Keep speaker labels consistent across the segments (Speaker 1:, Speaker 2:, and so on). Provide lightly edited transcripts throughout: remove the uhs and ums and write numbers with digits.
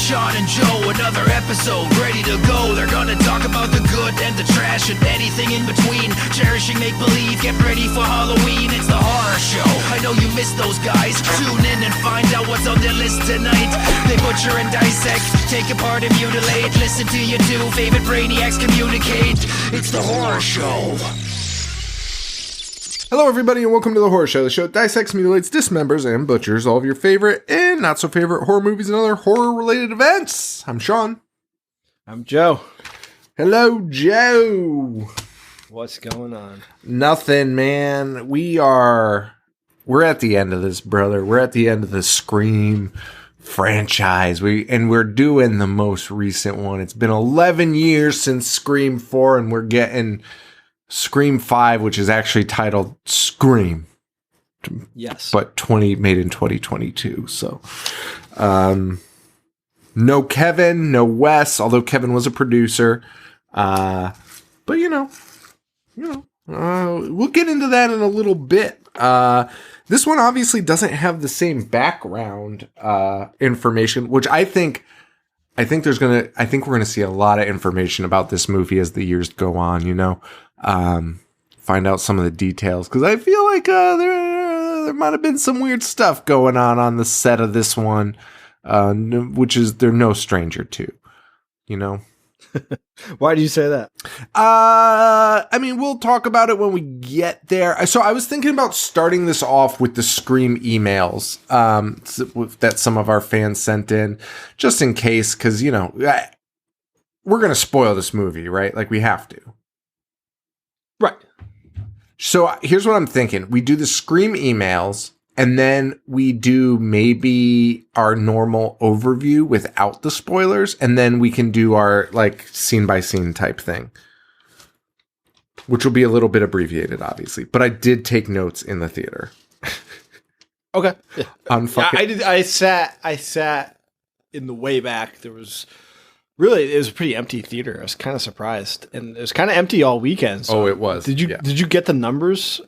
Speaker 1: Sean and Joe, another episode ready to go. They're gonna talk about the good and the trash and anything in between. Cherishing make-believe, get ready for Halloween. It's the horror show. I know you missed those guys. Tune in and find out what's on their list tonight. They butcher and dissect, take apart and mutilate. Listen to your two favorite brainiacs communicate. It's the horror show.
Speaker 2: Hello, everybody, and welcome to The Horror Show, the show that dissects, mutilates, dismembers, and butchers all of your favorite and not-so-favorite horror movies and other horror-related events. I'm Sean.
Speaker 3: I'm Joe.
Speaker 2: Hello, Joe.
Speaker 3: What's going on?
Speaker 2: Nothing, man. We're at the end of this, brother. We're at the end of the Scream franchise. We're doing the most recent one. It's been 11 years since Scream 4, and we're getting Scream 5, which is actually titled Scream.
Speaker 3: Yes.
Speaker 2: But made in 2022. So, no Kevin, no Wes, although Kevin was a producer. But we'll get into that in a little bit. This one obviously doesn't have the same background information, which I think we're gonna see a lot of information about this movie as the years go on, find out some of the details, because I feel like there might have been some weird stuff going on the set of this one, which is they're no stranger to,
Speaker 3: Why do you say that?
Speaker 2: We'll talk about it when we get there. So I was thinking about starting this off with the Scream emails that some of our fans sent in, just in case, because, we're going to spoil this movie, right? Like, we have to.
Speaker 3: Right.
Speaker 2: So here's what I'm thinking. We do the Scream emails, and then we do maybe our normal overview without the spoilers, and then we can do our, scene by scene type thing, which will be a little bit abbreviated, obviously. But I did take notes in the theater.
Speaker 3: Okay.
Speaker 2: I
Speaker 3: sat in the way back. It was a pretty empty theater. I was kind of surprised, and it was kind of empty all weekend. So
Speaker 2: it was.
Speaker 3: Did you get the numbers?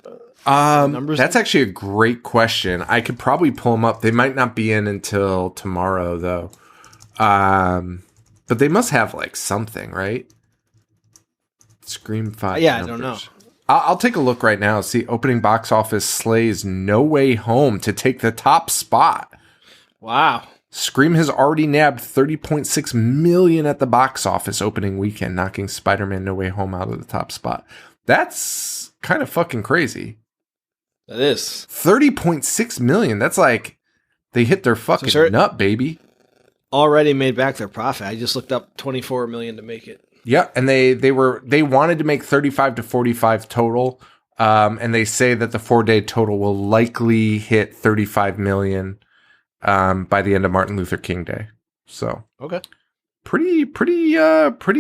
Speaker 2: That's actually a great question. I could probably pull them up. They might not be in until tomorrow, though. But they must have something, right? Scream 5.
Speaker 3: Yeah,
Speaker 2: numbers.
Speaker 3: I don't know.
Speaker 2: I'll take a look right now. See, opening box office slays No Way Home to take the top spot.
Speaker 3: Wow.
Speaker 2: Scream has already nabbed $30.6 million at the box office opening weekend, knocking Spider-Man No Way Home out of the top spot. That's kind of fucking crazy.
Speaker 3: That is.
Speaker 2: $30.6 million. That's they hit their fucking nut, baby.
Speaker 3: Already made back their profit. I just looked up $24 million to make it.
Speaker 2: Yeah, and they wanted to make 35 to 45 total. And they say that the 4-day total will likely hit 35 million by the end of Martin Luther King Day. So
Speaker 3: okay.
Speaker 2: Pretty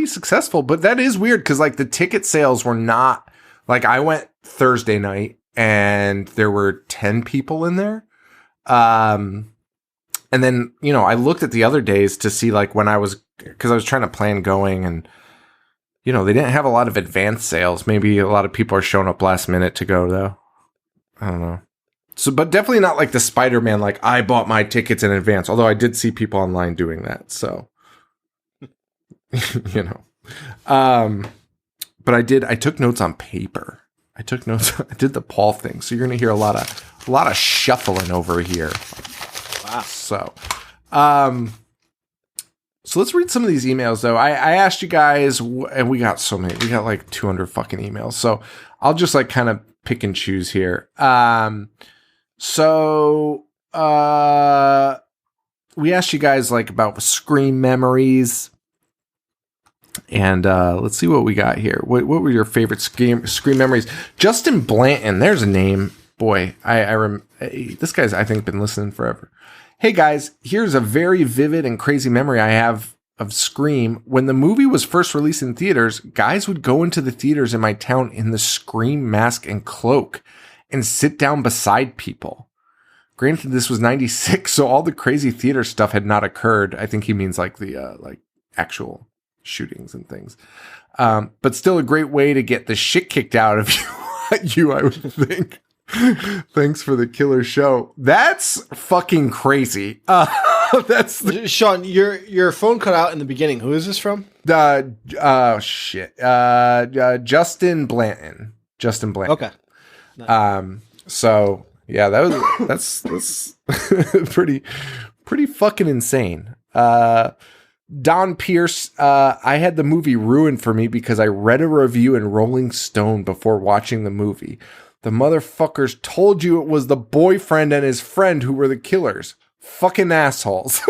Speaker 2: successful. But that is weird because the ticket sales were not I went Thursday night and there were 10 people in there. And then, I looked at the other days to see because I was trying to plan going, and, they didn't have a lot of advance sales. Maybe a lot of people are showing up last minute to go, though. I don't know. So, but definitely not like the Spider-Man, I bought my tickets in advance, although I did see people online doing that. So, but I took notes on paper. I took notes. I did the Paul thing. So you're going to hear a lot of shuffling over here.
Speaker 3: Wow.
Speaker 2: So let's read some of these emails, though. I asked you guys, and we got so many. We got 200 fucking emails. So I'll just kind of pick and choose here. So we asked you guys about Scream memories. And let's see what we got here. What were your favorite Scream memories? Justin Blanton, there's a name. Boy, this guy's, I think, been listening forever. Hey guys, here's a very vivid and crazy memory I have of Scream. When the movie was first released in theaters, guys would go into the theaters in my town in the Scream mask and cloak and sit down beside people. Granted, this was 96, so all the crazy theater stuff had not occurred. I think he means the actual shootings and things. But still a great way to get the shit kicked out of you, I would think. Thanks for the killer show. That's fucking crazy. That's
Speaker 3: Sean, your phone cut out in the beginning. Who is this from?
Speaker 2: shit. Justin Blanton. Justin Blanton.
Speaker 3: Okay.
Speaker 2: So yeah, that's pretty fucking insane. Don Pierce, I had the movie ruined for me because I read a review in Rolling Stone before watching the movie. The motherfuckers told you it was the boyfriend and his friend who were the killers. Fucking assholes.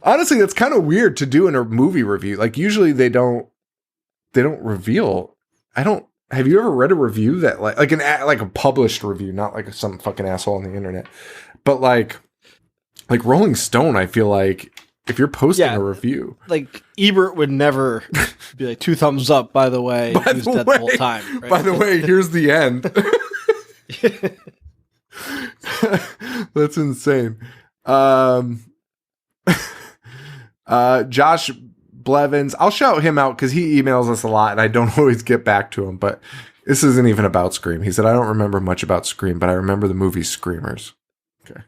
Speaker 2: Honestly, that's kind of weird to do in a movie review. Like usually they don't reveal. Have you ever read a review that like a published review, not like some fucking asshole on the internet, but like Rolling Stone, I feel like if you're posting a review,
Speaker 3: like Ebert would never be like 2 thumbs up. By the way, he was dead the whole time. Right?
Speaker 2: By the way, here's the end. That's insane. Josh Blevins, I'll shout him out because he emails us a lot and I don't always get back to him, but this isn't even about Scream. He said, I don't remember much about Scream, but I remember the movie Screamers. Okay.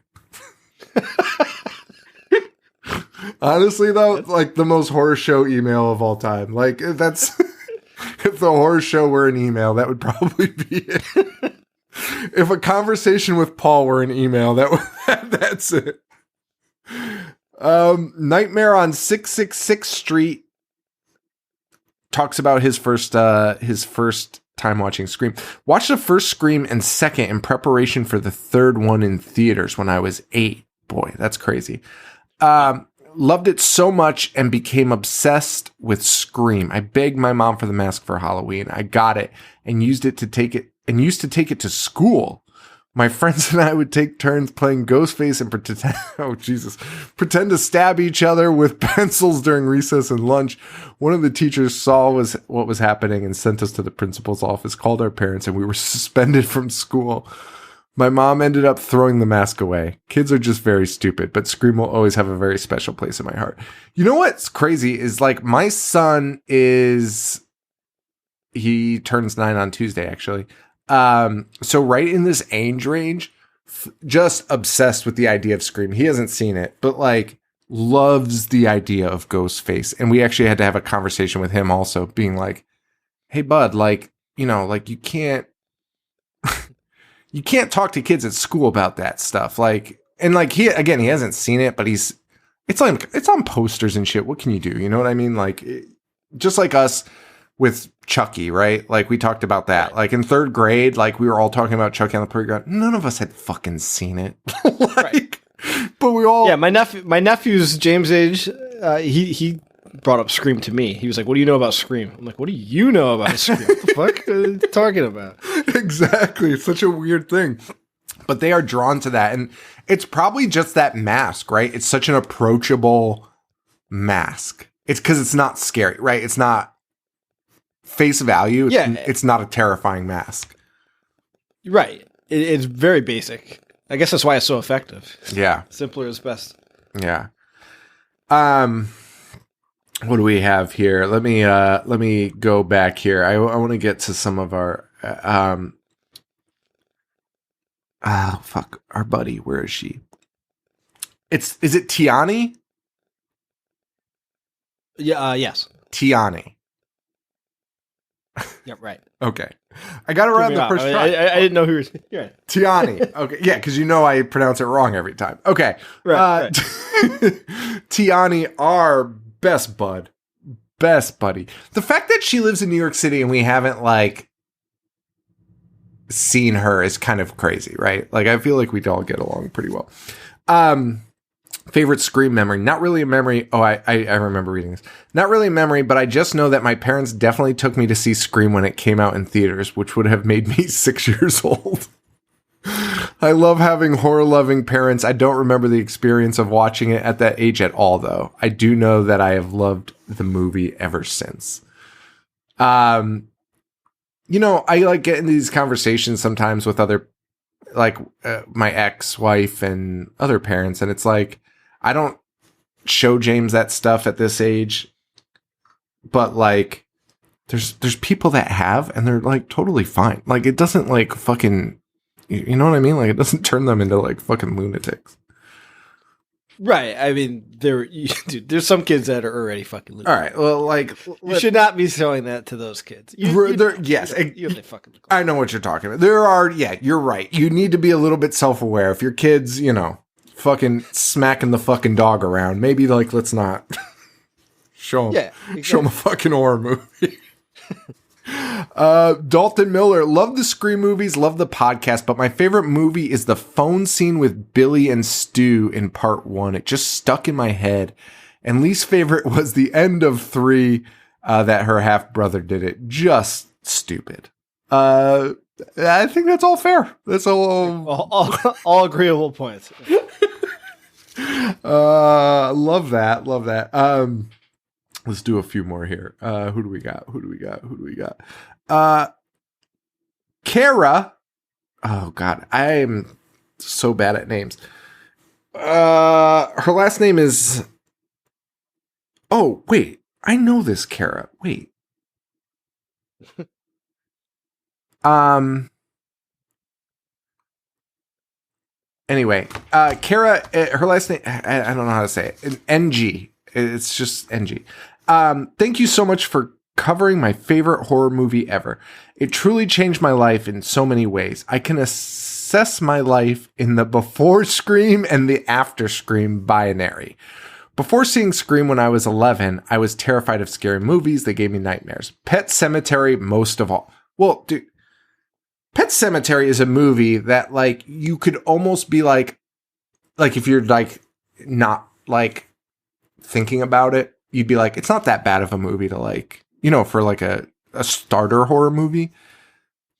Speaker 2: Honestly, though, like the most horror show email of all time. Like, if the horror show were an email, that would probably be it. If a conversation with Paul were an email, that's it. Nightmare on 666 Street talks about his first time watching Scream. Watched the first Scream and second in preparation for the third one in theaters when I was 8. Boy, that's crazy. Loved it so much and became obsessed with Scream. I begged my mom for the mask for Halloween. I got it and used to take it to school. My friends and I would take turns playing Ghostface and pretend to stab each other with pencils during recess and lunch. One of the teachers saw what was happening and sent us to the principal's office, called our parents, and we were suspended from school. My mom ended up throwing the mask away. Kids are just very stupid, but Scream will always have a very special place in my heart. You know what's crazy is like my son he turns 9 on Tuesday, actually. So right in this age range, just obsessed with the idea of Scream. He hasn't seen it, but like loves the idea of Ghostface. And we actually had to have a conversation with him also being like, hey bud, like, you know, like you can't talk to kids at school about that stuff. Like, and like he hasn't seen it, but it's on posters and shit. What can you do? You know what I mean? Like, just like us with Chucky, right? Like we talked about that. Right. Like in 3rd grade, like we were all talking about Chucky on the playground. None of us had fucking seen it.
Speaker 3: Right.
Speaker 2: But we all.
Speaker 3: Yeah, my nephew's James' age. He brought up Scream to me. He was like, "What do you know about Scream?" I'm like, "What do you know about Scream? What the fuck are you talking about?"
Speaker 2: Exactly. It's such a weird thing. But they are drawn to that. And it's probably just that mask, right? It's such an approachable mask. It's because it's not scary, right? It's not face value. It's not a terrifying mask.
Speaker 3: Right. It's very basic. I guess that's why it's so effective.
Speaker 2: Yeah.
Speaker 3: Simpler is best.
Speaker 2: Yeah. What do we have here? Let me go back here. I want to get to some of our our buddy. Where is she? Is it Tiani?
Speaker 3: Yeah, yes.
Speaker 2: Tiani.
Speaker 3: Yep, right.
Speaker 2: Okay. I got it right on the first try.
Speaker 3: I didn't know who was. Yeah.
Speaker 2: Tiani. Okay. Yeah, because you know I pronounce it wrong every time. Okay.
Speaker 3: Right.
Speaker 2: Tiani, our best buddy. The fact that she lives in New York City and we haven't like seen her is kind of crazy, right? Like I feel like we'd all get along pretty well. Favorite Scream memory? Not really a memory. Oh, I remember reading this. Not really a memory, but I just know that my parents definitely took me to see Scream when it came out in theaters, which would have made me 6 years old. I love having horror-loving parents. I don't remember the experience of watching it at that age at all, though. I do know that I have loved the movie ever since. You know, I like getting these conversations sometimes with other, like my ex-wife and other parents, and it's like, I don't show James that stuff at this age, but like, there's people that have, and they're like totally fine. Like, it doesn't like fucking, you know what I mean? Like, it doesn't turn them into like fucking lunatics.
Speaker 3: Right. I mean, dude, there's some kids that are already fucking losing.
Speaker 2: All right. Well, like
Speaker 3: You should not be showing that to those kids.
Speaker 2: yes, I know what you're talking about. There are, yeah, you're right. You need to be a little bit self-aware. If your kids, fucking smacking the fucking dog around, maybe like let's not show them. Yeah, exactly. Show them a fucking horror movie. Dalton Miller, love the Scream movies, love the podcast, but my favorite movie is the phone scene with Billy and Stu in part 1. It just stuck in my head. And least favorite was the end of 3, that her half brother did it. Just stupid. I think that's all fair. That's
Speaker 3: all agreeable points.
Speaker 2: Love that. Let's do a few more here. Who do we got? Kara. Oh God, I am so bad at names. Her last name is. Oh wait, I know this Kara. Wait. Anyway, Kara. Her last name. I don't know how to say it. NG. It's just NG. Thank you so much for covering my favorite horror movie ever. It truly changed my life in so many ways. I can assess my life in the before Scream and the after Scream binary. Before seeing Scream when I was 11, I was terrified of scary movies. They gave me nightmares. Pet Sematary most of all. Well, dude, Pet Sematary is a movie that, like, you could almost be like if you're, like, not, like, thinking about it, you'd be like, it's not that bad of a movie to, like, for like a starter horror movie.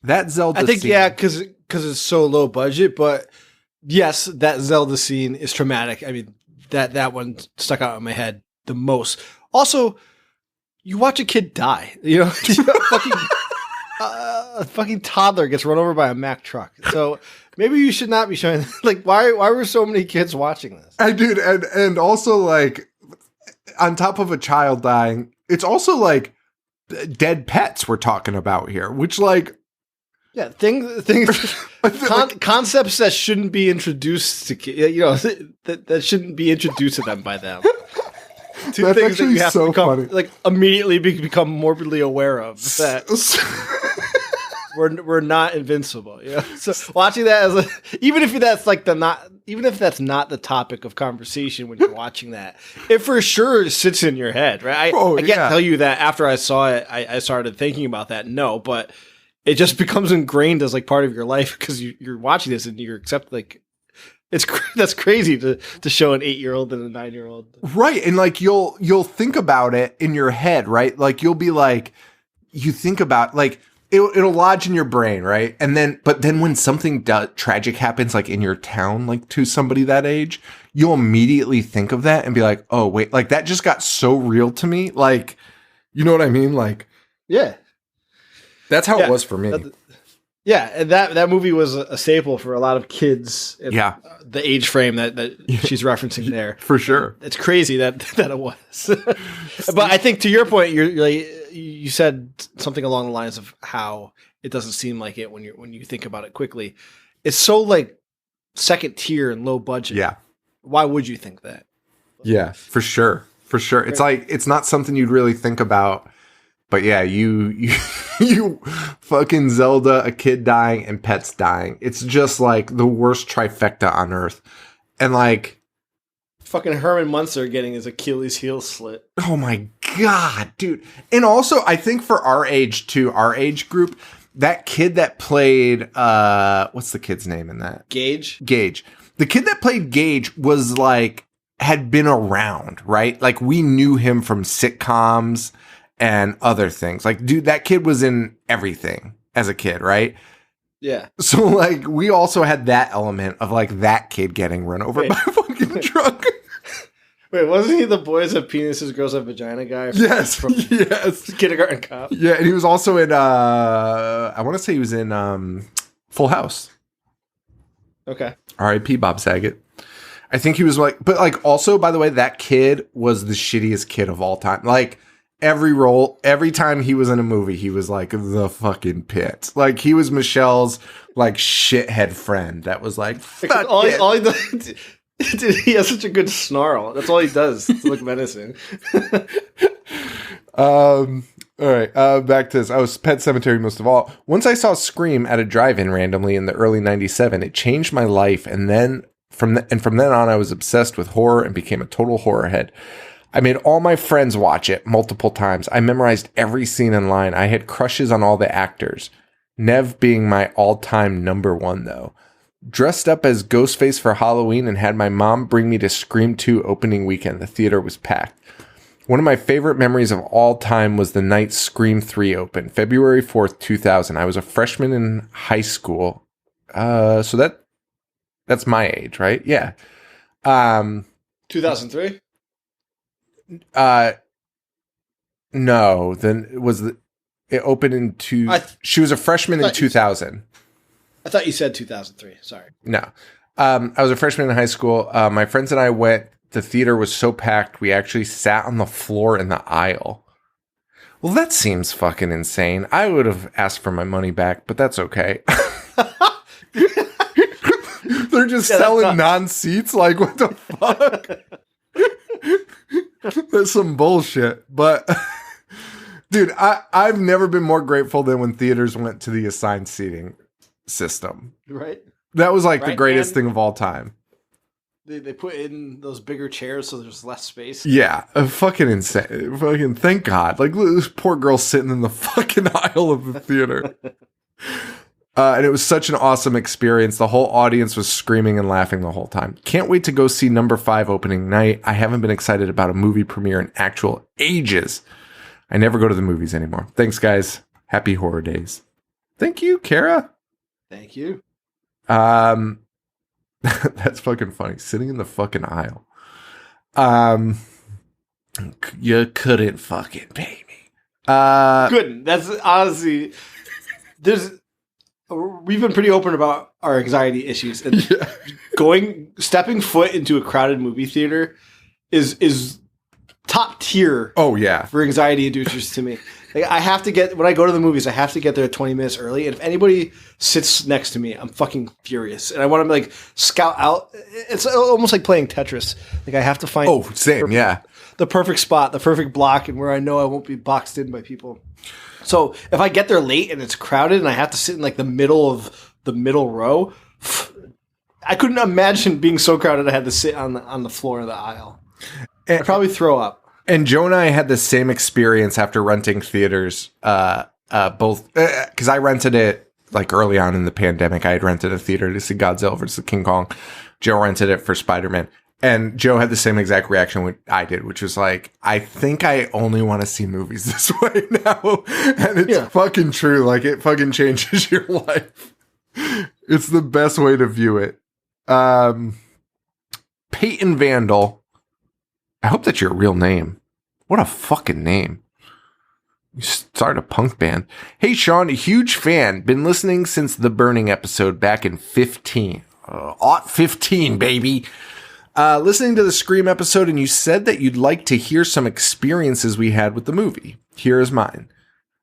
Speaker 2: That Zelda
Speaker 3: I think,
Speaker 2: scene,
Speaker 3: yeah, because it's so low budget, but yes, that Zelda scene is traumatic. I mean, that one stuck out in my head the most. Also, you watch a kid die, a fucking toddler gets run over by a Mack truck. So maybe you should not be showing, like, why were so many kids watching this?
Speaker 2: And also, like, on top of a child dying, it's also like dead pets we're talking about here, which, like,
Speaker 3: yeah, things concepts that shouldn't be introduced to kids, that shouldn't be introduced to them by them. Two
Speaker 2: That's
Speaker 3: things that you have
Speaker 2: so
Speaker 3: to become,
Speaker 2: funny.
Speaker 3: like, immediately become morbidly aware of that. We're not invincible. So watching that as even if that's not the topic of conversation when you're watching that, it for sure sits in your head, right? I can't tell you that after I saw it, I started thinking about that. No, but it just becomes ingrained as, like, part of your life because you're watching this and you're like, that's crazy to show an 8-year-old and a 9-year-old.
Speaker 2: Right. And, like, you'll think about it in your head, right? Like, you'll be like, you think about, like, it'll lodge in your brain, right? But then when something tragic happens, like in your town, like to somebody that age, you'll immediately think of that and be like, oh wait, like that just got so real to me. Like, you know what I mean? Like,
Speaker 3: yeah,
Speaker 2: that's how it was for me.
Speaker 3: And that movie was a staple for a lot of kids.
Speaker 2: Yeah.
Speaker 3: The age frame that she's referencing there.
Speaker 2: For sure.
Speaker 3: It's crazy that it was. But I think to your point, you said something along the lines of how it doesn't seem like it when you think about it quickly. It's so, like, second tier and low budget.
Speaker 2: Yeah.
Speaker 3: Why would you think that?
Speaker 2: Yeah, for sure. For sure. It's like, it's not something you'd really think about. But yeah, you fucking Zelda, a kid dying and pets dying. It's just like the worst trifecta on earth. And, like,
Speaker 3: fucking Herman Munster getting his Achilles heel slit.
Speaker 2: Oh my God, dude. And also, I think for our age too, our age group, that kid that played, what's the kid's name in that?
Speaker 3: Gage.
Speaker 2: The kid that played Gage was, like, had been around, right? Like, we knew him from sitcoms and other things. Like, dude, that kid was in everything as a kid, right?
Speaker 3: Yeah.
Speaker 2: So, like, we also had that element of, like, that kid getting run over by a fucking truck.
Speaker 3: Wait, wasn't he the boys have penises, girls have vagina guy?
Speaker 2: Yes.
Speaker 3: Kindergarten Cop.
Speaker 2: Yeah, and he was also in, I want to say he was in Full House.
Speaker 3: Okay.
Speaker 2: R.I.P. Bob Saget. I think he was, like, but, like, also, by the way, that kid was the shittiest kid of all time. Like, every time he was in a movie, he was, like, the fucking pit. Like, he was Michelle's, like, shithead friend that was like, fuck
Speaker 3: Dude, he has such a good snarl. That's all he does to look menacing.
Speaker 2: All right, back to this. I was Pet Cemetery most of all. Once I saw Scream at a drive-in randomly in the early '97, it changed my life, and then from then on, I was obsessed with horror and became a total horror head. I made all my friends watch it multiple times. I memorized every scene in line. I had crushes on all the actors. Nev being my all-time number one, though. Dressed up as Ghostface for Halloween and had my mom bring me to Scream 2 opening weekend. The theater was packed. One of my favorite memories of all time was the night Scream 3 opened, February 4th, 2000. I was a freshman in high school. So that's my age, right? Yeah.
Speaker 3: 2003?
Speaker 2: No, then it opened in she was a freshman in 2000.
Speaker 3: I thought you said 2003. Sorry.
Speaker 2: No. I was a freshman in high school. My friends and I went. The theater was so packed, we actually sat on the floor in the aisle. Well, that seems fucking insane. I would have asked for my money back, but that's okay. They're just selling non-seats? Like, what the fuck? That's some bullshit. But, dude, I've never been more grateful than when theaters went to the assigned seating system.
Speaker 3: Right.
Speaker 2: That was like the greatest thing of all time.
Speaker 3: They put in those bigger chairs so there's less space.
Speaker 2: Yeah, fucking insane. Fucking thank God. Like, look, this poor girl sitting in the fucking aisle of the theater. And it was such an awesome experience. The whole audience was screaming and laughing the whole time. Can't wait to go see number 5 opening night. I haven't been excited about a movie premiere in actual ages. I never go to the movies anymore. Thanks, guys. Happy horror days. Thank you, Kara.
Speaker 3: Thank you.
Speaker 2: That's fucking funny. Sitting in the fucking aisle. You couldn't fucking pay me.
Speaker 3: Couldn't. That's honestly, we've been pretty open about our anxiety issues, and stepping foot into a crowded movie theater is top tier.
Speaker 2: Oh yeah,
Speaker 3: for anxiety inducers to me. Like, when I go to the movies, I have to get there 20 minutes early. And if anybody sits next to me, I'm fucking furious. And I want to like scout out. It's almost like playing Tetris. Like, I have to find the perfect spot, the perfect block, and where I know I won't be boxed in by people. So if I get there late and it's crowded and I have to sit in like the middle row, I couldn't imagine being so crowded I had to sit on the floor of the aisle. I'd probably throw up.
Speaker 2: And Joe and I had the same experience after renting theaters, both because I rented it like early on in the pandemic. I had rented a theater to see Godzilla vs. King Kong. Joe rented it for Spider-Man. And Joe had the same exact reaction I did, which was like, I think I only want to see movies this way now. And it's fucking true. Like, it fucking changes your life. It's the best way to view it. Peyton Vandal. I hope that's your real name. What a fucking name. You started a punk band. Hey, Sean, a huge fan. Been listening since the Burning episode back in 15. 15, baby. Listening to the Scream episode, and you said that you'd like to hear some experiences we had with the movie. Here is mine.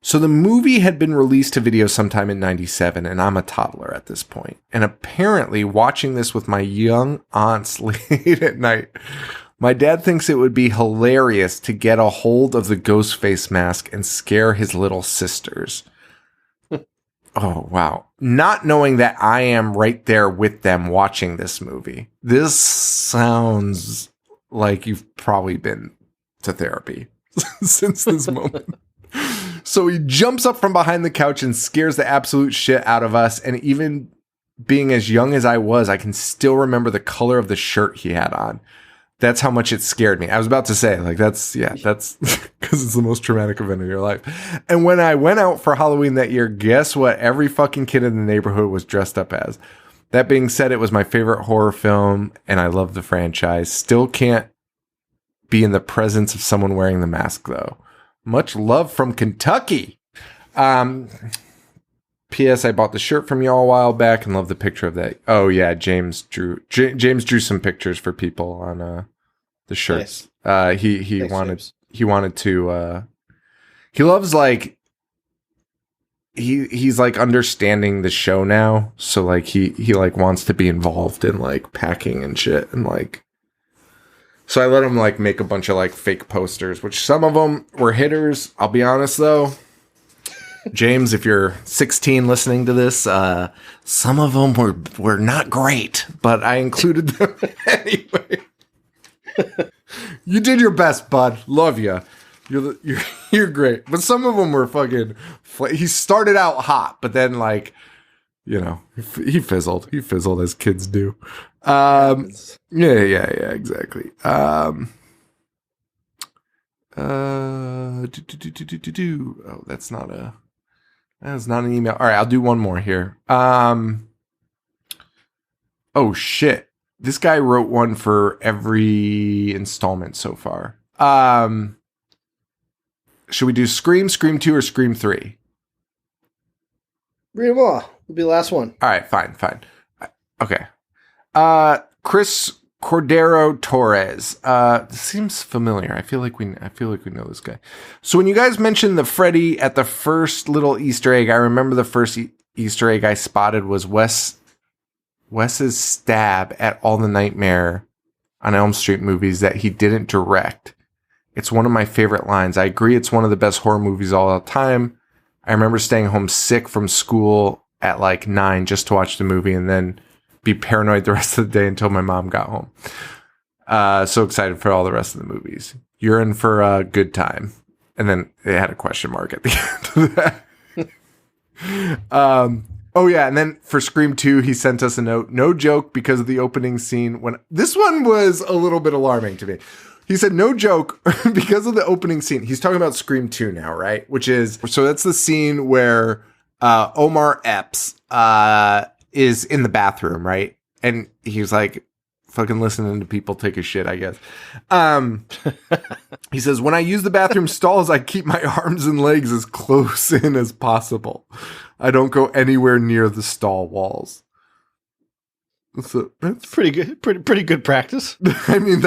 Speaker 2: So the movie had been released to video sometime in 97, and I'm a toddler at this point. And apparently watching this with my young aunts late at night, my dad thinks it would be hilarious to get a hold of the Ghostface mask and scare his little sisters. Oh, wow. Not knowing that I am right there with them watching this movie. This sounds like you've probably been to therapy since this moment. So he jumps up from behind the couch and scares the absolute shit out of us. And even being as young as I was, I can still remember the color of the shirt he had on. That's how much it scared me. I was about to say, like, that's because it's the most traumatic event of your life. And when I went out for Halloween that year, guess what? Every fucking kid in the neighborhood was dressed up as. That being said, it was my favorite horror film, and I love the franchise. Still can't be in the presence of someone wearing the mask, though. Much love from Kentucky. P.S. I bought the shirt from y'all a while back and love the picture of that. Oh yeah, James drew some pictures for people on the shirts. Nice. He wanted to. He loves like he's like understanding the show now, so like he like wants to be involved in like packing and shit, and like, so I let him like make a bunch of like fake posters, which some of them were hitters. I'll be honest though, James, if you're 16 listening to this, some of them were not great, but I included them anyway. You did your best, bud. Love you. You're great, but some of them were fucking. He started out hot, but then like, you know, he fizzled. He fizzled as kids do. Yeah, exactly. Oh, that's not an email. All right, I'll do one more here. Oh shit, this guy wrote one for every installment so far. Should we do Scream, Scream 2, or Scream 3?
Speaker 3: Read them all. It'll be the last one.
Speaker 2: All right, fine. Okay. Chris Cordero Torres. This seems familiar. I feel like we know this guy. So when you guys mentioned the Freddy at the first little Easter egg, I remember the first Easter egg I spotted was Wes's stab at all the Nightmare on Elm Street movies that he didn't direct. It's one of my favorite lines. I agree it's one of the best horror movies of all time. I remember staying home sick from school at like 9 just to watch the movie and then be paranoid the rest of the day until my mom got home. So excited for all the rest of the movies. You're in for a good time. And then it had a question mark at the end of that. Oh yeah, and then for Scream 2, he sent us a note. No joke, because of the opening scene. When this one was a little bit alarming to me. He said, no joke, because of the opening scene. He's talking about Scream 2 now, right? Which is, so that's the scene where Omar Epps is in the bathroom, right? And he's like fucking listening to people take a shit, I guess. He says, when I use the bathroom stalls, I keep my arms and legs as close in as possible. I don't go anywhere near the stall walls. So that's
Speaker 3: pretty good. Pretty good practice.
Speaker 2: I mean,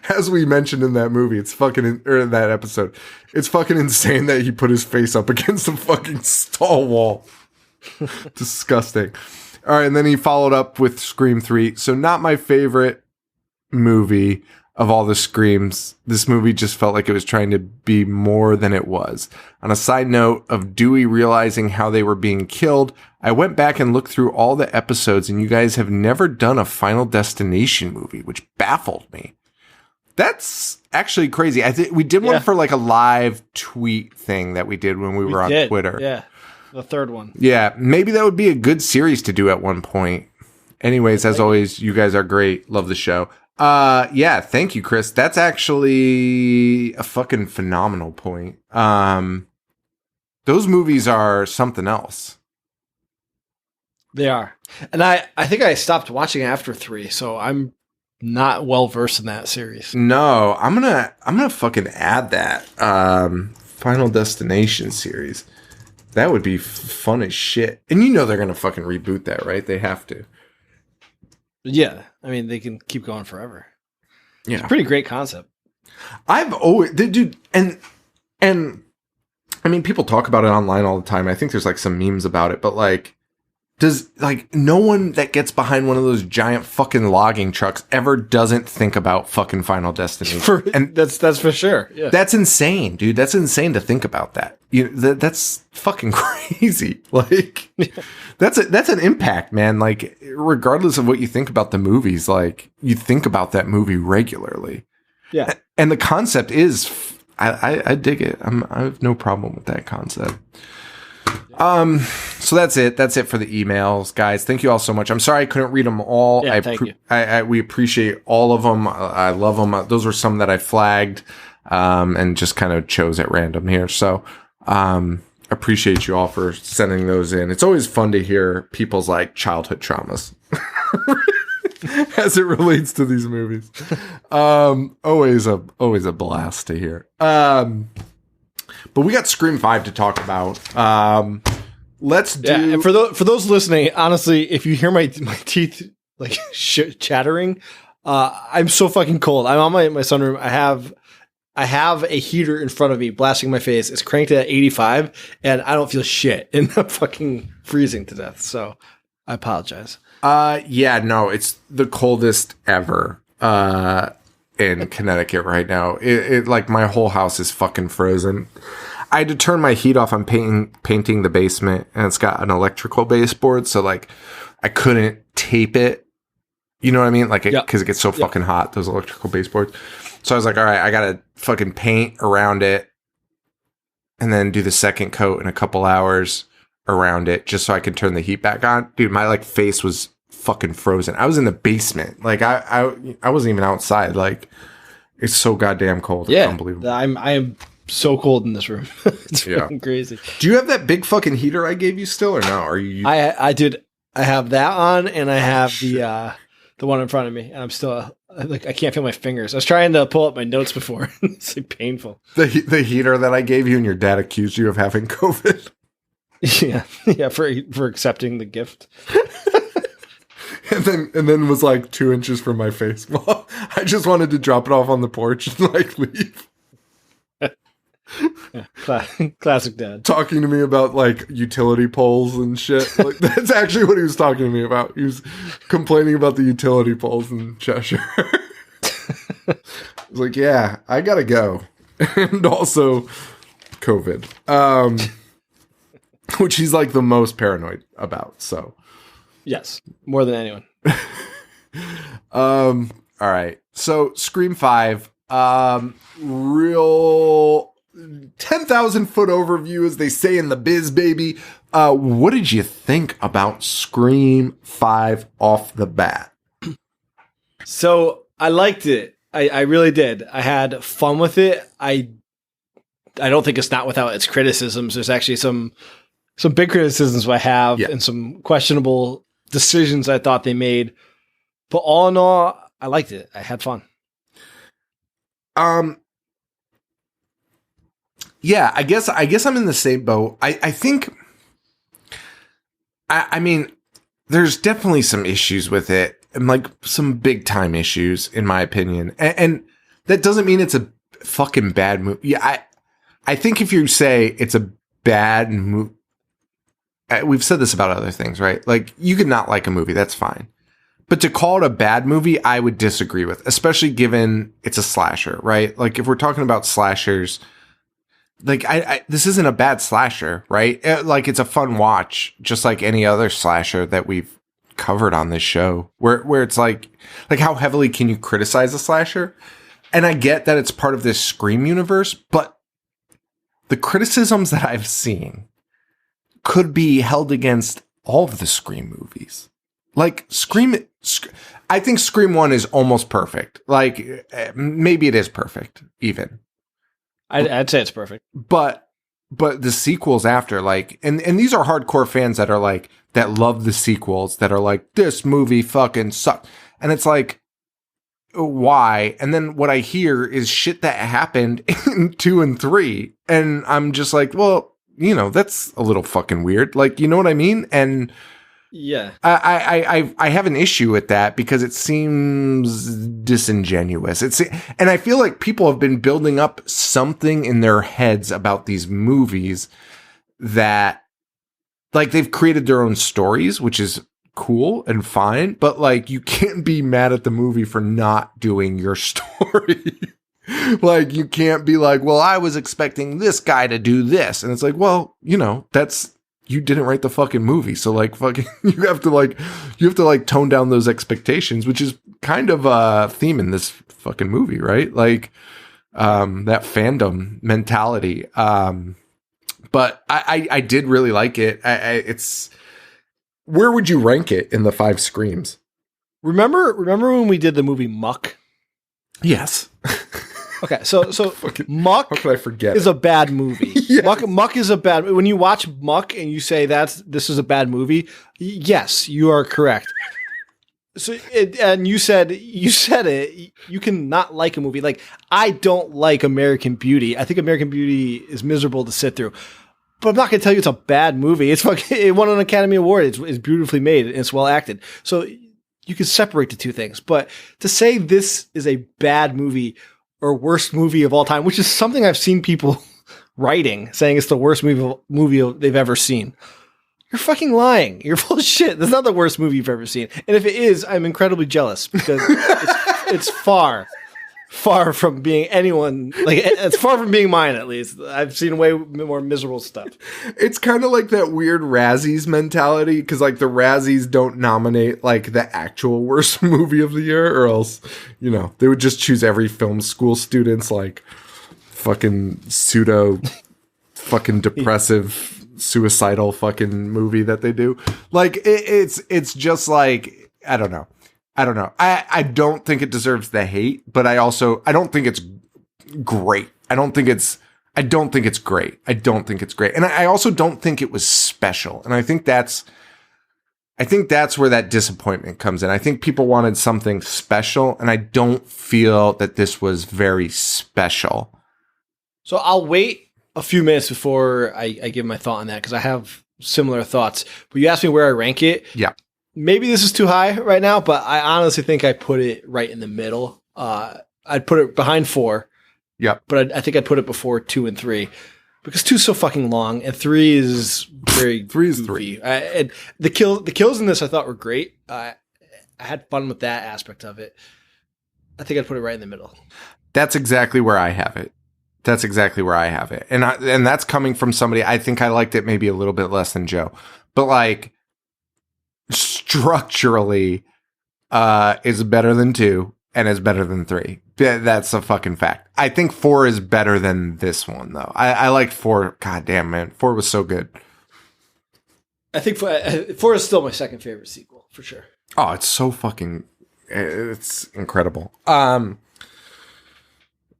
Speaker 2: as we mentioned in that movie, it's fucking or in that episode, it's fucking insane that he put his face up against the fucking stall wall. Disgusting. All right, and then he followed up with Scream 3. So not my favorite movie of all the Screams. This movie just felt like it was trying to be more than it was. On a side note of Dewey realizing how they were being killed, I went back and looked through all the episodes, and you guys have never done a Final Destination movie, which baffled me. That's actually crazy. I think we did one for like a live tweet thing that we did when we were on Twitter.
Speaker 3: Yeah, the third one.
Speaker 2: Yeah, maybe that would be a good series to do at one point. Anyways, as always, you guys are great. Love the show. Yeah, thank you, Chris. That's actually a fucking phenomenal point. Those movies are something else.
Speaker 3: They are. And I think I stopped watching after 3, so I'm not well versed in that series.
Speaker 2: No, I'm gonna fucking add that Final Destination series. That would be fun as shit. And you know they're gonna fucking reboot that, right? They have to.
Speaker 3: Yeah, I mean they can keep going forever.
Speaker 2: Yeah,
Speaker 3: it's a pretty great concept.
Speaker 2: I've always, dude, and I mean people talk about it online all the time. I think there's like some memes about it, but like, does like no one that gets behind one of those giant fucking logging trucks ever doesn't think about fucking Final Destination?
Speaker 3: And that's for sure. Yeah,
Speaker 2: that's insane, dude. That's insane to think about that. That's fucking crazy. Like, that's an impact, man. Like, regardless of what you think about the movies, like you think about that movie regularly.
Speaker 3: Yeah,
Speaker 2: and the concept is, I dig it. I have no problem with that concept. So that's it. That's it for the emails, guys. Thank you all so much. I'm sorry I couldn't read them all.
Speaker 3: Yeah, thank you.
Speaker 2: We appreciate all of them. I love them. Those were some that I flagged, and just kind of chose at random here. So, appreciate you all for sending those in. It's always fun to hear people's like childhood traumas as it relates to these movies. Always a blast to hear. But we got Scream 5 to talk about. Let's do. Yeah,
Speaker 3: and for those listening, honestly, if you hear my teeth like chattering, I'm so fucking cold. I'm on my sunroom. I have I have a heater in front of me blasting my face. It's cranked at 85 and I don't feel shit and I'm fucking freezing to death. So I apologize.
Speaker 2: Yeah, no, it's the coldest ever in Connecticut right now. It like my whole house is fucking frozen. I had to turn my heat off on painting the basement, and it's got an electrical baseboard, so like I couldn't tape it. You know what I mean? Like, because it gets so fucking hot, those electrical baseboards. So I was like, all right, I gotta fucking paint around it, and then do the second coat in a couple hours around it, just so I can turn the heat back on. Dude, my like face was fucking frozen. I was in the basement. Like I wasn't even outside. Like it's so goddamn cold.
Speaker 3: Yeah,
Speaker 2: it's unbelievable.
Speaker 3: I am so cold in this room. It's fucking crazy.
Speaker 2: Do you have that big fucking heater I gave you still, or no? Are you?
Speaker 3: I did. I have that on, and I have the one in front of me, and I'm still like I can't feel my fingers. I was trying to pull up my notes before. It's like painful.
Speaker 2: The heater that I gave you, and your dad accused you of having COVID.
Speaker 3: Yeah, for accepting the gift.
Speaker 2: And then was like 2 inches from my face. Well, I just wanted to drop it off on the porch and like leave.
Speaker 3: Yeah, classic dad.
Speaker 2: Talking to me about like utility poles and shit. Like that's actually what he was talking to me about. He was complaining about the utility poles in Cheshire. I was like, yeah, I gotta go. And also COVID. Which he's like the most paranoid about, so.
Speaker 3: Yes, more than anyone.
Speaker 2: All right. So Scream 5, real 10,000 foot overview, as they say in the biz, baby. What did you think about Scream 5 off the bat?
Speaker 3: So I liked it. I really did. I had fun with it. I don't think it's not without its criticisms. There's actually some big criticisms I have and some questionable decisions I thought they made. But all in all, I liked it. I had fun.
Speaker 2: Yeah, I guess I'm in the same boat. I think, I mean, there's definitely some issues with it, and like some big time issues, in my opinion. And that doesn't mean it's a fucking bad movie. Yeah, I think if you say it's a bad movie, we've said this about other things, right? Like, you could not like a movie, that's fine. But to call it a bad movie, I would disagree with, especially given it's a slasher, right? Like, if we're talking about slashers, like, this isn't a bad slasher, right? Like, it's a fun watch, just like any other slasher that we've covered on this show, where it's like how heavily can you criticize a slasher? And I get that it's part of this Scream universe, but the criticisms that I've seen could be held against all of the Scream movies. Like I think Scream 1 is almost perfect. Like maybe it is perfect even.
Speaker 3: I'd say it's perfect.
Speaker 2: But the sequels after, like, and these are hardcore fans that are like, that love the sequels, that are like, this movie fucking sucks. And it's like, why? And then what I hear is shit that happened in 2 and 3. And I'm just like, well, you know, that's a little fucking weird. Like, you know what I mean? And
Speaker 3: yeah,
Speaker 2: I have an issue with that because it seems disingenuous. And I feel like people have been building up something in their heads about these movies that, like, they've created their own stories, which is cool and fine, but like, you can't be mad at the movie for not doing your story. Like, you can't be like, well, I was expecting this guy to do this. And it's like, well, you know, you didn't write the fucking movie. So like, fucking, you have to tone down those expectations, which is kind of a theme in this fucking movie, right? Like, that fandom mentality. But I did really like it. Where would you rank it in the 5 Screams?
Speaker 3: Remember when we did the movie Muck?
Speaker 2: Yes.
Speaker 3: Okay, so Muck,
Speaker 2: how could I forget,
Speaker 3: is a bad movie.
Speaker 2: Yes.
Speaker 3: Muck is a bad. When you watch Muck and you say this is a bad movie, yes, you are correct. So and you said it. You can not like a movie. Like, I don't like American Beauty. I think American Beauty is miserable to sit through. But I'm not going to tell you it's a bad movie. It won an Academy Award. It's beautifully made and it's well acted. So you can separate the two things. But to say this is a bad movie or worst movie of all time, which is something I've seen people writing, saying it's the worst movie they've ever seen. You're fucking lying. You're full of shit. That's not the worst movie you've ever seen. And if it is, I'm incredibly jealous because it's far from being anyone, like, it's far from being mine, at least. I've seen way more miserable stuff.
Speaker 2: It's kind of like that weird Razzies mentality, because, like, the Razzies don't nominate, like, the actual worst movie of the year, or else, you know, they would just choose every film school student's, like, fucking pseudo fucking depressive suicidal fucking movie that they do. Like, it's just like, I don't know. I don't think it deserves the hate, but I don't think it's great. I don't think it's great. And I also don't think it was special. And I think that's where that disappointment comes in. I think people wanted something special, and I don't feel that this was very special.
Speaker 3: So I'll wait a few minutes before I give my thought on that, because I have similar thoughts. But you asked me where I rank it.
Speaker 2: Yeah.
Speaker 3: Maybe this is too high right now, but I honestly think I put it right in the middle. I'd put it behind 4.
Speaker 2: Yep.
Speaker 3: But I think I'd put it before 2 and 3, because 2 is so fucking long, and 3 is very
Speaker 2: 3 is
Speaker 3: goofy.
Speaker 2: 3.
Speaker 3: And the kills in this I thought were great. I had fun with that aspect of it. I think I'd put it right in the middle.
Speaker 2: That's exactly where I have it. And that's coming from somebody, I think I liked it maybe a little bit less than Joe. But, like, structurally, is better than 2 and is better than 3. That's a fucking fact. I think 4 is better than this one, though. I liked 4. God damn, man. 4 was so good.
Speaker 3: I think 4 is still my second favorite sequel, for sure.
Speaker 2: Oh, it's so fucking, it's incredible.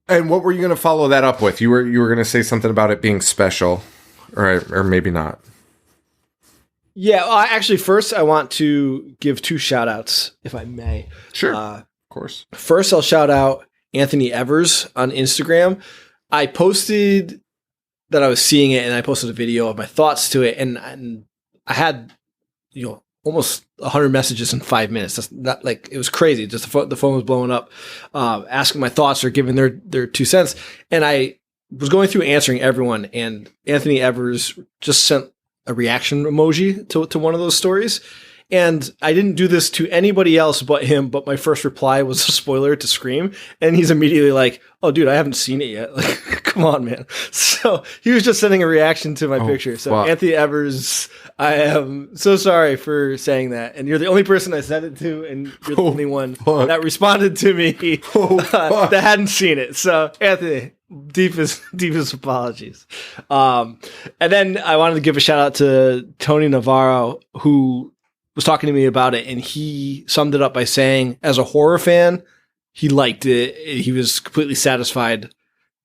Speaker 2: And what were you going to follow that up with? You were going to say something about it being special, or maybe not.
Speaker 3: Yeah, well, actually, first I want to give 2 shout outs, if I may.
Speaker 2: Sure. Of course.
Speaker 3: First, I'll shout out Anthony Evers on Instagram. I posted that I was seeing it, and I posted a video of my thoughts to it, and I had, almost 100 messages in 5 minutes. That's not, like, it was crazy. Just the phone was blowing up, asking my thoughts or giving their 2 cents. And I was going through answering everyone, and Anthony Evers just sent a reaction emoji to one of those stories. And I didn't do this to anybody else but him, but my first reply was a spoiler to Scream. And he's immediately like, "Oh, dude, I haven't seen it yet." Like, come on, man. So he was just sending a reaction to my picture. So fuck. Anthony Evers, I am so sorry for saying that. And you're the only person I said it to, and you're the only one that responded to me that hadn't seen it. So Anthony, deepest apologies. And then I wanted to give a shout out to Tony Navarro, who was talking to me about it, and he summed it up by saying, as a horror fan, he liked it. He was completely satisfied.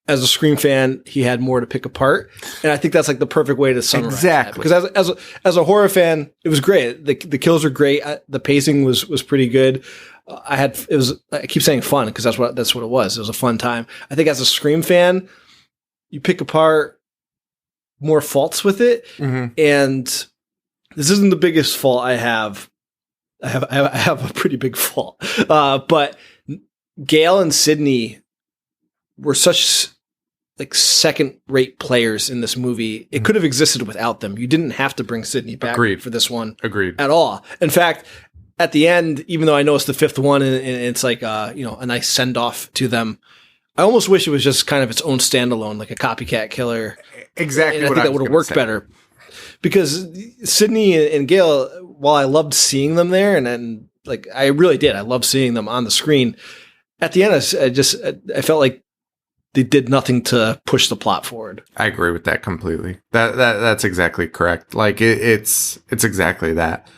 Speaker 3: As a Scream fan, he had more to pick apart. And I think that's like the perfect way to summarize
Speaker 2: exactly.
Speaker 3: that. Because as a horror fan, it was great. The kills were great. The pacing was pretty good. I keep saying fun because that's what it was. It was a fun time. I think as a Scream fan, you pick apart more faults with it. Mm-hmm. And this isn't the biggest fault I have. I have a pretty big fault. But Gail and Sydney were such like second-rate players in this movie. It could have existed without them. You didn't have to bring Sydney back for this one.
Speaker 2: Agreed.
Speaker 3: At all. In fact, at the end, even though I know it's the 5th one and it's like a nice send-off to them, I almost wish it was just kind of its own standalone, like a copycat killer.
Speaker 2: Exactly.
Speaker 3: And I think that would have worked better. Because Sydney and Gail, while I loved seeing them there, and like I really did, I loved seeing them on the screen. At the end, I felt like they did nothing to push the plot forward.
Speaker 2: I agree with that completely. That's exactly correct. Like it's exactly that.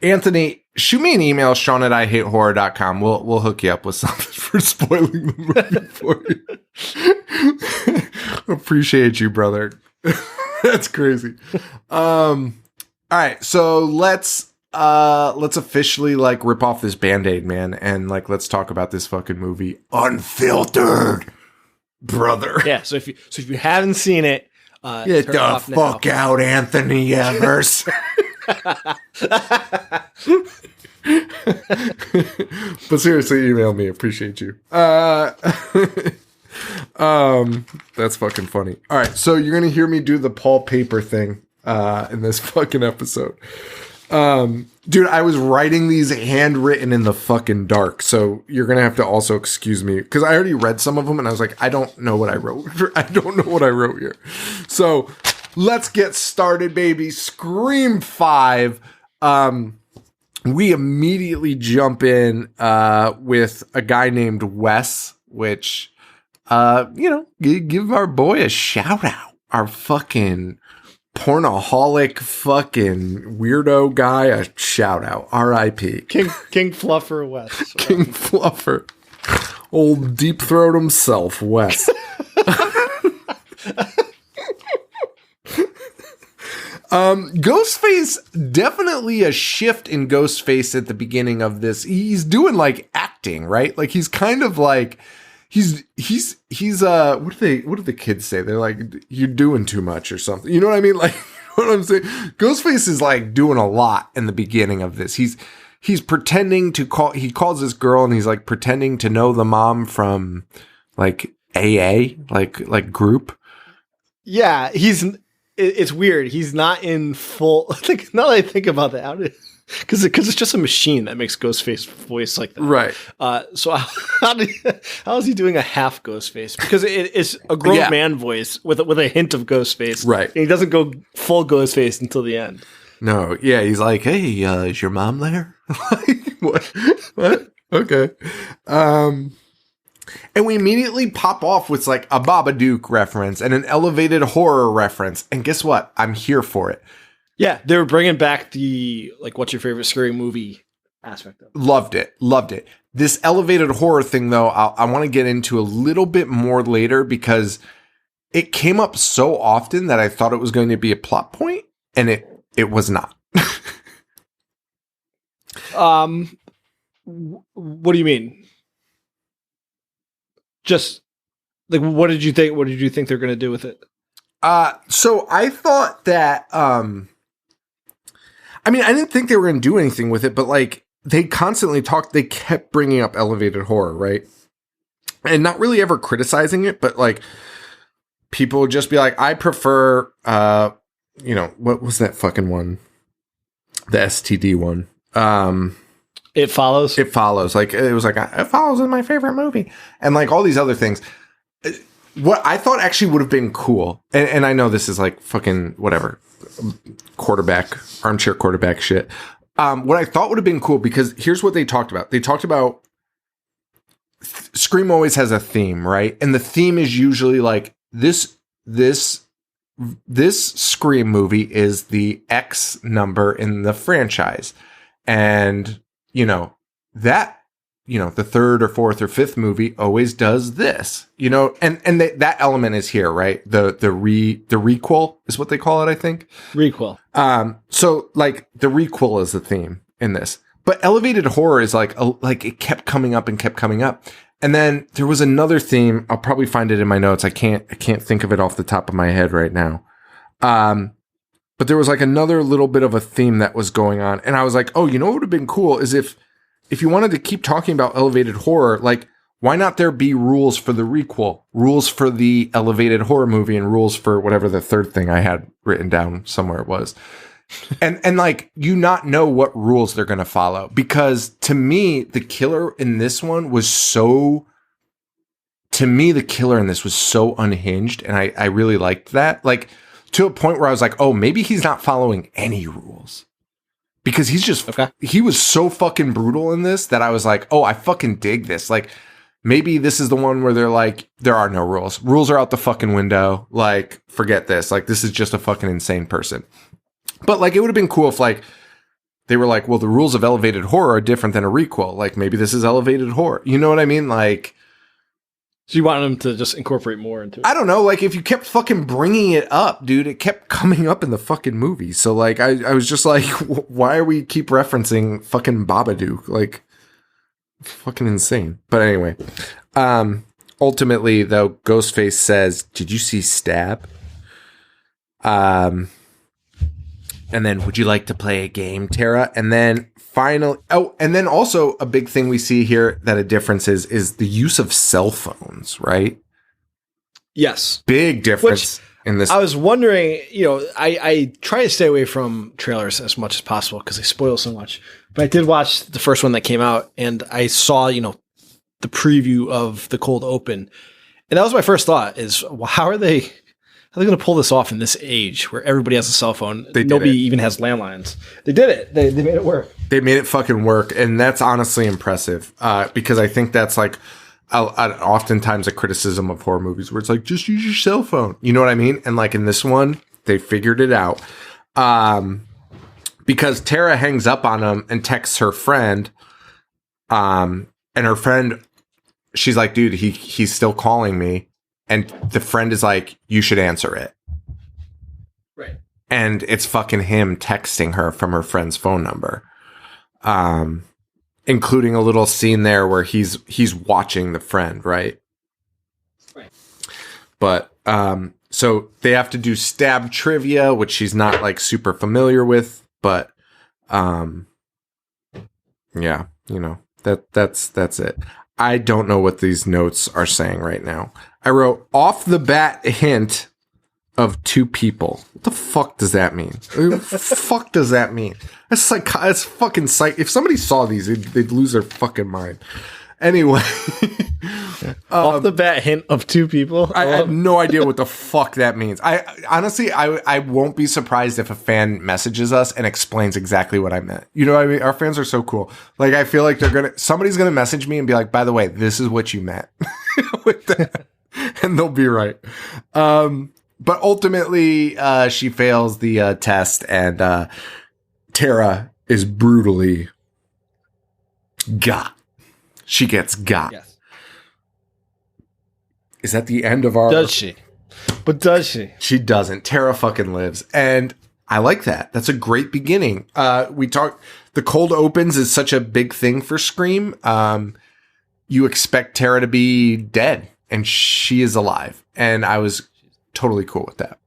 Speaker 2: Anthony, shoot me an email, Sean@IHateHorror.com. We'll hook you up with something for spoiling the movie for you. Appreciate you, brother. That's crazy. All right, so let's officially like rip off this Band-Aid, man, and like let's talk about this fucking movie unfiltered, brother.
Speaker 3: Yeah. So if you haven't seen it,
Speaker 2: get the fuck out, Anthony Evers. But seriously, email me. Appreciate you. That's fucking funny. All right, so you're gonna hear me do the Paul Paper thing in this fucking episode. Dude, I was writing these handwritten in the fucking dark, so you're gonna have to also excuse me because I already read some of them and I was like, I don't know what I wrote. I don't know what I wrote here. So let's get started, baby. Scream 5. We immediately jump in with a guy named Wes, which, give our boy a shout out. Our fucking pornoholic fucking weirdo guy a shout out. R.I.P.
Speaker 3: King Fluffer Wes.
Speaker 2: King Fluffer. Old deep throat himself, Wes. Ghostface, definitely a shift in Ghostface at the beginning of this. He's doing like acting, right? Like he's kind of like he's what do the kids say? They're like, you're doing too much or something. You know what I mean? Like, you know what I'm saying? Ghostface is like doing a lot in the beginning of this. He's pretending to he calls this girl and he's like pretending to know the mom from like AA, like group.
Speaker 3: Yeah, it's weird. He's not in full. Like, now that I think about that, because it's just a machine that makes Ghostface voice like that,
Speaker 2: right?
Speaker 3: So how is he doing a half Ghostface? Because it's a grown man voice with a hint of Ghostface,
Speaker 2: right?
Speaker 3: And he doesn't go full Ghostface until the end.
Speaker 2: No, yeah, he's like, hey, is your mom there? Like, what? Okay. And we immediately pop off with like a Babadook reference and an elevated horror reference. And guess what? I'm here for it.
Speaker 3: Yeah, they were bringing back the, like, what's your favorite scary movie aspect of it.
Speaker 2: Loved it. This elevated horror thing, though, I want to get into a little bit more later because it came up so often that I thought it was going to be a plot point, and it was not.
Speaker 3: What do you mean? Just like, what did you think? What did you think they're going to do with it?
Speaker 2: So I thought that, I didn't think they were going to do anything with it, but like they constantly they kept bringing up elevated horror, right? And not really ever criticizing it, but like people would just be like, I prefer, what was that fucking one? The STD one.
Speaker 3: It Follows.
Speaker 2: Like, it was like, It Follows is my favorite movie. And like all these other things. What I thought actually would have been cool, and I know this is like fucking whatever, armchair quarterback shit. What I thought would have been cool, because here's what they talked about. They talked about Scream always has a theme, right? And the theme is usually like this Scream movie is the X number in the franchise. And, the third or fourth or fifth movie always does this, and that element is here, right? The requel is what they call it, I think.
Speaker 3: Requel.
Speaker 2: So like the requel is the theme in this, but elevated horror is like it kept coming up. And then there was another theme. I'll probably find it in my notes. I can't think of it off the top of my head right now. But there was like another little bit of a theme that was going on. And I was like, oh, what would have been cool is if you wanted to keep talking about elevated horror, like, why not there be rules for the requel, rules for the elevated horror movie, and rules for whatever the third thing I had written down somewhere was. And like, not know what rules they're going to follow. Because to me, the killer in this one was so unhinged. And I really liked that. Like, to a point where I was like, oh, maybe he's not following any rules. Because he was so fucking brutal in this that I was like, oh, I fucking dig this. Like, maybe this is the one where they're like, there are no rules. Rules are out the fucking window. Like, forget this. Like, this is just a fucking insane person. But like, it would have been cool if like, they were like, well, the rules of elevated horror are different than a requel. Like, maybe this is elevated horror. You know what I mean? Like,
Speaker 3: so you want them to just incorporate more into it?
Speaker 2: I don't know. Like, if you kept fucking bringing it up, dude, it kept coming up in the fucking movie. So, like, I was just like, why are we keep referencing fucking Babadook? Like, fucking insane. But anyway, ultimately, though, Ghostface says, did you see Stab? And then, would you like to play a game, Tara? And then finally, and then also a big thing we see here that a difference is the use of cell phones, right?
Speaker 3: Yes.
Speaker 2: Big difference in this.
Speaker 3: I was wondering, I try to stay away from trailers as much as possible because they spoil so much. But I did watch the first one that came out, and I saw, the preview of the cold open. And that was my first thought is, well, how are they going to pull this off in this age where everybody has a cell phone? Nobody even has landlines. They did it. They made it work.
Speaker 2: They made it fucking work. And that's honestly impressive because I think that's like oftentimes a criticism of horror movies where it's like, just use your cell phone. You know what I mean? And like in this one, they figured it out. Because Tara hangs up on him and texts her friend. And her friend, she's like, dude, he's still calling me. And the friend is like, you should answer it.
Speaker 3: Right.
Speaker 2: And it's fucking him texting her from her friend's phone number. Including a little scene there where he's watching the friend, right?
Speaker 3: Right.
Speaker 2: But, so they have to do stab trivia, which she's not like super familiar with, but, yeah, that's it. I don't know what these notes are saying right now. I wrote off the bat hint of two people. What the fuck does that mean? What the fuck does that mean? It's fucking psych. If somebody saw these, they'd lose their fucking mind. Anyway.
Speaker 3: Off the bat hint of two people?
Speaker 2: I have no idea what the fuck that means. Honestly, I won't be surprised if a fan messages us and explains exactly what I meant. You know what I mean? Our fans are so cool. Like, I feel like somebody's gonna message me and be like, by the way, this is what you meant. With that. And they'll be right. But ultimately, she fails the test, and Tara is brutally got. She gets got.
Speaker 3: Yes.
Speaker 2: Is that the end of our...
Speaker 3: Does she? But does she?
Speaker 2: She doesn't. Tara fucking lives. And I like that. That's a great beginning. The cold opens is such a big thing for Scream. You expect Tara to be dead, and she is alive. And I was totally cool with that.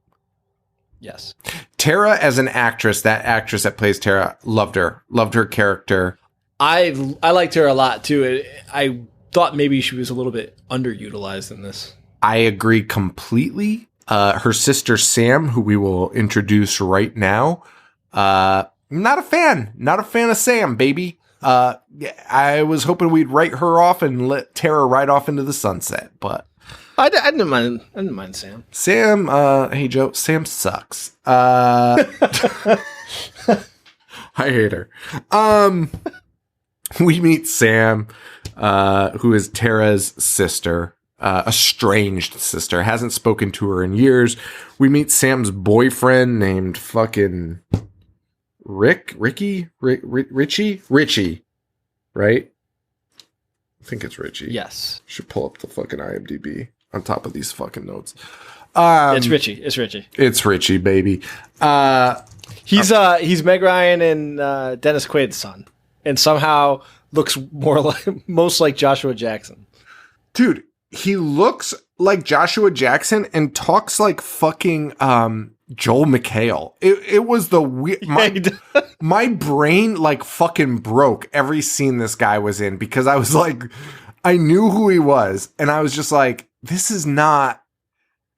Speaker 3: Yes.
Speaker 2: Tara as an actress, that actress that plays Tara, loved her. Loved her character.
Speaker 3: I liked her a lot, too. I thought maybe she was a little bit underutilized in this.
Speaker 2: I agree completely. Her sister, Sam, who we will introduce right now, not a fan. Not a fan of Sam, baby. I was hoping we'd write her off and let Tara ride off into the sunset, but...
Speaker 3: I didn't mind Sam.
Speaker 2: Sam, hey Joe, Sam sucks. I hate her. We meet Sam, who is Tara's sister, estranged sister, hasn't spoken to her in years. We meet Sam's boyfriend named fucking Richie, right? I think it's Richie.
Speaker 3: Yes.
Speaker 2: Should pull up the fucking IMDb on top of these fucking notes.
Speaker 3: It's Richie. It's Richie.
Speaker 2: It's Richie, baby.
Speaker 3: He's Meg Ryan and Dennis Quaid's son, and somehow looks most like Joshua Jackson. Dude,
Speaker 2: he looks like Joshua Jackson and talks like fucking Joel McHale. It was the weird. My brain like fucking broke every scene this guy was in because I was like, I knew who he was, and I was just like, this is not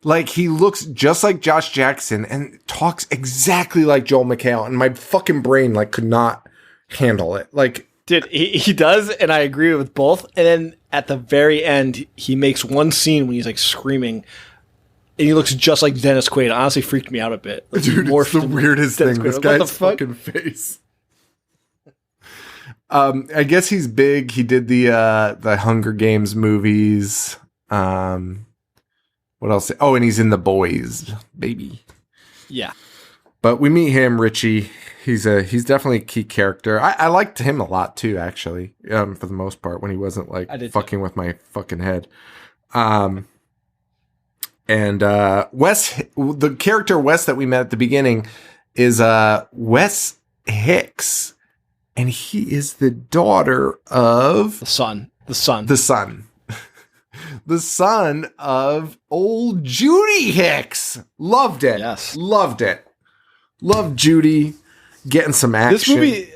Speaker 2: like he looks just like Josh Jackson and talks exactly like Joel McHale, and my fucking brain like could not handle it. Like,
Speaker 3: dude, he does, and I agree with both. And then at the very end, he makes one scene when he's like screaming. And he looks just like Dennis Quaid. It honestly freaked me out a bit. Like,
Speaker 2: dude, it's the weirdest thing. This guy's fucking face. I guess he's big. He did the Hunger Games movies. What else? Oh, and he's in The Boys, baby.
Speaker 3: Yeah.
Speaker 2: But we meet him, Richie. He's definitely a key character. I liked him a lot too, actually. For the most part, when he wasn't like fucking with my fucking head. And Wes, the character Wes that we met at the beginning, is Wes Hicks, and he is the daughter of
Speaker 3: the son
Speaker 2: of old Judy Hicks. Loved it.
Speaker 3: Yes,
Speaker 2: loved it. Love Judy getting some action.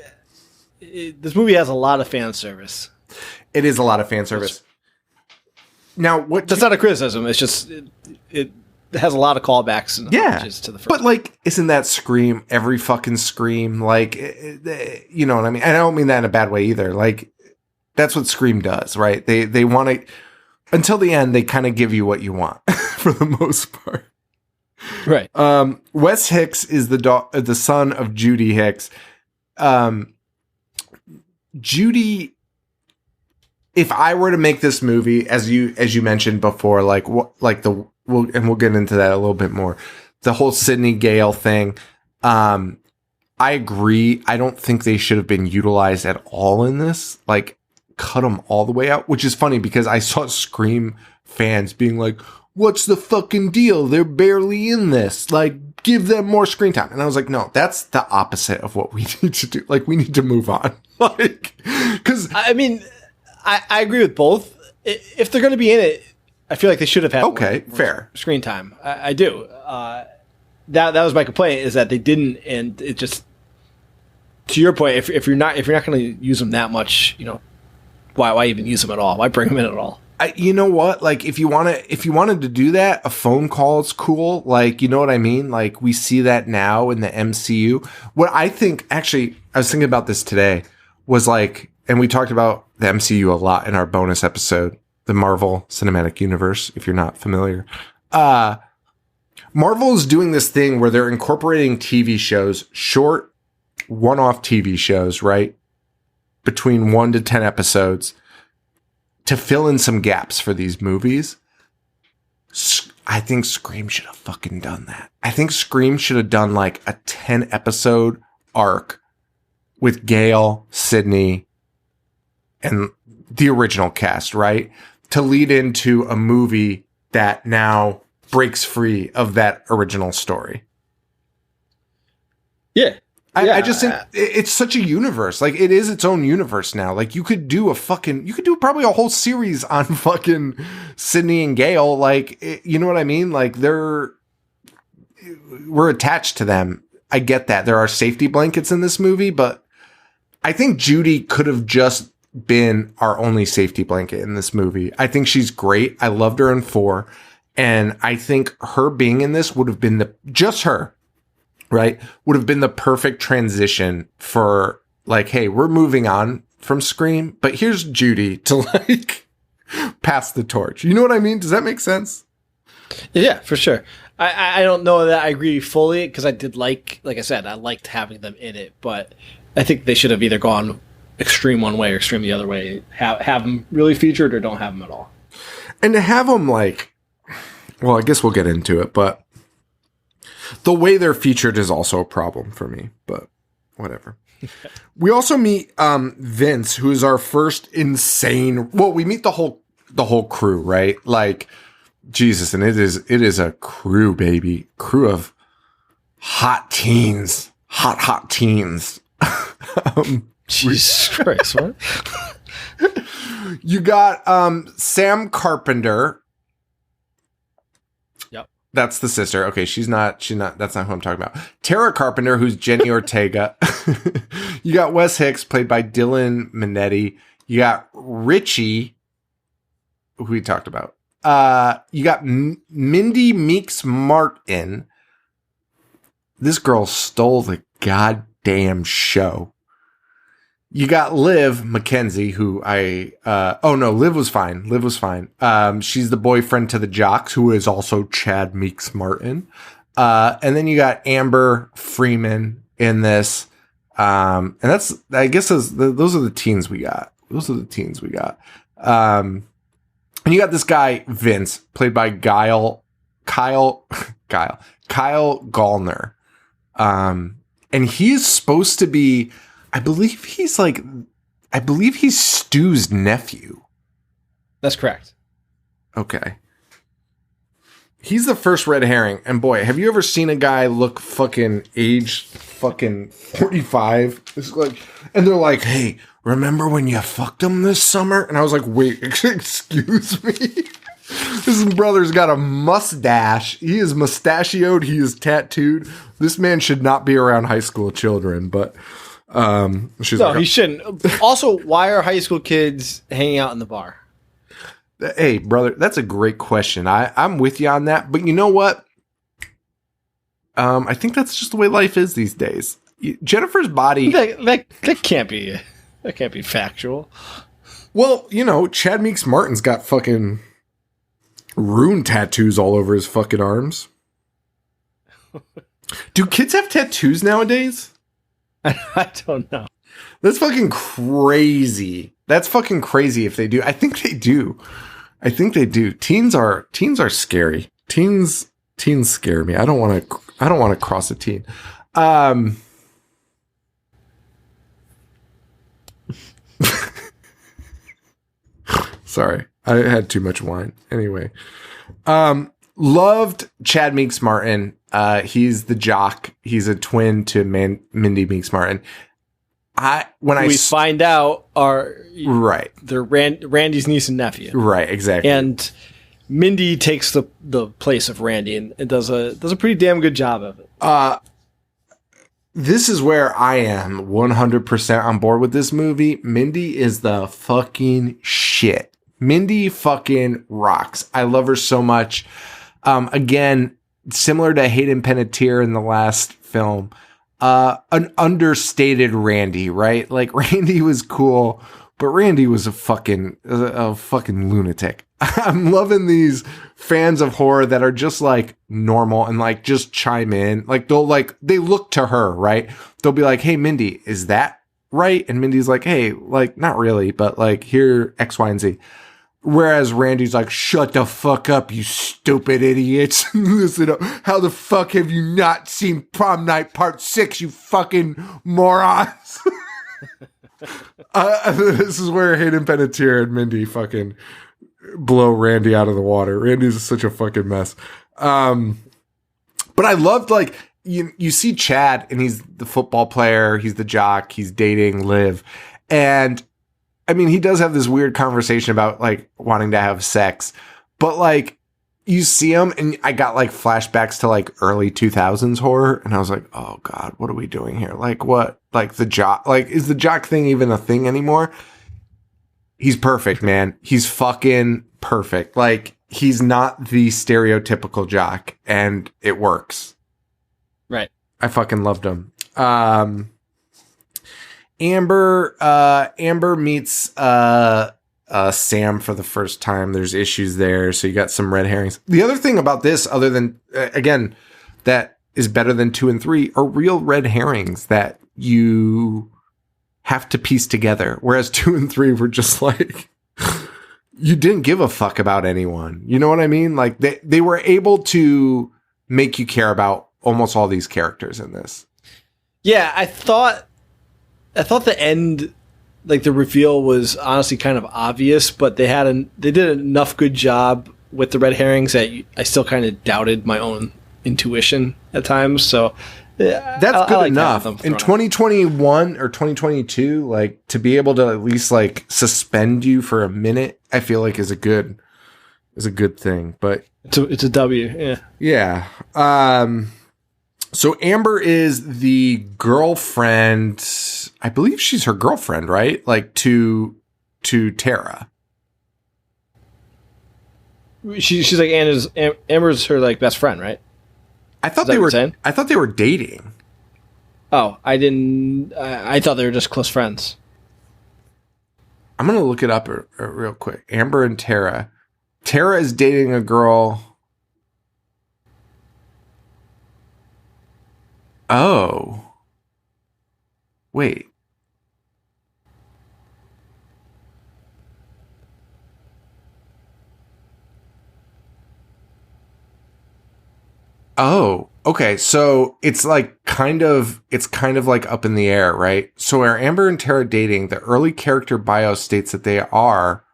Speaker 3: This movie has a lot of fan service.
Speaker 2: It is a lot of fan service. Now,
Speaker 3: that's not a criticism. It's just it has a lot of callbacks and homages to the first.
Speaker 2: But like, isn't that Scream every fucking Scream? Like, you know what I mean? And I don't mean that in a bad way either. Like, that's what Scream does, right? They want to, until the end, they kind of give you what you want for the most part.
Speaker 3: Right.
Speaker 2: Wes Hicks is the son of Judy Hicks. Judy, if I were to make this movie, as you mentioned before, we'll get into that a little bit more. The whole Sidney Gale thing. I agree. I don't think they should have been utilized at all in this. Like, cut them all the way out, which is funny because I saw Scream fans being like, what's the fucking deal? They're barely in this. Like, give them more screen time. And I was like, no, that's the opposite of what we need to do. Like, we need to move on. Like, because
Speaker 3: I mean, I agree with both. If they're going to be in it, I feel like they should have had more
Speaker 2: fair
Speaker 3: screen time. I do. That was my complaint, is that they didn't, and it just, to your point, if you're not going to use them that much, you know, why even use them at all? Why bring them in at all?
Speaker 2: You know what? Like, if you wanted to do that, a phone call is cool. Like, you know what I mean? Like, we see that now in the MCU. What I think, actually, I was thinking about this today, was like, and we talked about the MCU a lot in our bonus episode, the Marvel Cinematic Universe, if you're not familiar. Marvel is doing this thing where they're incorporating TV shows, short, one-off TV shows, right? Between 1 to 10 episodes, to fill in some gaps for these movies. I think Scream should have fucking done that. I think Scream should have done like a 10 episode arc with Gale, Sidney, and the original cast, right? To lead into a movie that now breaks free of that original story.
Speaker 3: Yeah.
Speaker 2: I just think it's such a universe. Like, it is its own universe now. Like, you could do probably a whole series on fucking Sidney and Gale. Like, you know what I mean? Like, we're attached to them. I get that. There are safety blankets in this movie, but I think Judy could have just been our only safety blanket in this movie. I think she's great. I loved her in 4. And I think her being in this would have been just her. Right? Would have been the perfect transition for, like, hey, we're moving on from Scream, but here's Judy to, like, pass the torch. You know what I mean? Does that make sense?
Speaker 3: Yeah, for sure. I don't know that I agree fully, because I did like I said, I liked having them in it, but I think they should have either gone extreme one way or extreme the other way. Have them really featured or don't have them at all.
Speaker 2: And to have them, like, well, I guess we'll get into it, but the way they're featured is also a problem for me, but whatever. We also meet Vince, who is our first insane. Well, we meet the whole crew, right? Like, Jesus, and it is a crew, baby, crew of hot teens, hot teens.
Speaker 3: Jesus Christ, what?
Speaker 2: You got Sam Carpenter. That's the sister. Okay, she's not, that's not who I'm talking about. Tara Carpenter, who's Jenny Ortega. You got Wes Hicks, played by Dylan Minetti. You got Richie, who we talked about. You got Mindy Meeks Martin. This girl stole the goddamn show. You got Liv Mackenzie, who Liv was fine. Liv was fine. She's the boyfriend to the Jocks, who is also Chad Meeks Martin. And then you got Amber Freeman in this. And that's, I guess those are the teens we got. And you got this guy, Vince, played by Kyle Gallner. And he's supposed to be, I believe he's Stu's nephew.
Speaker 3: That's correct.
Speaker 2: Okay. He's the first red herring. And boy, have you ever seen a guy look fucking aged fucking 45? It's like, and they're like, hey, remember when you fucked him this summer? And I was like, wait, excuse me? His brother's got a mustache. He is mustachioed. He is tattooed. This man should not be around high school children, but
Speaker 3: he shouldn't. Also, why are high school kids hanging out in the bar?
Speaker 2: Hey, brother, that's a great question. I'm with you on that, but you know what? I think that's just the way life is these days. Jennifer's body
Speaker 3: that can't be factual.
Speaker 2: Well, you know, Chad Meeks Martin's got fucking rune tattoos all over his fucking arms. Do kids have tattoos nowadays?
Speaker 3: I don't know.
Speaker 2: That's fucking crazy. That's fucking crazy if they do. I think they do. Teens are scary. Teens scare me. I don't want to cross a teen. Sorry, I had too much wine. Anyway, loved Chad Meeks Martin. He's the jock. He's a twin to Mindy Meeks Martin. We find out they're Randy's niece and nephew. Right, exactly.
Speaker 3: And Mindy takes the place of Randy and does a pretty damn good job of it.
Speaker 2: This is where I am 100% on board with this movie. Mindy is the fucking shit. Mindy fucking rocks. I love her so much. Again, similar to Hayden Panettiere in the last film, an understated Randy, right? Like Randy was cool, but Randy was a fucking lunatic. I'm loving these fans of horror that are just like normal and like just chime in. Like they look to her, right? They'll be like, "Hey, Mindy, is that right?" And Mindy's like, "Hey, like not really, but like here X, Y, and Z." Whereas Randy's like, "Shut the fuck up, you stupid idiots. Listen up. How the fuck have you not seen Prom Night Part 6, you fucking morons?" This is where Hayden Panettiere and Mindy fucking blow Randy out of the water. Randy's such a fucking mess. But I loved, like, you see Chad, and he's the football player, he's the jock, he's dating Liv. And I mean, he does have this weird conversation about like wanting to have sex, but like you see him and I got like flashbacks to like early 2000s horror. And I was like, oh God, what are we doing here? Like what, like the jock, like is the jock thing even a thing anymore? He's perfect, man. He's fucking perfect. Like he's not the stereotypical jock and it works.
Speaker 3: Right.
Speaker 2: I fucking loved him. Amber meets Sam for the first time. There's issues there, so you got some red herrings. The other thing about this, other than again, that is better than 2 and 3, are real red herrings that you have to piece together. Whereas 2 and 3 were just like you didn't give a fuck about anyone. You know what I mean? Like they were able to make you care about almost all these characters in this.
Speaker 3: Yeah, I thought the end, like the reveal, was honestly kind of obvious, but they did enough good job with the red herrings that I still kind of doubted my own intuition at times. So
Speaker 2: that's good enough in 2021 or 2022. Like to be able to at least like suspend you for a minute, I feel like is a good thing. But
Speaker 3: it's a W.
Speaker 2: Yeah. So Amber is the girlfriend. I believe she's her girlfriend, right? Like to Tara.
Speaker 3: She's like Amber's her like best friend, right?
Speaker 2: I thought they were dating.
Speaker 3: Oh, I didn't. I thought they were just close friends.
Speaker 2: I'm gonna look it up real quick. Amber and Tara. Tara is dating a girl. Oh. Wait. Oh, okay. So it's kind of like up in the air, right? So are Amber and Tara dating? The early character bio states that they are,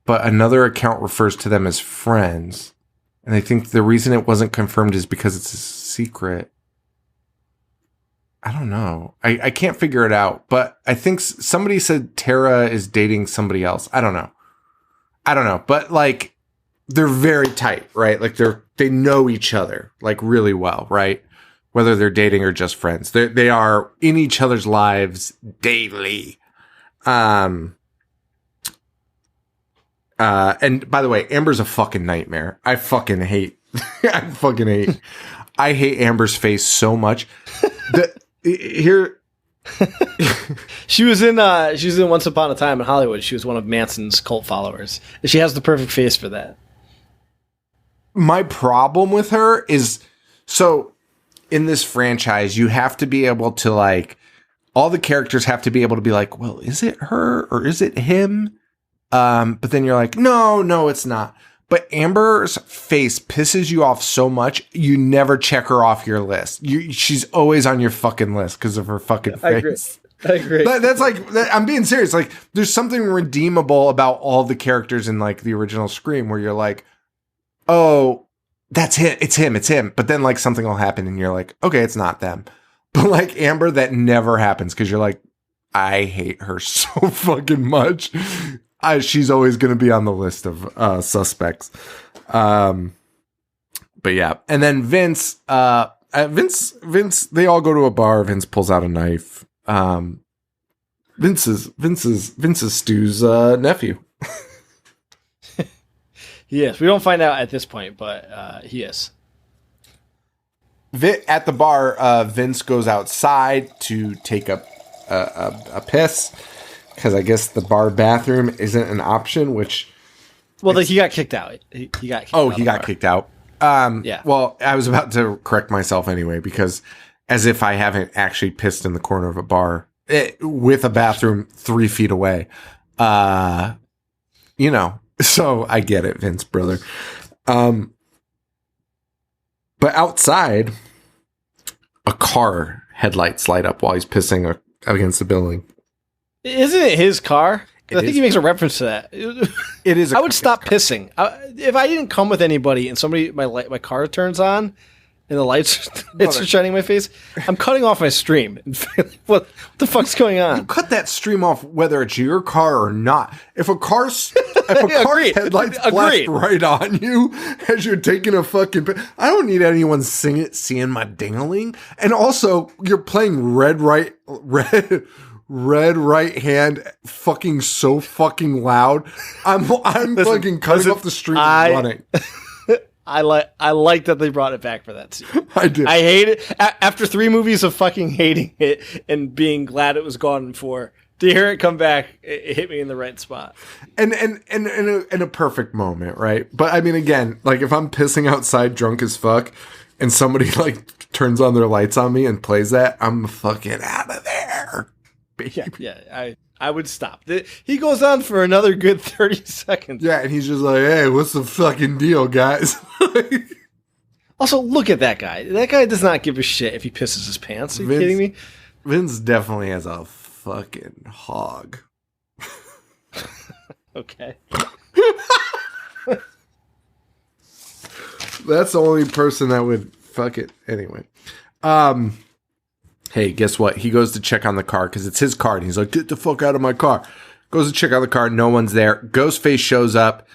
Speaker 2: but another account refers to them as friends. And I think the reason it wasn't confirmed is because it's a secret. I don't know. I can't figure it out, but I think somebody said Tara is dating somebody else. I don't know. But like they're very tight, right? Like they know each other like really well, right? Whether they're dating or just friends, they are in each other's lives daily. And by the way, Amber's a fucking nightmare. I hate Amber's face so much.
Speaker 3: She was in Once Upon a Time in Hollywood. She was one of Manson's cult followers. She has the perfect face for that.
Speaker 2: My problem with her is, so in this franchise, you have to be able to like, all the characters have to be able to be like, well, is it her or is it him? But then you're like, no, it's not. But Amber's face pisses you off so much, you never check her off your list. She's always on your fucking list because of her fucking face.
Speaker 3: I agree.
Speaker 2: That's like, I'm being serious. Like, there's something redeemable about all the characters in like the original Scream where you're like, oh, that's him. It's him. But then like something will happen and you're like, okay, it's not them. But like Amber, that never happens because you're like, I hate her so fucking much. She's always going to be on the list of suspects. But yeah. And then Vince, they all go to a bar. Vince pulls out a knife. Vince is Stu's nephew.
Speaker 3: Yes, we don't find out at this point, but he is.
Speaker 2: At the bar, Vince goes outside to take a piss because I guess the bar bathroom isn't an option. Which,
Speaker 3: well, he got kicked out. He got kicked out.
Speaker 2: He got kicked out. Yeah. Well, I was about to correct myself anyway because, as if I haven't actually pissed in the corner of a bar with a bathroom 3 feet away. So I get it, Vince, brother. But outside, a car headlights light up while he's pissing against the building.
Speaker 3: Isn't it his car? I think he makes a reference to that.
Speaker 2: It is.
Speaker 3: I would stop pissing if I didn't come with anybody and my car turns on and the lights are shining in my face. I'm cutting off my stream. What the fuck's going on?
Speaker 2: You cut that stream off whether it's your car or not. If a car's headlights flash right on you as you're taking a fucking I don't need anyone seeing my dingling. And also, you're playing red right hand fucking so fucking loud. I'm fucking cutting off the stream and running.
Speaker 3: I like that they brought it back for that scene.
Speaker 2: I did.
Speaker 3: I hate it. After 3 movies of fucking hating it and being glad it was gone for, to hear it come back, it hit me in the right spot.
Speaker 2: And in a perfect moment, right? But I mean, again, like if I'm pissing outside drunk as fuck and somebody like turns on their lights on me and plays that, I'm fucking out of there.
Speaker 3: Yeah, I would stop. He goes on for another good 30 seconds.
Speaker 2: Yeah, and he's just like, hey, what's the fucking deal, guys?
Speaker 3: Also, look at that guy. That guy does not give a shit if he pisses his pants. Are you kidding me?
Speaker 2: Vince definitely has a fucking hog.
Speaker 3: Okay.
Speaker 2: That's the only person that would fuck it. Anyway. Hey, guess what? He goes to check on the car because it's his car. And he's like, get the fuck out of my car. Goes to check on the car. No one's there. Ghostface shows up.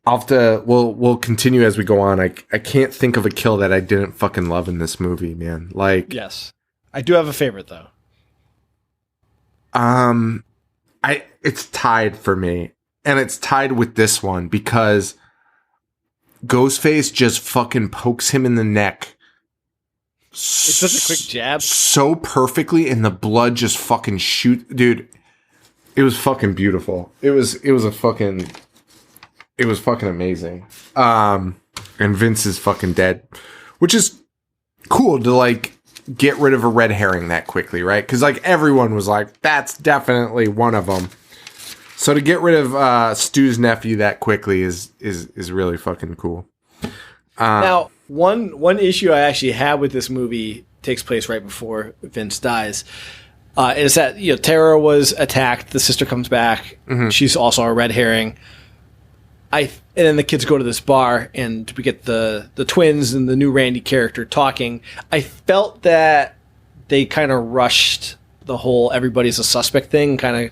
Speaker 2: We'll continue as we go on. I can't think of a kill that I didn't fucking love in this movie, man. Like,
Speaker 3: yes. I do have a favorite though.
Speaker 2: It's tied for me. And it's tied with this one because Ghostface just fucking pokes him in the neck.
Speaker 3: It's such a quick jab.
Speaker 2: So perfectly, and the blood just fucking shoot. Dude, it was fucking beautiful. It was fucking amazing. And Vince is fucking dead. Which is cool to like get rid of a red herring that quickly, right? Because like everyone was like, that's definitely one of them. So to get rid of Stu's nephew that quickly is really fucking cool.
Speaker 3: Now, one issue I actually had with this movie takes place right before Vince dies. Is that Tara was attacked. The sister comes back. Mm-hmm. She's also a red herring. And then the kids go to this bar, and we get the twins and the new Randy character talking. I felt that they kind of rushed the whole everybody's a suspect thing, kind of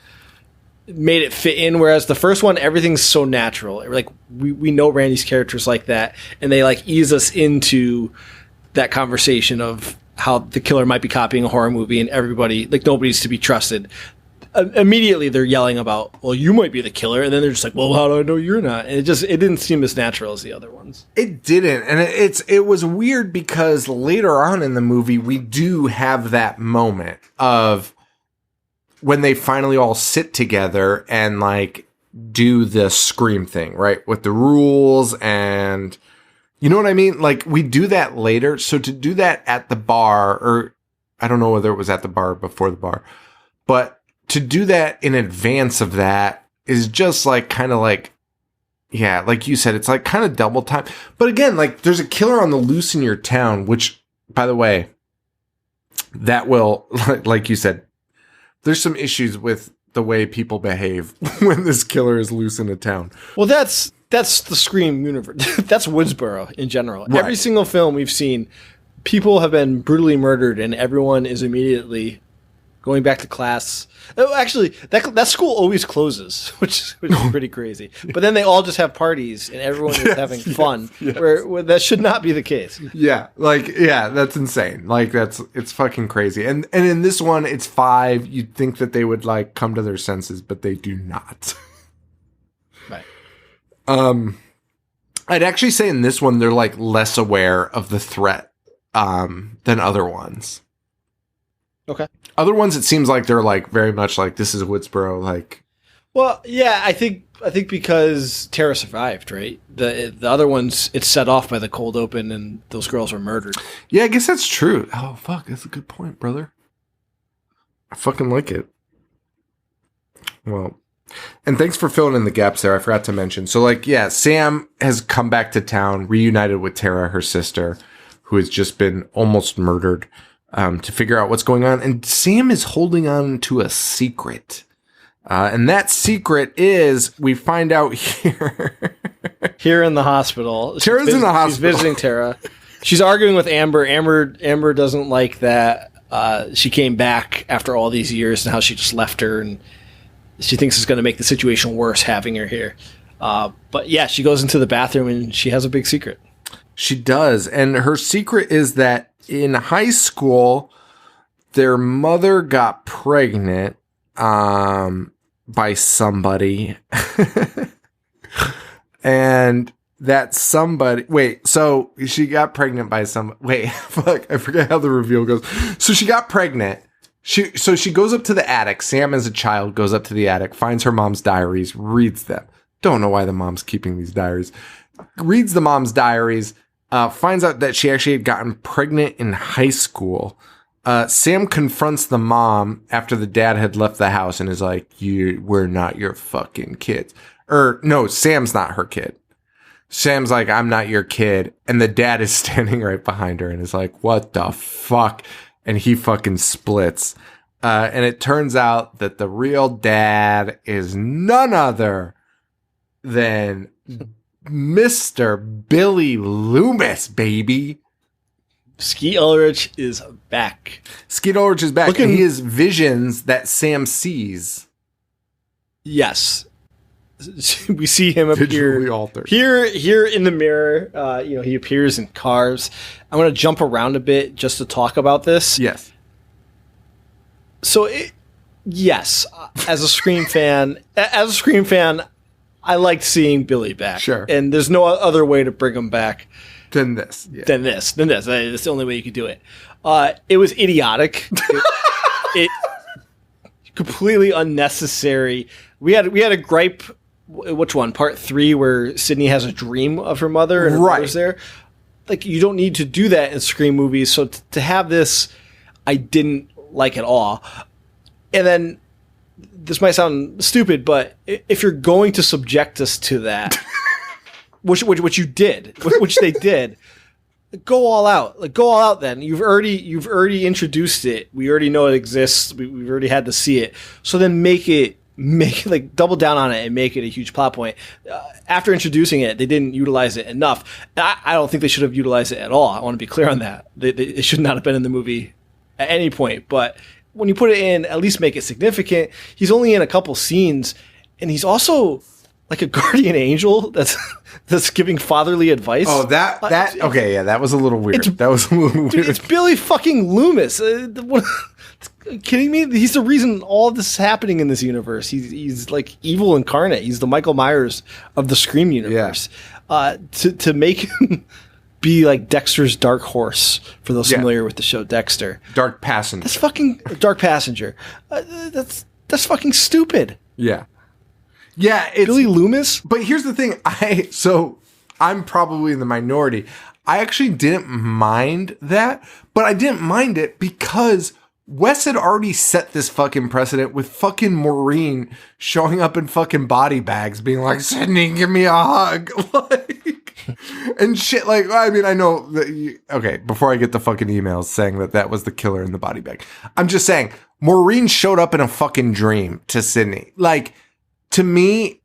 Speaker 3: made it fit in, whereas the first one, everything's so natural. Like we know Randy's character's like that, and they like ease us into that conversation of how the killer might be copying a horror movie, and everybody, like, nobody's to be trusted. Immediately they're yelling about, well, you might be the killer, and then they're just like, well, how do I know you're not? And it didn't seem as natural as the other ones.
Speaker 2: It didn't, and it was weird because later on in the movie we do have that moment of when they finally all sit together and like do the Scream thing, right? With the rules, and you know what I mean? Like, we do that later. So to do that at the bar, or I don't know whether it was at the bar or before the bar, but to do that in advance of that is just like kind of like, yeah, like you said, it's like kind of double time. But again, like, there's a killer on the loose in your town, which, by the way, that will, like you said, there's some issues with the way people behave when this killer is loose in a town.
Speaker 3: Well, that's the Scream universe. That's Woodsboro in general.
Speaker 2: Right.
Speaker 3: Every single film we've seen, people have been brutally murdered, and everyone is immediately going back to class. Oh, actually, that school always closes, which is pretty crazy. But then they all just have parties, and everyone is having fun,
Speaker 2: yes.
Speaker 3: Where that should not be the case.
Speaker 2: Yeah, that's insane. Like, it's fucking crazy. And in this one, it's 5. You'd think that they would like come to their senses, but they do not.
Speaker 3: Right.
Speaker 2: I'd actually say in this one, they're like less aware of the threat than other ones.
Speaker 3: Okay.
Speaker 2: Other ones, it seems like they're like very much like, this is Woodsboro. Like,
Speaker 3: well, yeah, I think because Tara survived, right? The other ones, it's set off by the cold open, and those girls were murdered.
Speaker 2: yeah, I guess that's true. Oh, fuck. That's a good point, brother. I fucking like it. Well, and thanks for filling in the gaps there. I forgot to mention. So, like, yeah, Sam has come back to town, reunited with Tara, her sister, who has just been almost murdered, to figure out what's going on. And Sam is holding on to a secret. And that secret is, we find out
Speaker 3: here in the hospital.
Speaker 2: Tara's in the hospital.
Speaker 3: She's visiting Tara. She's arguing with Amber. Amber doesn't like that she came back after all these years, and how she just left her, and she thinks it's going to make the situation worse having her here. But yeah, she goes into the bathroom, and she has a big secret.
Speaker 2: She does. And her secret is that in high school, their mother got pregnant by somebody. And that somebody... Wait, so she got pregnant by some... Wait, fuck, I forget how the reveal goes. So she got pregnant. So she goes up to the attic. Sam, as a child, goes up to the attic, finds her mom's diaries, reads them. Don't know why the mom's keeping these diaries. Reads the mom's diaries, finds out that she actually had gotten pregnant in high school. Sam confronts the mom after the dad had left the house and is like, we're not your fucking kids. Or, no, Sam's not her kid. Sam's like, I'm not your kid. And the dad is standing right behind her and is like, what the fuck? And he fucking splits. And it turns out that the real dad is none other than Mr. Billy Loomis, baby.
Speaker 3: Skeet Ulrich is back.
Speaker 2: Skeet Ulrich is back. And he has visions that Sam sees.
Speaker 3: Yes. We see him appear here in the mirror. He appears in cars. I'm going to jump around a bit just to talk about this.
Speaker 2: Yes.
Speaker 3: So, yes, as a Scream fan, I liked seeing Billy back.
Speaker 2: Sure.
Speaker 3: And there's no other way to bring him back
Speaker 2: than this. Yeah.
Speaker 3: Than this. That's the only way you could do it. It was idiotic. it completely unnecessary. We had a gripe. Which one? Part 3, where Sydney has a dream of her mother and her mother's there. Like, you don't need to do that in Scream movies. So to have this, I didn't like at all. And then, this might sound stupid, but if you're going to subject us to that, which you did, which they did, go all out. Like, go all out then. You've already introduced it. We already know it exists. We've already had to see it. So then make it like double down on it and make it a huge plot point. After introducing it, they didn't utilize it enough. I don't think they should have utilized it at all. I want to be clear on that. It should not have been in the movie at any point, but when you put it in, at least make it significant. He's only in a couple scenes, and he's also like a guardian angel that's giving fatherly advice.
Speaker 2: Oh, okay, yeah, that was a little weird. That was a little weird.
Speaker 3: Dude, it's Billy fucking Loomis. Kidding me? He's the reason all of this is happening in this universe. He's like evil incarnate. He's the Michael Myers of the Scream universe. Yeah. To make him be like Dexter's dark horse, for those familiar with the show Dexter.
Speaker 2: Dark Passenger.
Speaker 3: That's fucking Dark Passenger. That's fucking stupid.
Speaker 2: Yeah. Yeah, it's
Speaker 3: Billy Loomis.
Speaker 2: But here's the thing. I'm probably in the minority. I actually didn't mind that, but I didn't mind it because Wes had already set this fucking precedent with fucking Maureen showing up in fucking body bags, being like, Sydney, give me a hug. Like, and shit. Like, I mean, I know that okay, before I get the fucking emails saying that was the killer in the body bag, I'm just saying Maureen showed up in a fucking dream to Sydney. Like, to me,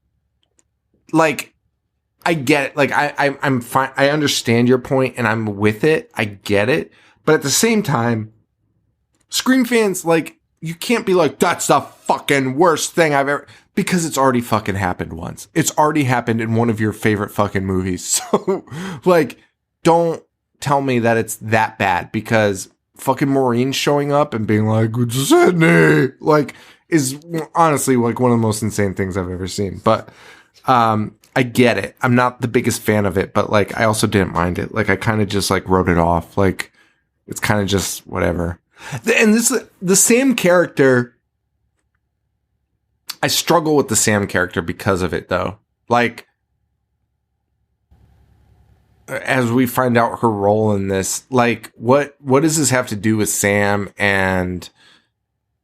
Speaker 2: like, I get it. Like, I'm fine. I understand your point and I'm with it. I get it. But at the same time, Scream fans, like, you can't be like, that's the fucking worst thing I've ever, because it's already fucking happened once. It's already happened in one of your favorite fucking movies. So, like, don't tell me that it's that bad, because fucking Maureen showing up and being like, it's Sydney, like, is honestly like one of the most insane things I've ever seen. But I get it. I'm not the biggest fan of it, but like I also didn't mind it. Like I kind of just like wrote it off. Like it's kind of just whatever. And the Sam character, I struggle with the Sam character because of it though. Like as we find out her role in this, like what does this have to do with Sam, and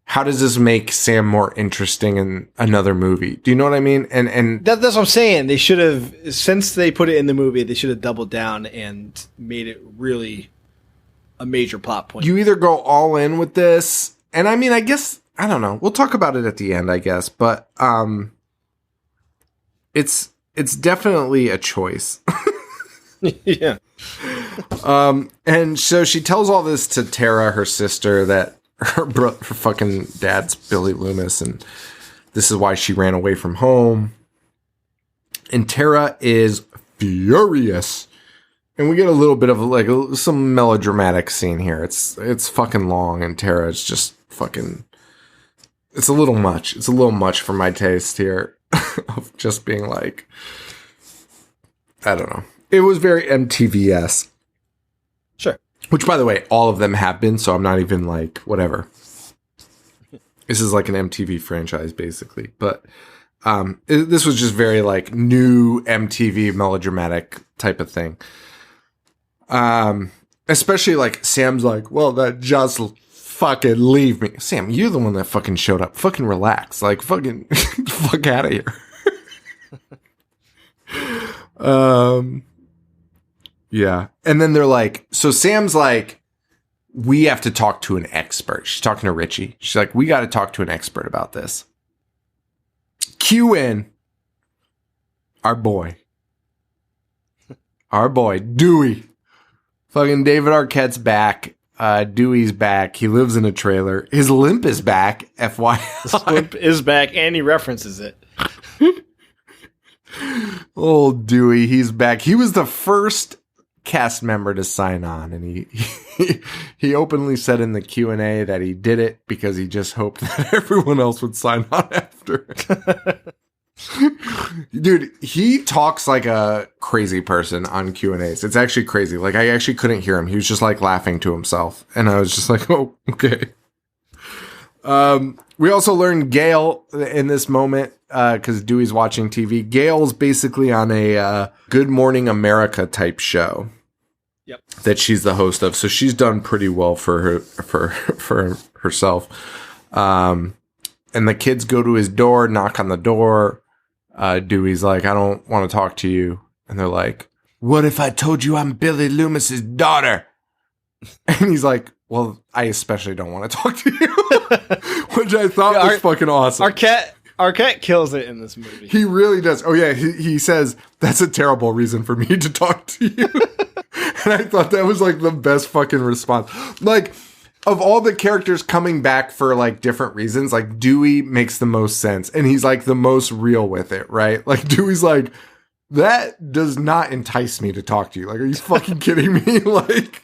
Speaker 2: how does this make Sam more interesting in another movie? Do you know what I mean? And
Speaker 3: that's what I'm saying. They should have, since they put it in the movie, they should have doubled down and made it really a major plot point.
Speaker 2: You either go all in with this, and I mean, I guess, I don't know. We'll talk about it at the end, I guess, but it's definitely a choice.
Speaker 3: Yeah.
Speaker 2: And so she tells all this to Tara, her sister, that her fucking dad's Billy Loomis, and this is why she ran away from home. And Tara is furious, and we get a little bit of like some melodramatic scene here. It's fucking long, and Tara is just fucking. It's a little much. It's a little much for my taste here, of just being like, I don't know. It was very MTV-esque.
Speaker 3: Sure.
Speaker 2: Which, by the way, all of them have been, so I'm not even like, whatever. This is like an MTV franchise, basically. But this was just very like new MTV melodramatic type of thing. Especially like Sam's like, well, that just fucking leave me. Sam, you're the one that fucking showed up. Fucking relax. Like, fucking fuck out of here. Yeah. And then they're like, so Sam's like, we have to talk to an expert. She's talking to Richie. She's like, we got to talk to an expert about this. Cue in our boy, Dewey. Fucking David Arquette's back. Dewey's back. He lives in a trailer. His limp is back, FYI.
Speaker 3: His limp is back, and he references it.
Speaker 2: Old Dewey, he's back. He was the first cast member to sign on, and he openly said in the Q&A that he did it because he just hoped that everyone else would sign on after. Dude, he talks like a crazy person on Q&As. It's actually crazy. Like, I actually couldn't hear him. He was just like laughing to himself, and I was just like, oh, okay. We also learned Gail in this moment, because Dewey's watching TV. Gail's basically on a Good Morning America type show.
Speaker 3: Yep. That
Speaker 2: she's the host of. So she's done pretty well for herself. And the kids go to his door, knock on the door. Dewey's like, I don't want to talk to you. And they're like, what if I told you I'm Billy Loomis's daughter? And he's like, well, I especially don't want to talk to you. Which I thought was fucking awesome.
Speaker 3: Arquette kills it in this movie.
Speaker 2: He really does. Oh, yeah. He says, that's a terrible reason for me to talk to you. And I thought that was like the best fucking response. Like, of all the characters coming back for like different reasons, like Dewey makes the most sense, and he's like the most real with it, right? Like Dewey's like, that does not entice me to talk to you. Like, are you fucking kidding me? Like,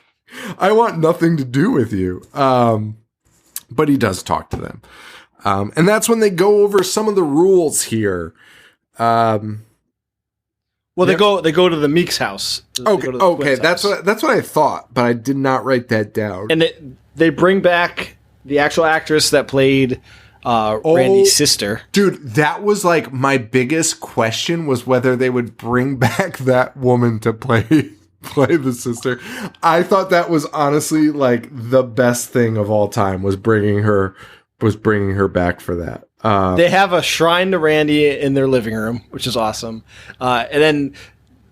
Speaker 2: I want nothing to do with you. But he does talk to them. And that's when they go over some of the rules here.
Speaker 3: Well, they go to the Meeks house.
Speaker 2: Okay, that's what I thought, but I did not write that down.
Speaker 3: And they bring back the actual actress that played Randy's sister.
Speaker 2: Dude, that was like my biggest question, was whether they would bring back that woman to play the sister. I thought that was honestly like the best thing of all time, was bringing her back for that.
Speaker 3: They have a shrine to Randy in their living room, which is awesome. And then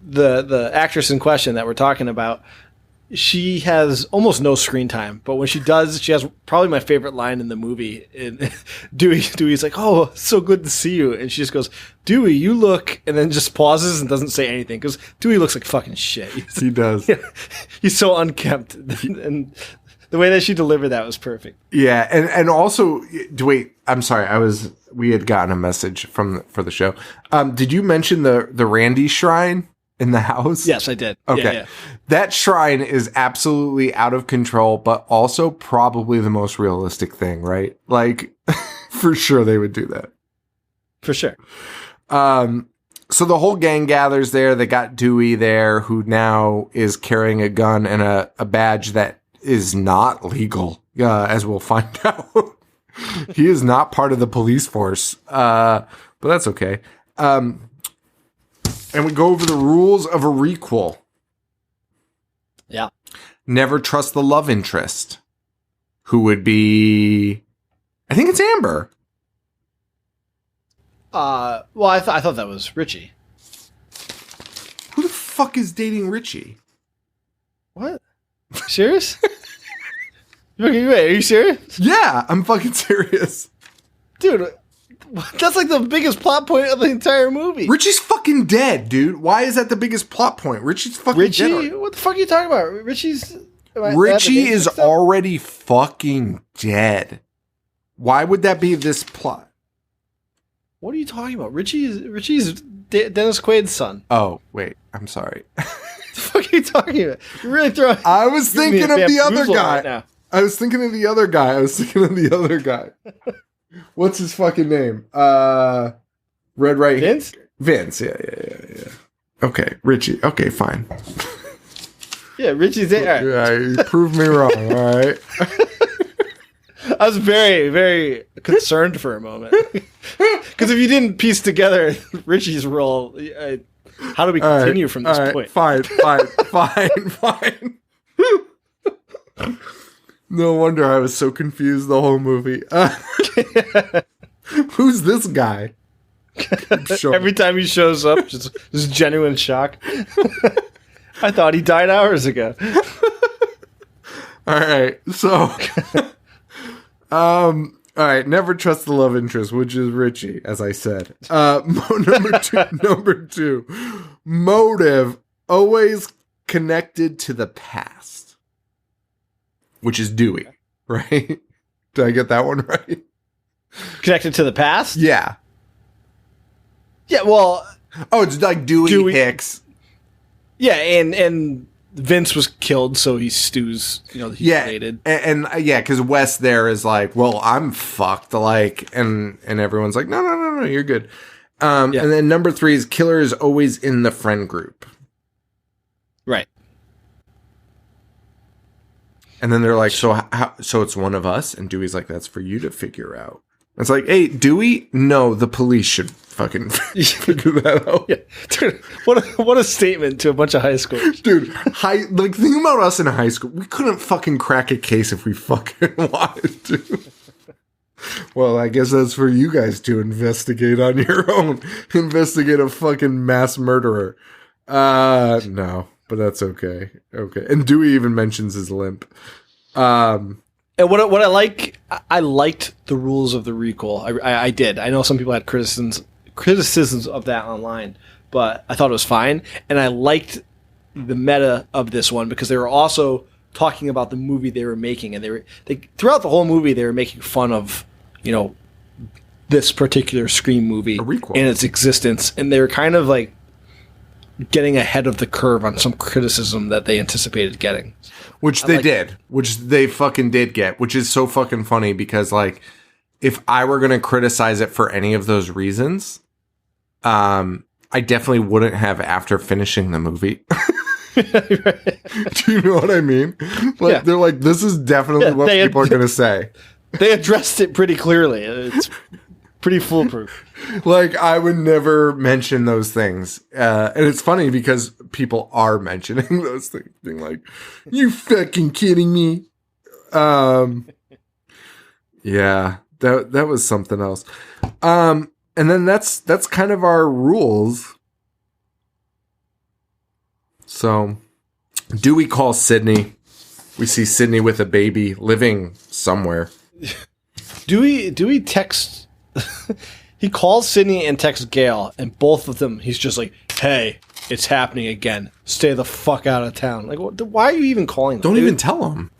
Speaker 3: the actress in question that we're talking about, she has almost no screen time, but when she does, she has probably my favorite line in the movie. And Dewey's like, "Oh, so good to see you," and she just goes, "Dewey, you look," and then just pauses and doesn't say anything, because Dewey looks like fucking shit.
Speaker 2: He does.
Speaker 3: He's so unkempt, and the way that she delivered that was perfect.
Speaker 2: Yeah, and also, wait, I'm sorry, we had gotten a message for the show. Did you mention the Randy shrine in the house?
Speaker 3: Yes, I did.
Speaker 2: Okay.
Speaker 3: Yeah.
Speaker 2: That shrine is absolutely out of control, but also probably the most realistic thing, right? Like, for sure they would do that.
Speaker 3: For sure.
Speaker 2: So the whole gang gathers there. They got Dewey there, who now is carrying a gun and a badge that is not legal, as we'll find out. He is not part of the police force, but that's okay. And we go over the rules of a requel.
Speaker 3: Yeah.
Speaker 2: Never trust the love interest, who would be, I think it's Amber.
Speaker 3: Well, I thought that was Richie.
Speaker 2: Who the fuck is dating Richie?
Speaker 3: What? Serious? Wait, are you serious?
Speaker 2: Yeah, I'm fucking serious.
Speaker 3: Dude, that's like the biggest plot point of the entire movie.
Speaker 2: Richie's fucking dead, dude. Why is that the biggest plot point? Richie's fucking dead.
Speaker 3: What the fuck are you talking about? Richie
Speaker 2: is already fucking dead. Why would that be this plot?
Speaker 3: What are you talking about? Richie's Dennis Quaid's son.
Speaker 2: Oh, wait. I'm sorry.
Speaker 3: What the fuck are you talking about? You're really throwing...
Speaker 2: I was thinking of the other guy.
Speaker 3: Right now.
Speaker 2: I was thinking of the other guy. What's his fucking name? Red Right
Speaker 3: Vince?
Speaker 2: Vince, yeah. Okay, Richie. Okay, fine.
Speaker 3: Yeah, Richie's there.
Speaker 2: Yeah, you proved me wrong, all right?
Speaker 3: I was very, very concerned for a moment. Because if you didn't piece together Richie's role, how do we continue from this point?
Speaker 2: Fine. No wonder I was so confused the whole movie. Who's this guy?
Speaker 3: Every time he shows up, just genuine shock. I thought he died hours ago.
Speaker 2: All right, so, all right, never trust the love interest, which is Richie, as I said. Number two, motive always connected to the past, which is Dewey, right? Did I get that one right?
Speaker 3: Connected to the past?
Speaker 2: Yeah.
Speaker 3: Yeah, well...
Speaker 2: Oh, it's like Dewey Hicks.
Speaker 3: Yeah, and Vince was killed, so he's Stu's, he's related.
Speaker 2: And because Wes there is like, well, I'm fucked, like, and everyone's like, no, you're good. And then number three is killer is always in the friend group.
Speaker 3: Right.
Speaker 2: And then they're like, so it's one of us? And Dewey's like, that's for you to figure out. It's like, hey, Dewey, no, the police should fucking figure that out.
Speaker 3: Yeah. Dude, what a statement to a bunch of high schoolers.
Speaker 2: Dude, think about us in high school. We couldn't fucking crack a case if we fucking wanted to. Well, I guess that's for you guys to investigate on your own. Investigate a fucking mass murderer. No, but that's okay. Okay. And Dewey even mentions his limp.
Speaker 3: And what I liked the rules of the recall. I did. I know some people had criticisms of that online, but I thought it was fine. And I liked the meta of this one because they were also talking about the movie they were making, and they throughout the whole movie they were making fun of, you know, this particular Scream movie and its existence, and they were kind of like getting ahead of the curve on some criticism that they anticipated getting.
Speaker 2: Which they fucking did get, which is so fucking funny because, like, if I were going to criticize it for any of those reasons, I definitely wouldn't have after finishing the movie. Do you know what I mean? Like, they're like, this is definitely what people are going to say.
Speaker 3: They addressed it pretty clearly. It's pretty foolproof.
Speaker 2: Like, I would never mention those things. And it's funny because people are mentioning those things, being like, you fucking kidding me? Yeah, that was something else. And then that's kind of our rules. So, Dewey calls Sydney. We see Sydney with a baby living somewhere.
Speaker 3: Dewey texts... He calls Sydney and texts Gail, and both of them, he's just like, hey, it's happening again. Stay the fuck out of town. Like, why are you even calling them?
Speaker 2: Don't even tell them.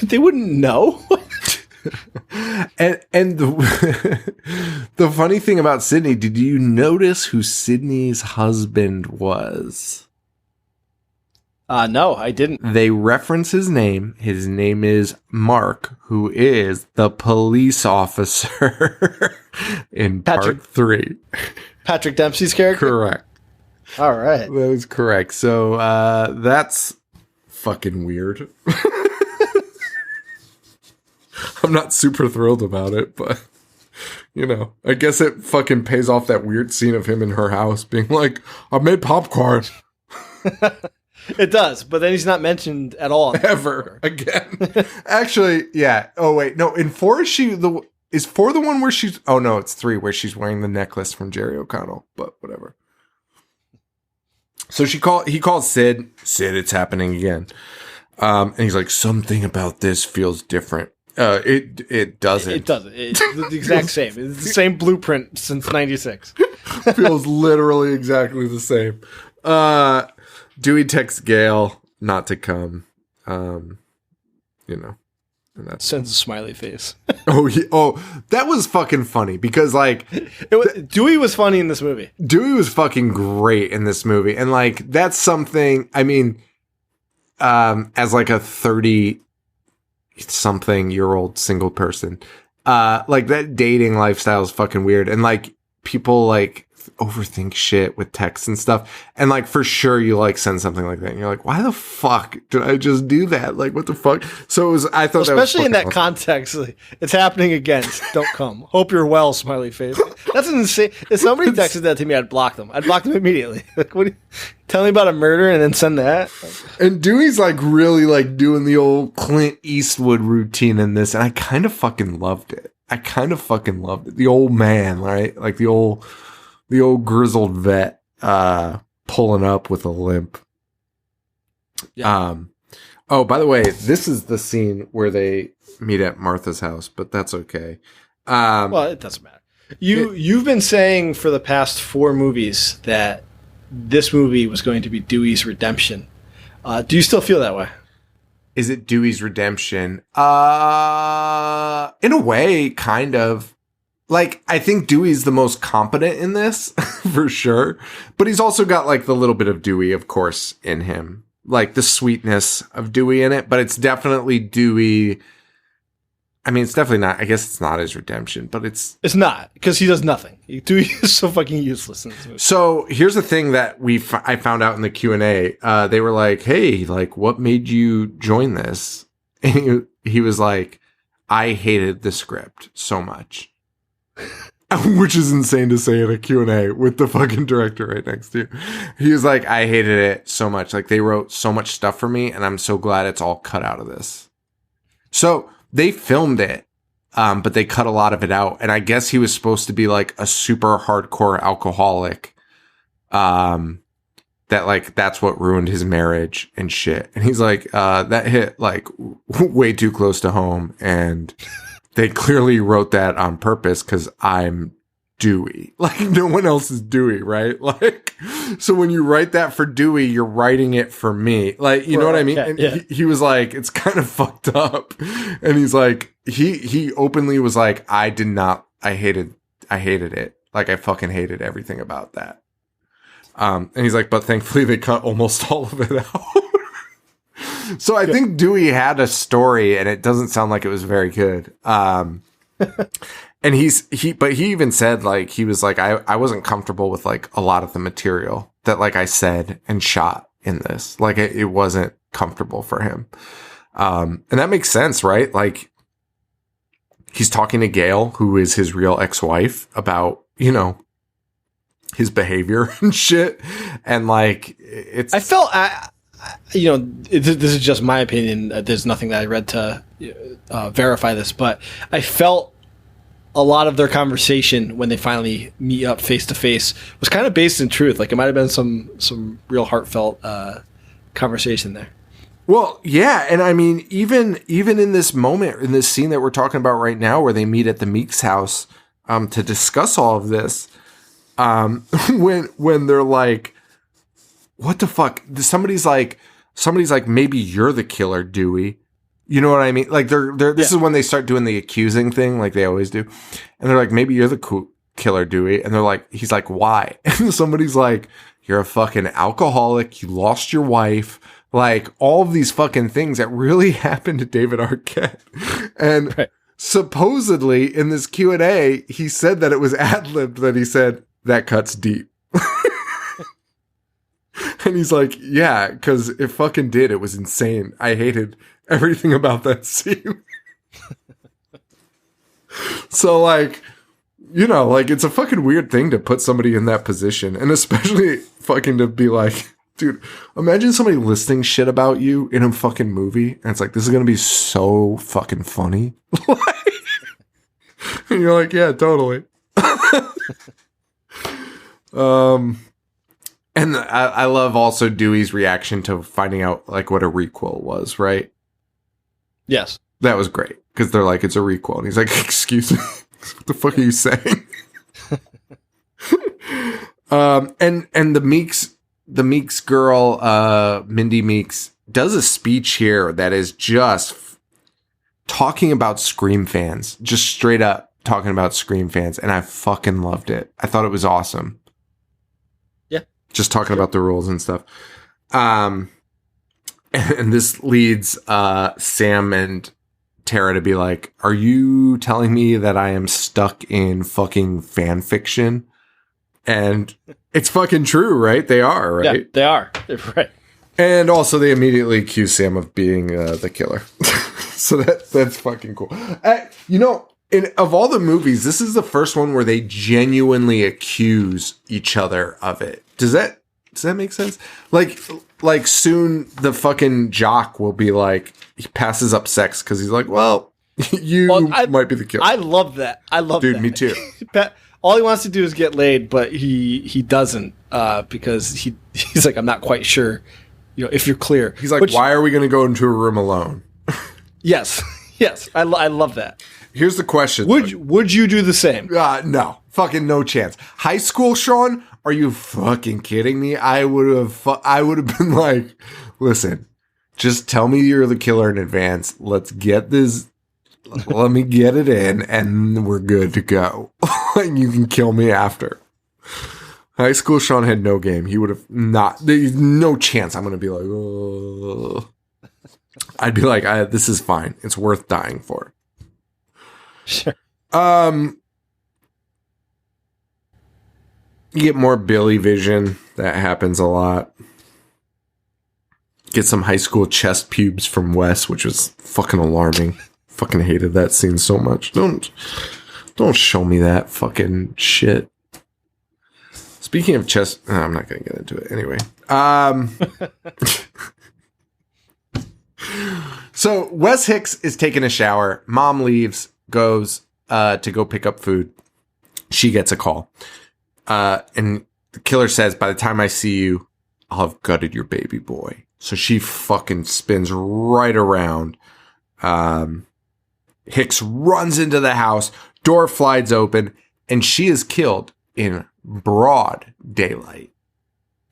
Speaker 3: They wouldn't know.
Speaker 2: and the funny thing about Sydney, did you notice who Sydney's husband was?
Speaker 3: No, I didn't.
Speaker 2: They reference his name. His name is Mark, who is the police officer in part 3.
Speaker 3: Patrick Dempsey's character?
Speaker 2: Correct.
Speaker 3: All right.
Speaker 2: That is correct. So that's fucking weird. I'm not super thrilled about it, but, you know, I guess it fucking pays off that weird scene of him in her house being like, I made popcorn.
Speaker 3: It does, but then he's not mentioned at all.
Speaker 2: Ever again. Actually, yeah. Oh, wait. No, in 4, is 4 the one where she's... Oh, no, it's 3 where she's wearing the necklace from Jerry O'Connell, but whatever. So he calls Sid. Sid, it's happening again. And he's like, something about this feels different. It doesn't.
Speaker 3: It doesn't. It's the exact same. It's the same blueprint since 96.
Speaker 2: Feels literally exactly the same. Dewey texts Gail not to come. You know. And that
Speaker 3: sends a smiley face.
Speaker 2: That was fucking funny because, like,
Speaker 3: Dewey was funny in this movie.
Speaker 2: Dewey was fucking great in this movie, and like that's something. I mean, as like a 30-something-year-old single person, like that dating lifestyle is fucking weird, and like people like overthink shit with texts and stuff, and like for sure you like send something like that and you're like, why the fuck did I just do that? Like, what the fuck? So it was, I thought,
Speaker 3: especially in that context, like, it's happening again, don't come, hope you're well, smiley face. That's insane. If somebody texted that to me, I'd block them immediately. Like, what tell me about a murder and then send that.
Speaker 2: And Dewey's like really like doing the old Clint Eastwood routine in this, and I kind of fucking loved it. The old man, right? Like the old grizzled vet pulling up with a limp. Yeah. Oh, by the way, this is the scene where they meet at Martha's house, but that's okay.
Speaker 3: Well, it doesn't matter. You've been saying for the past 4 movies that this movie was going to be Dewey's redemption. Do you still feel that way?
Speaker 2: Is it Dewey's redemption? In a way, kind of. Like, I think Dewey's the most competent in this, for sure. But he's also got, like, the little bit of Dewey, of course, in him. Like, the sweetness of Dewey in it. But it's definitely Dewey. I mean, it's definitely not. I guess it's not his redemption, but it's... It's
Speaker 3: not, because he does nothing. Dewey is so fucking useless in this movie.
Speaker 2: So, here's the thing that I found out in the Q&A. They were like, hey, like, what made you join this? And he was like, I hated the script so much. Which is insane to say in a Q&A with the fucking director right next to you. He was like, I hated it so much. Like, they wrote so much stuff for me, and I'm so glad it's all cut out of this. So, they filmed it, but they cut a lot of it out. And I guess he was supposed to be, like, a super hardcore alcoholic. That, like, that's what ruined his marriage and shit. And he's like, that hit, like, way too close to home, and... They clearly wrote that on purpose because I'm Dewey. Like, no one else is Dewey, right? Like, so when you write that for Dewey, you're writing it for me. Like, you know what I mean? And he was like, it's kind of fucked up. And he's like, he openly was like, I hated it. Like, I fucking hated everything about that. And he's like, but thankfully they cut almost all of it out. So I think Dewey had a story, and it doesn't sound like it was very good. And he even said, like, he was like, I wasn't comfortable with like a lot of the material that like I said and shot in this. Like it wasn't comfortable for him. And that makes sense, right? Like he's talking to Gail, who is his real ex-wife, about, you know, his behavior and shit. And like, I felt,
Speaker 3: you know, this is just my opinion. There's nothing that I read to verify this, but I felt a lot of their conversation when they finally meet up face to face was kind of based in truth. Like it might have been some real heartfelt conversation there.
Speaker 2: Well, yeah, and I mean, even in this moment, in this scene that we're talking about right now, where they meet at the Meeks' house to discuss all of this, when they're like, "What the fuck?" Somebody's like, "Maybe you're the killer, Dewey." You know what I mean? Like this is when they start doing the accusing thing, like they always do, and they're like, "Maybe you're the killer, Dewey," and they're like, he's like, "Why?" And somebody's like, "You're a fucking alcoholic. You lost your wife." Like all of these fucking things that really happened to David Arquette. And supposedly in this Q&A, he said that it was ad-libbed, that he said, "That cuts deep." And he's like, yeah, because it fucking did. It was insane. I hated everything about that scene. So like, you know, like it's a fucking weird thing to put somebody in that position. And especially fucking to be like, dude, imagine somebody listing shit about you in a fucking movie, and it's like, this is gonna be so fucking funny. And you're like, yeah, totally. And I love also Dewey's reaction to finding out like what a requel was, right?
Speaker 3: Yes. That
Speaker 2: was great, because they're like, it's a requel, and he's like, excuse me, what the fuck are you saying? And the Meeks girl, Mindy Meeks, does a speech here that is just talking about Scream fans, just straight up talking about Scream fans. And I fucking loved it. I thought it was awesome.
Speaker 3: Yeah.
Speaker 2: Just talking about the rules and stuff. And this leads Sam and Tara to be like, are you telling me that I am stuck in fucking fan fiction? And it's fucking true, right? They are, right?
Speaker 3: Yeah, they are. They're right.
Speaker 2: And also, they immediately accuse Sam of being the killer. So that's fucking cool. You know, of all the movies, this is the first one where they genuinely accuse each other of it. Does that make sense? Like soon the fucking jock will be like, he passes up sex because he's like, well, might be the killer.
Speaker 3: I love that.
Speaker 2: Dude, me too.
Speaker 3: All he wants to do is get laid, but he doesn't because he's like, I'm not quite sure, you know, if you're clear.
Speaker 2: He's like, why are we going to go into a room alone?
Speaker 3: Yes, I love that.
Speaker 2: Here's the question:
Speaker 3: Would you do the same?
Speaker 2: No, fucking no chance. High school, Sean? Are you fucking kidding me? I would have been like, listen, just tell me you're the killer in advance. Let's get this. Let me get it in, and we're good to go. And you can kill me after. High school Sean had no game. He would have not. There's no chance I'm going to be like, oh. I'd be like, this is fine. It's worth dying for.
Speaker 3: Sure.
Speaker 2: You get more Billy vision. That happens a lot. Get some high school chest pubes from Wes, which was fucking alarming. Fucking hated that scene so much. Don't show me that fucking shit. Speaking of chest, I'm not gonna get into it anyway. So Wes Hicks is taking a shower. Mom leaves, goes to go pick up food. She gets a call, and the killer says, "By the time I see you, I'll have gutted your baby boy." So she fucking spins right around. Hicks runs into the house. Door flies open. and she is killed in broad daylight.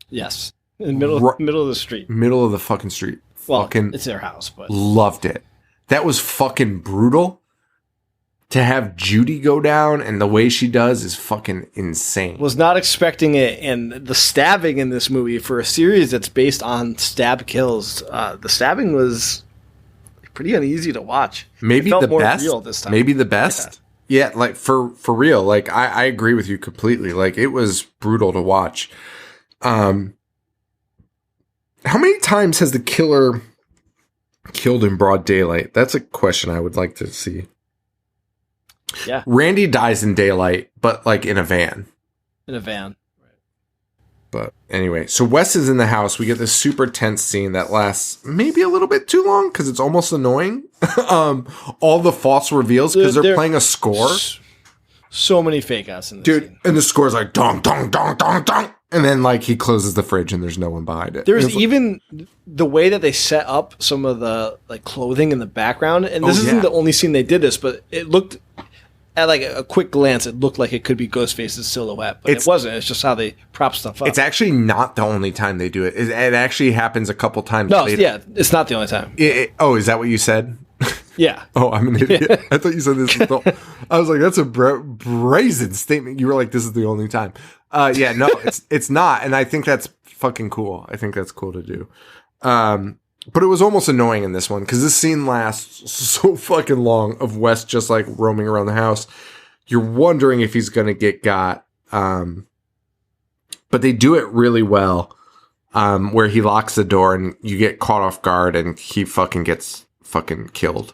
Speaker 3: Yes. In the middle of the street.
Speaker 2: Middle of the fucking street.
Speaker 3: Well,
Speaker 2: fucking
Speaker 3: it's their house, but
Speaker 2: loved it. That was fucking brutal. To have Judy go down and the way she does is fucking insane.
Speaker 3: Was not expecting it, and the stabbing in this movie for a series that's based on stab kills, the stabbing was pretty uneasy to watch.
Speaker 2: Maybe
Speaker 3: the more
Speaker 2: best.
Speaker 3: real this time.
Speaker 2: Maybe the best. Yeah, like for real. Like I agree with you completely. Like it was brutal to watch. How many times has the killer killed in broad daylight? That's a question I would like to see.
Speaker 3: Yeah.
Speaker 2: Randy dies in daylight, but like in a van.
Speaker 3: In a van.
Speaker 2: But anyway, so Wes is in the house. We get this super tense scene that lasts maybe a little bit too long because it's almost annoying. All the false reveals because they're playing a score.
Speaker 3: So many fake outs in this scene.
Speaker 2: And the score's like dong, dong, dong, dong, dong. And then like he closes the fridge and there's no one behind it.
Speaker 3: There's even the way that they set up some of the like clothing in the background. And this isn't the only scene they did this, but it looked at like a quick glance, it looked like it could be Ghostface's silhouette, but it wasn't. It's just how they prop stuff up.
Speaker 2: It's actually not the only time they do it. It actually happens a couple times later.
Speaker 3: Yeah, it's not the only time.
Speaker 2: Is that what you said?
Speaker 3: Yeah.
Speaker 2: Oh, I'm an idiot. I thought you said this. I was like, that's a brazen statement. You were like, this is the only time. Yeah, no, it's not. And I think that's fucking cool. I think that's cool to do. But it was almost annoying in this one because this scene lasts so fucking long of Wes just like roaming around the house. You're wondering if he's going to get got. But they do it really well where he locks the door and you get caught off guard and he fucking gets fucking killed.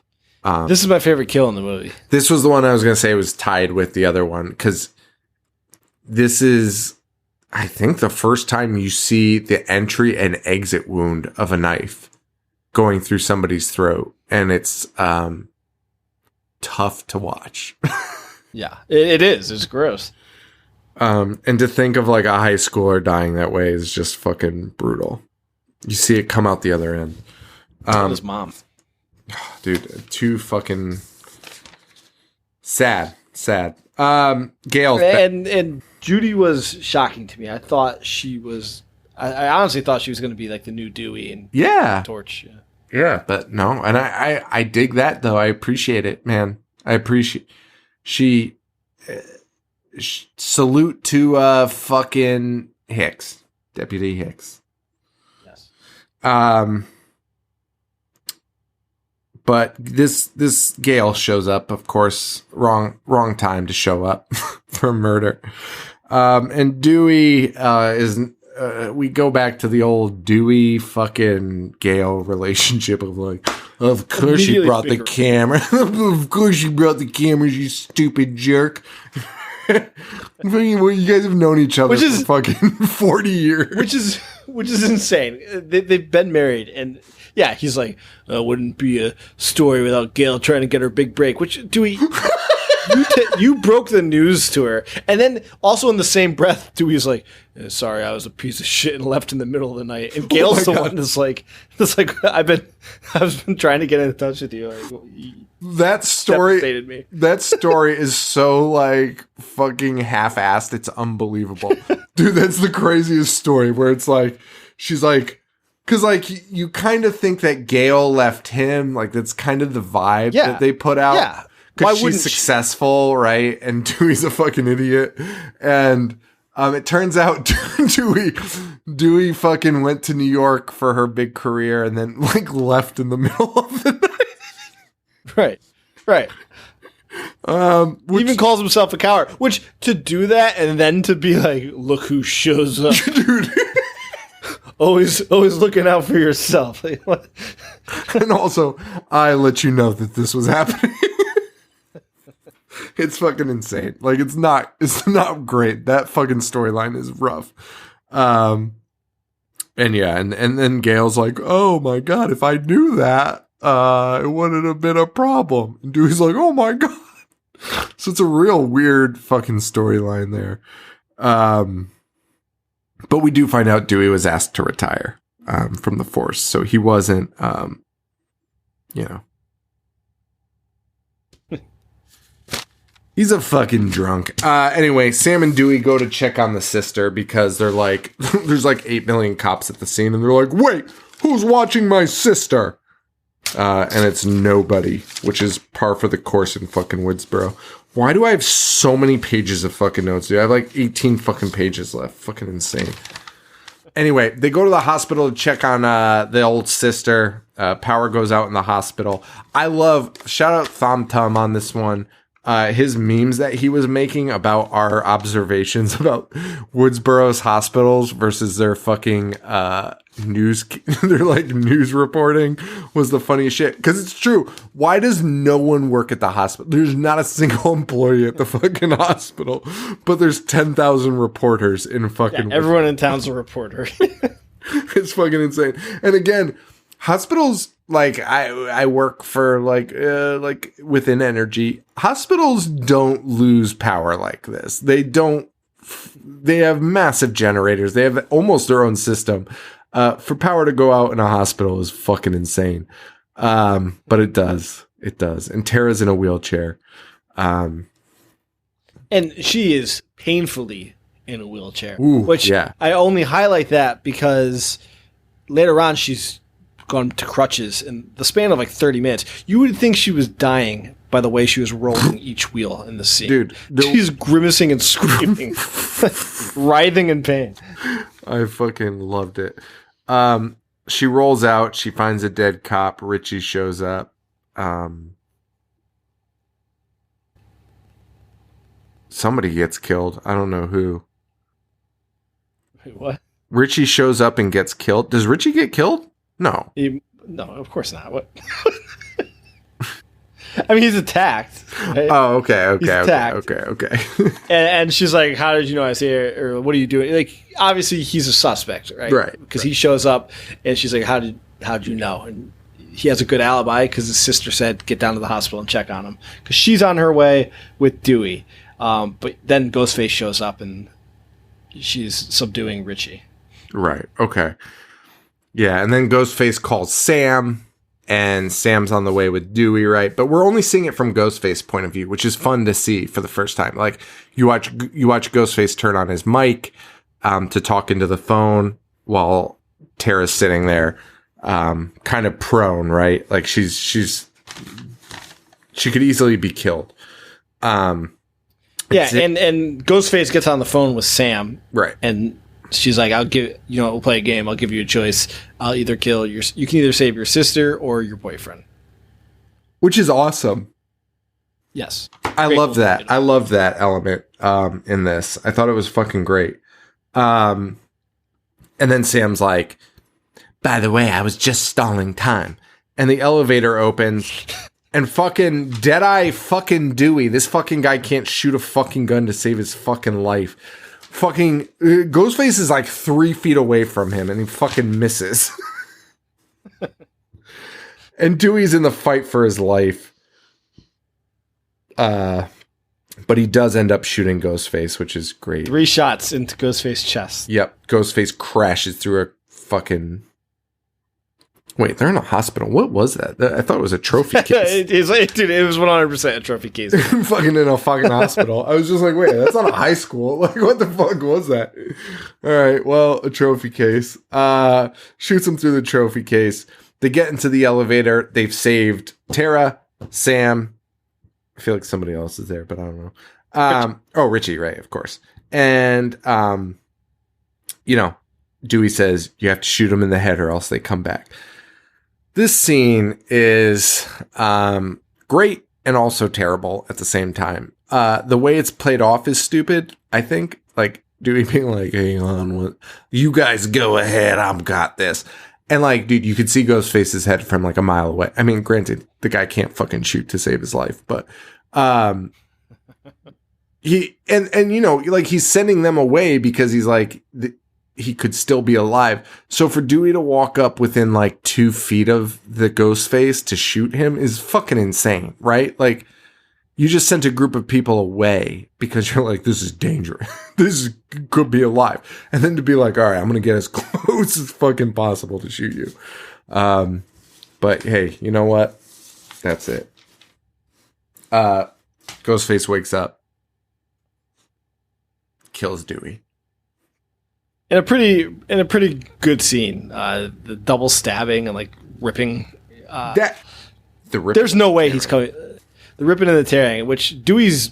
Speaker 3: This is my favorite kill in the movie.
Speaker 2: This was the one I was going to say was tied with the other one because this is, I think, the first time you see the entry and exit wound of a knife going through somebody's throat, and it's tough to watch.
Speaker 3: Yeah, it is. It's gross.
Speaker 2: And to think of like a high schooler dying that way is just fucking brutal. You see it come out the other end.
Speaker 3: His mom.
Speaker 2: Dude, too fucking sad. Gail.
Speaker 3: And Judy was shocking to me. I thought she was... I honestly thought she was going to be like the new Dewey and Torch.
Speaker 2: Yeah, but no. And I dig that, though. I appreciate it, man. I appreciate... She... salute to fucking Hicks. Deputy Hicks.
Speaker 3: Yes.
Speaker 2: But this Gale shows up, of course, wrong time to show up for murder. And Dewey is... we go back to the old Dewey fucking Gale relationship of like, of course you brought the camera. Of course you brought the cameras, you stupid jerk. You guys have known each other for fucking 40 years. Which is insane.
Speaker 3: They've been married, and yeah, he's like, wouldn't be a story without Gail trying to get her big break. Which, Dewey, you broke the news to her, and then also in the same breath, Dewey's like, sorry, I was a piece of shit and left in the middle of the night. And Gail's the one that's like, I've been trying to get in touch with you. Like,
Speaker 2: that story
Speaker 3: devastated me.
Speaker 2: That story is so like fucking half-assed. It's unbelievable. Dude, that's the craziest story where it's like, she's like, because like you kind of think that Gail left him. Like that's kind of the vibe that they put out.
Speaker 3: Yeah.
Speaker 2: Because she's successful, right? And Dewey's a fucking idiot. And it turns out Dewey fucking went to New York for her big career and then like left in the middle of the night.
Speaker 3: Right. Even calls himself a coward. Which, to do that and then to be like, look who shows up. Dude. Always looking out for yourself.
Speaker 2: And also, I let you know that this was happening. It's fucking insane. Like it's not great. That fucking storyline is rough. And yeah, and then Gail's like, oh my God, if I knew that, it wouldn't have been a problem. And Dewey's like, oh my God. So it's a real weird fucking storyline there. But we do find out Dewey was asked to retire from the force. So he wasn't, He's a fucking drunk. Anyway, Sam and Dewey go to check on the sister because they're like, there's like 8 million cops at the scene, and they're like, wait, who's watching my sister? And it's nobody, which is par for the course in fucking Woodsboro. Why do I have so many pages of fucking notes, dude? I have like 18 fucking pages left. Fucking insane. Anyway, they go to the hospital to check on the old sister. Power goes out in the hospital. I love, shout out Thom Tum on this one. His memes that he was making about our observations about Woodsboro's hospitals versus their fucking news, their like news reporting was the funniest shit. Because it's true. Why does no one work at the hospital? There's not a single employee at the fucking hospital, but there's 10,000 reporters in fucking.
Speaker 3: Yeah, everyone in town's a reporter.
Speaker 2: It's fucking insane. And again, hospitals. Like I work for like within energy. Hospitals don't lose power like this. They don't. They have massive generators. They have almost their own system. For power to go out in a hospital is fucking insane. But it does. It does. And Tara's in a wheelchair.
Speaker 3: And she is painfully in a wheelchair.
Speaker 2: Which yeah.
Speaker 3: I only highlight that because later on she's gone to crutches in the span of like 30 minutes. You would think she was dying by the way she was rolling each wheel in the scene.
Speaker 2: Dude,
Speaker 3: she's grimacing and screaming, writhing in pain.
Speaker 2: I fucking loved it. She rolls out. She finds a dead cop. Richie shows up. Somebody gets killed. I don't know who.
Speaker 3: Wait, what?
Speaker 2: Richie shows up and gets killed. Does Richie get killed? No.
Speaker 3: No, of course not. What? I mean, he's attacked. Right?
Speaker 2: Oh, okay.
Speaker 3: He's attacked.
Speaker 2: Okay.
Speaker 3: And she's like, how did you know I was here? Or what are you doing? Like, obviously, he's a suspect, right?
Speaker 2: Right.
Speaker 3: Because he shows up, and she's like, how'd you know? And he has a good alibi because his sister said, get down to the hospital and check on him. Because she's on her way with Dewey. But then Ghostface shows up, and she's subduing Richie.
Speaker 2: Right. Okay. Yeah, and then Ghostface calls Sam, and Sam's on the way with Dewey, right? But we're only seeing it from Ghostface's point of view, which is fun to see for the first time. Like, you watch Ghostface turn on his mic to talk into the phone while Tara's sitting there, kind of prone, right? Like, she could easily be killed.
Speaker 3: Yeah, and Ghostface gets on the phone with Sam.
Speaker 2: Right.
Speaker 3: And she's like, we'll play a game. I'll give you a choice. I'll either you can either save your sister or your boyfriend.
Speaker 2: Which is awesome.
Speaker 3: Yes.
Speaker 2: I love that. I love that element in this. I thought it was fucking great. And then Sam's like, by the way, I was just stalling time. And the elevator opens and fucking Deadeye fucking Dewey. This fucking guy can't shoot a fucking gun to save his fucking life. Fucking Ghostface is like 3 feet away from him and he fucking misses. And Dewey's in the fight for his life. But he does end up shooting Ghostface, which is great.
Speaker 3: 3 shots into Ghostface's chest.
Speaker 2: Yep. Ghostface crashes through a fucking... Wait, they're in a hospital. What was that? I thought it was a trophy case.
Speaker 3: It was 100% a trophy case.
Speaker 2: Fucking in a fucking hospital. I was just like, wait, that's not a high school. Like, what the fuck was that? All right, well, a trophy case. Shoots him through the trophy case. They get into the elevator. They've saved Tara, Sam. I feel like somebody else is there, but I don't know. Richie, right, of course. And, Dewey says, you have to shoot him in the head or else they come back. This scene is great and also terrible at the same time. The way it's played off is stupid, I think. Like, Dewey being like, hang on, you guys go ahead, I've got this. And like, dude, you could see Ghostface's head from like a mile away. I mean, granted, the guy can't fucking shoot to save his life, but he's sending them away because he's like, he could still be alive. So for Dewey to walk up within like 2 feet of the Ghostface to shoot him is fucking insane, right? Like, you just sent a group of people away because you're like, this is dangerous. Could be alive. And then to be like, all right, I'm going to get as close as fucking possible to shoot you. But hey, you know what? That's it. Ghostface wakes up, kills Dewey.
Speaker 3: In a pretty good scene. The double stabbing and like ripping. There's no way he's coming. The ripping and the tearing, which Dewey's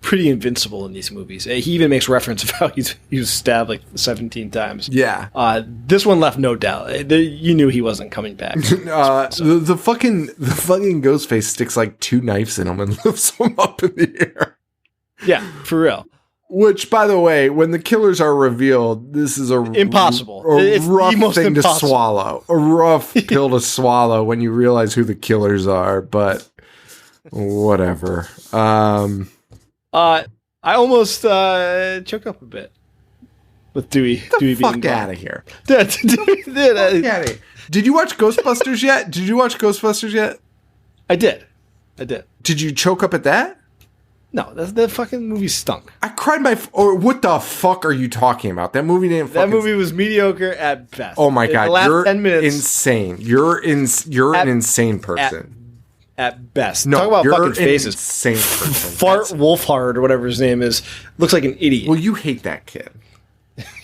Speaker 3: pretty invincible in these movies. He even makes reference of how he was stabbed like 17 times.
Speaker 2: Yeah.
Speaker 3: This one left no doubt. You knew he wasn't coming back.
Speaker 2: The fucking Ghostface sticks like 2 knives in him and lifts him up in the air.
Speaker 3: Yeah, for real.
Speaker 2: Which, by the way, when the killers are revealed, this is
Speaker 3: impossible.
Speaker 2: It's rough thing to swallow. A rough pill to swallow when you realize who the killers are, but whatever.
Speaker 3: I almost choked up a bit with Dewey. Dewey being
Speaker 2: fuck out of here.
Speaker 3: Did
Speaker 2: you watch Ghostbusters yet? I did. Did you choke up at that?
Speaker 3: No, the fucking movie stunk.
Speaker 2: I cried or what the fuck are you talking about? That movie didn't.
Speaker 3: That movie was mediocre at best.
Speaker 2: Oh my god,
Speaker 3: the last
Speaker 2: you're
Speaker 3: 10 minutes,
Speaker 2: insane. You're an insane person.
Speaker 3: At best.
Speaker 2: No,
Speaker 3: talk about
Speaker 2: you're
Speaker 3: fucking faces.
Speaker 2: Insane person.
Speaker 3: Fart Wolfhard or whatever his name is looks like an idiot.
Speaker 2: Well, you hate that kid.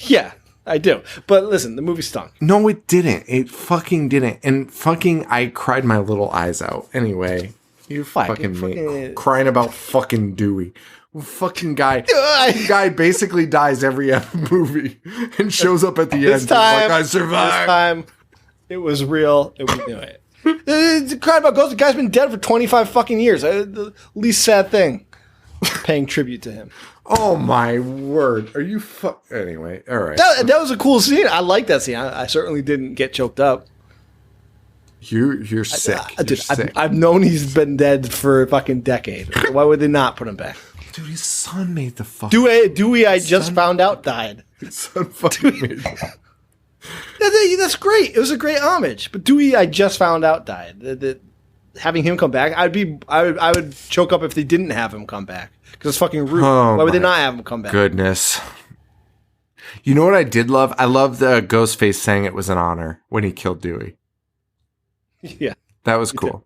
Speaker 3: Yeah, I do. But listen, the movie stunk.
Speaker 2: No, it didn't. It fucking didn't. And fucking, I cried my little eyes out. Anyway. You fucking crying about fucking Dewey. Fucking guy basically dies every movie and shows up at the end.
Speaker 3: Time,
Speaker 2: I survived.
Speaker 3: This time, it was real. It was crying about ghosts. The guy's been dead for 25 fucking years. The least sad thing. Paying tribute to him.
Speaker 2: Oh my word! Are you anyway? All right.
Speaker 3: That was a cool scene. I like that scene. I certainly didn't get choked up.
Speaker 2: You're sick.
Speaker 3: I've known he's been dead for a fucking decade. Why would they not put him back?
Speaker 2: Dude, his son made the fuck.
Speaker 3: Dewey, I just found out, died.
Speaker 2: His son fucking made
Speaker 3: That's great. It was a great homage. But Dewey, I just found out, died. Having him come back, I would choke up if they didn't have him come back. Because it's fucking rude. Why would they not have him come back?
Speaker 2: Goodness. You know what I did love? I love the Ghostface saying it was an honor when he killed Dewey.
Speaker 3: Yeah.
Speaker 2: That was cool.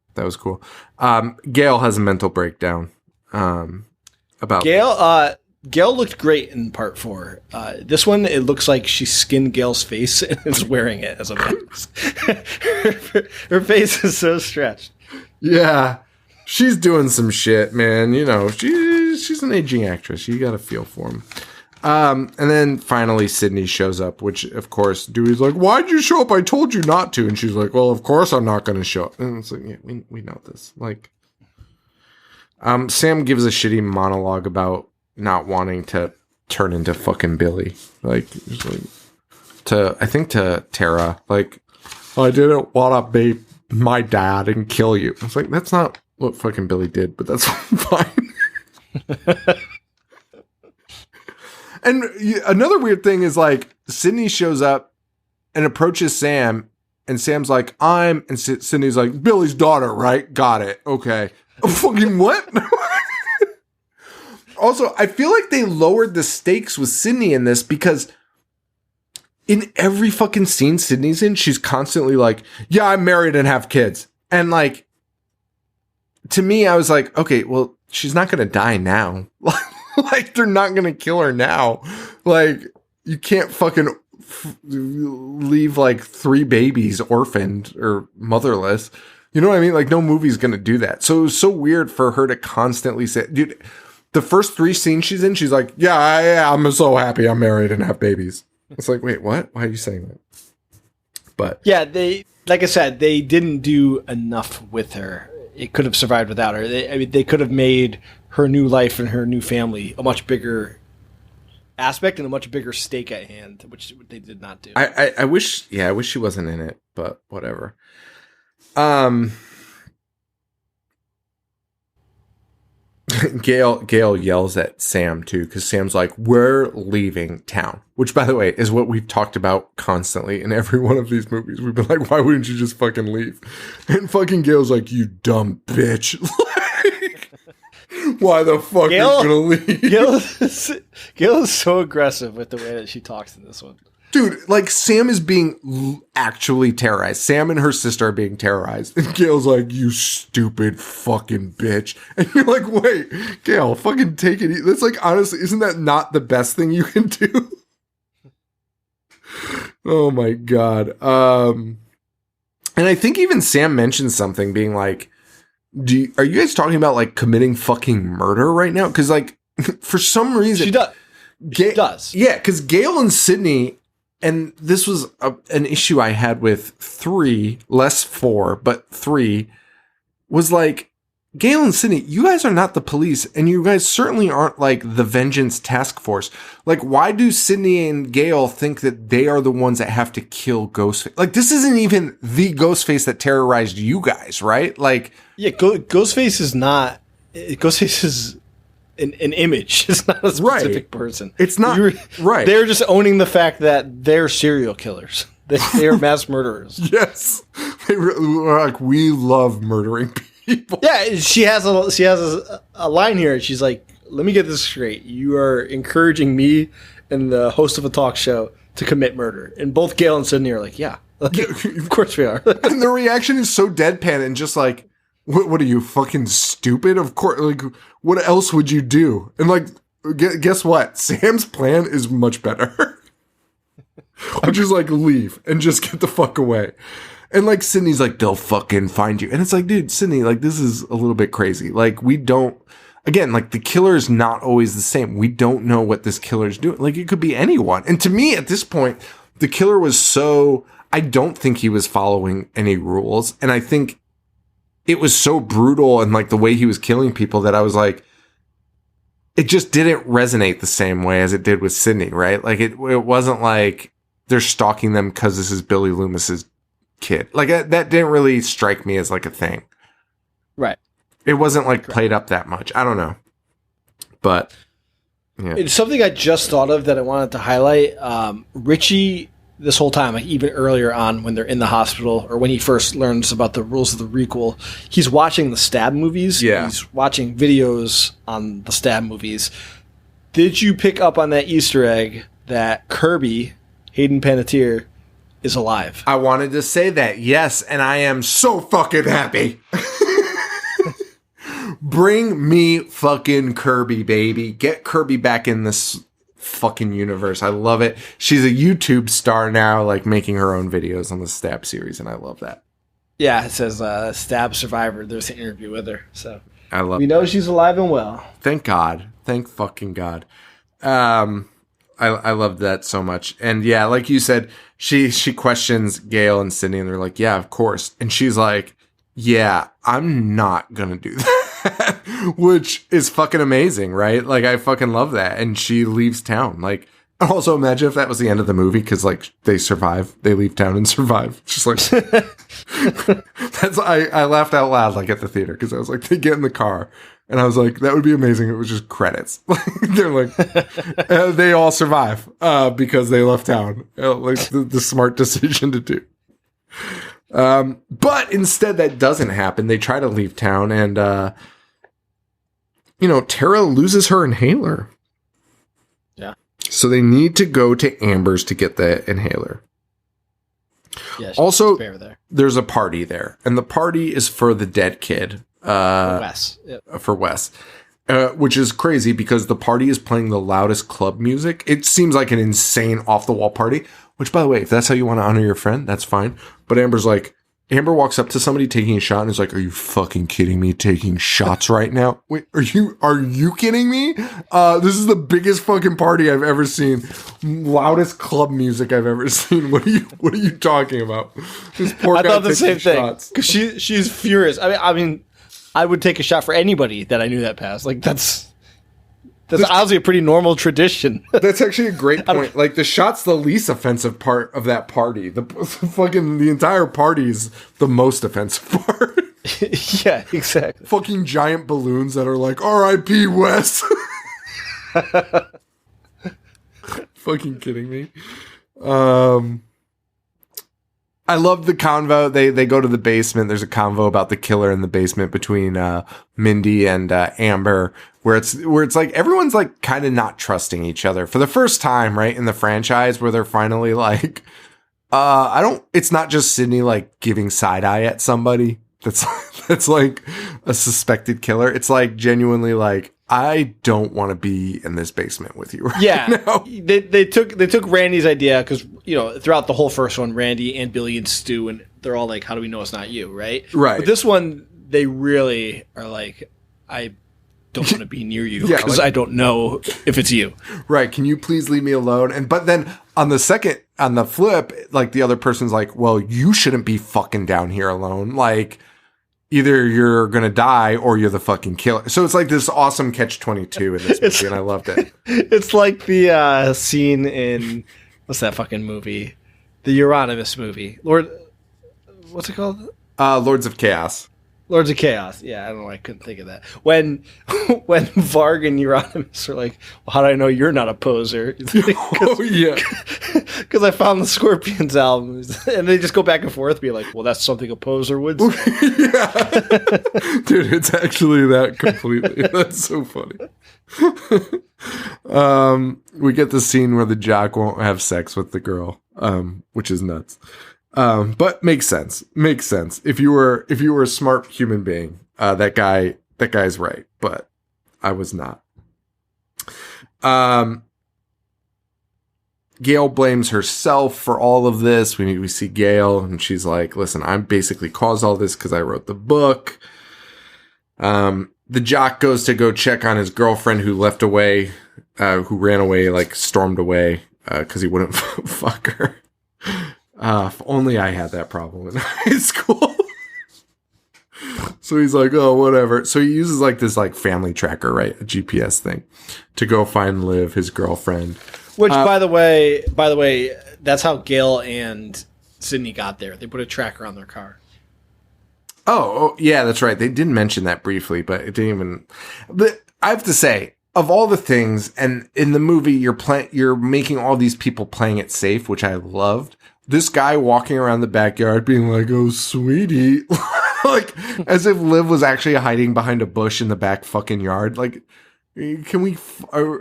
Speaker 2: Gail has a mental breakdown about
Speaker 3: Gail looked great in part 4. This one, it looks like she skinned Gail's face and is wearing it as a mask. her face is so stretched.
Speaker 2: Yeah. She's doing some shit, man. You know, she's an aging actress. You got to feel for him. And then finally Sydney shows up, which of course Dewey's like, why'd you show up? I told you not to. And she's like, well, of course I'm not going to show up. And it's like, yeah, we know this. Like, Sam gives a shitty monologue about not wanting to turn into fucking Billy. Like to Tara, like, I didn't want to be my dad and kill you. I was like, that's not what fucking Billy did, but that's fine. And another weird thing is, like, Sydney shows up and approaches Sam, and Sam's like, and Sydney's like, Billy's daughter, right? Got it. Okay. Fucking what? Also, I feel like they lowered the stakes with Sydney in this because in every fucking scene Sydney's in, she's constantly like, yeah, I'm married and have kids. And, like, to me, I was like, okay, well, she's not going to die now. Like, they're not going to kill her now. Like, you can't fucking leave, like, 3 babies orphaned or motherless. You know what I mean? Like, no movie's going to do that. So it was so weird for her to constantly say, dude, the first 3 scenes she's in, she's like, yeah, I'm so happy I'm married and have babies. It's like, wait, what? Why are you saying that? But
Speaker 3: yeah, like I said, they didn't do enough with her. It could have survived without her. They could have made her new life and her new family a much bigger aspect and a much bigger stake at hand, which they did not do.
Speaker 2: I wish she wasn't in it, but whatever. Gail yells at Sam too, because Sam's like, we're leaving town, which, by the way, is what we've talked about constantly in every one of these movies. We've been like, why wouldn't you just fucking leave? And fucking Gail's like, you dumb bitch. Like, why the fuck are you gonna leave?
Speaker 3: Gail is so aggressive with the way that she talks in this one.
Speaker 2: Dude, like, Sam is being actually terrorized. Sam and her sister are being terrorized. And Gail's like, you stupid fucking bitch. And you're like, wait, Gail, fucking take it. That's like, honestly, isn't that not the best thing you can do? Oh my God. And I think even Sam mentioned something being like, are you guys talking about like committing fucking murder right now? Because like, for some reason.
Speaker 3: She does.
Speaker 2: Yeah, because Gail and Sydney, and this was an issue I had with 3, less 4, but 3, was like, Gail and Sydney, you guys are not the police, and you guys certainly aren't like the Vengeance Task Force. Like, why do Sydney and Gail think that they are the ones that have to kill Ghostface? Like, this isn't even the Ghostface that terrorized you guys, right? Like,
Speaker 3: yeah, Ghostface is not. Ghostface is an image. It's not a specific person.
Speaker 2: It's not right.
Speaker 3: They're just owning the fact that they're serial killers. They are mass murderers.
Speaker 2: Yes, like we love murdering people.
Speaker 3: Yeah, she has a line here. She's like, "Let me get this straight. You are encouraging me and the host of a talk show to commit murder." And both Gail and Sydney are like, "Yeah, of course we are."
Speaker 2: And the reaction is so deadpan and just like, What are you, fucking stupid? Of course, like, what else would you do? And like, guess what? Sam's plan is much better. Which is like, leave and just get the fuck away. And like, Sydney's like, they'll fucking find you. And it's like, dude, Sydney, like, this is a little bit crazy. Like, we don't, again, like, the killer is not always the same. We don't know what this killer's doing. Like, it could be anyone. And to me, at this point, the killer was I don't think he was following any rules. And I think it was so brutal and like the way he was killing people that I was like, it just didn't resonate the same way as it did with Sydney, right? Like it wasn't like they're stalking them because this is Billy Loomis's kid. Like that didn't really strike me as like a thing.
Speaker 3: Right.
Speaker 2: It wasn't like played up that much. I don't know. But yeah.
Speaker 3: It's something I just thought of that I wanted to highlight. Richie, this whole time, like even earlier on when they're in the hospital or when he first learns about the rules of the requel, he's watching the Stab movies.
Speaker 2: Yeah.
Speaker 3: He's watching videos on the Stab movies. Did you pick up on that Easter egg that Kirby, Hayden Panettiere, is alive?
Speaker 2: I wanted to say that, yes, and I am so fucking happy. Bring me fucking Kirby, baby. Get Kirby back in this fucking universe. I love it. She's a YouTube star now, like making her own videos on the Stab series, and I love that.
Speaker 3: Yeah, it says Stab Survivor. There's an interview with her, so
Speaker 2: I love.
Speaker 3: We know she's alive and well.
Speaker 2: Thank God. Thank fucking God. I loved that so much. And yeah, like you said, she questions Gail and Sydney, and they're like, "Yeah, of course." And she's like, "Yeah, I'm not gonna do that." Which is fucking amazing, right? Like, I fucking love that. And she leaves town. Like, also imagine if that was the end of the movie, because like they survive, they leave town and survive. Just like I laughed out loud like at the theater, because I was like, they get in the car, and I was like, that would be amazing. It was just credits. They're like, they all survive because they left town. Like the smart decision to do. But instead, that doesn't happen. They try to leave town, and Tara loses her inhaler.
Speaker 3: Yeah.
Speaker 2: So they need to go to Amber's to get the inhaler.
Speaker 3: Yeah.
Speaker 2: Also, there's a party there, and the party is for the dead kid.
Speaker 3: For Wes. Yep.
Speaker 2: For Wes. Which is crazy because the party is playing the loudest club music. It seems like an insane off-the-wall party, which, by the way, if that's how you want to honor your friend, that's fine. But Amber walks up to somebody taking a shot and is like, "Are you fucking kidding me? Taking shots right now? Wait, are you kidding me? This is the biggest fucking party I've ever seen. Loudest club music I've ever seen. What are you talking about?" This poor guy
Speaker 3: I thought the same thing.
Speaker 2: Shots.
Speaker 3: Because she's furious. I mean, I would take a shot for anybody that I knew that passed. Like that's honestly a pretty normal tradition.
Speaker 2: That's actually a great point. Like, the shot's the least offensive part of that party. The entire party is the most offensive part.
Speaker 3: Yeah, exactly.
Speaker 2: Fucking giant balloons that are like, "R.I.P. Wes." Fucking kidding me. I love the convo. They go to the basement. There's a convo about the killer in the basement between Mindy and Amber, where it's like everyone's like kind of not trusting each other for the first time, right, in the franchise, where they're finally like, it's not just Sydney like giving side eye at somebody that's like a suspected killer. It's like genuinely like, I don't want to be in this basement with you right now.
Speaker 3: They took Randy's idea because, you know, throughout the whole first one, Randy and Billy and Stu, and they're all like, how do we know it's not you, right?
Speaker 2: Right.
Speaker 3: But this one, they really are like, I don't want to be near you because I don't know if it's you.
Speaker 2: Right. Can you please leave me alone? But then on the flip, like the other person's like, well, you shouldn't be fucking down here alone. Like, either you're going to die or you're the fucking killer. So it's like this awesome catch-22 in this movie, and I loved it.
Speaker 3: It's like the scene in, what's that fucking movie? The Euronymous movie. What's it called?
Speaker 2: Lords of Chaos.
Speaker 3: Lords of Chaos. Yeah, I don't know why I couldn't think of that. When Varg and Euronymous are like, well, how do I know you're not a poser?
Speaker 2: Oh, yeah.
Speaker 3: Because I found the Scorpions album. And they just go back and forth, be like, well, that's something a poser would say.
Speaker 2: Yeah. Dude, it's actually that completely. That's so funny. We get the scene where the jock won't have sex with the girl, which is nuts. But makes sense. If you were a smart human being, that guy's right, but I was not. Gail blames herself for all of this. We see Gail and she's like, listen, I basically caused all this because I wrote the book. The jock goes to go check on his girlfriend who ran away, like stormed away, cause he wouldn't fuck her. If only I had that problem in high school. So he's like, oh, whatever. So he uses like this like family tracker, right? A GPS thing to go find Liv, his girlfriend.
Speaker 3: Which, by the way, that's how Gail and Sydney got there. They put a tracker on their car.
Speaker 2: Oh, yeah, that's right. They did mention that briefly, but it didn't even. But I have to say, of all the things, and in the movie, you're making all these people playing it safe, which I loved. This guy walking around the backyard being like, oh, sweetie. Like, as if Liv was actually hiding behind a bush in the back fucking yard. Like, can we, what are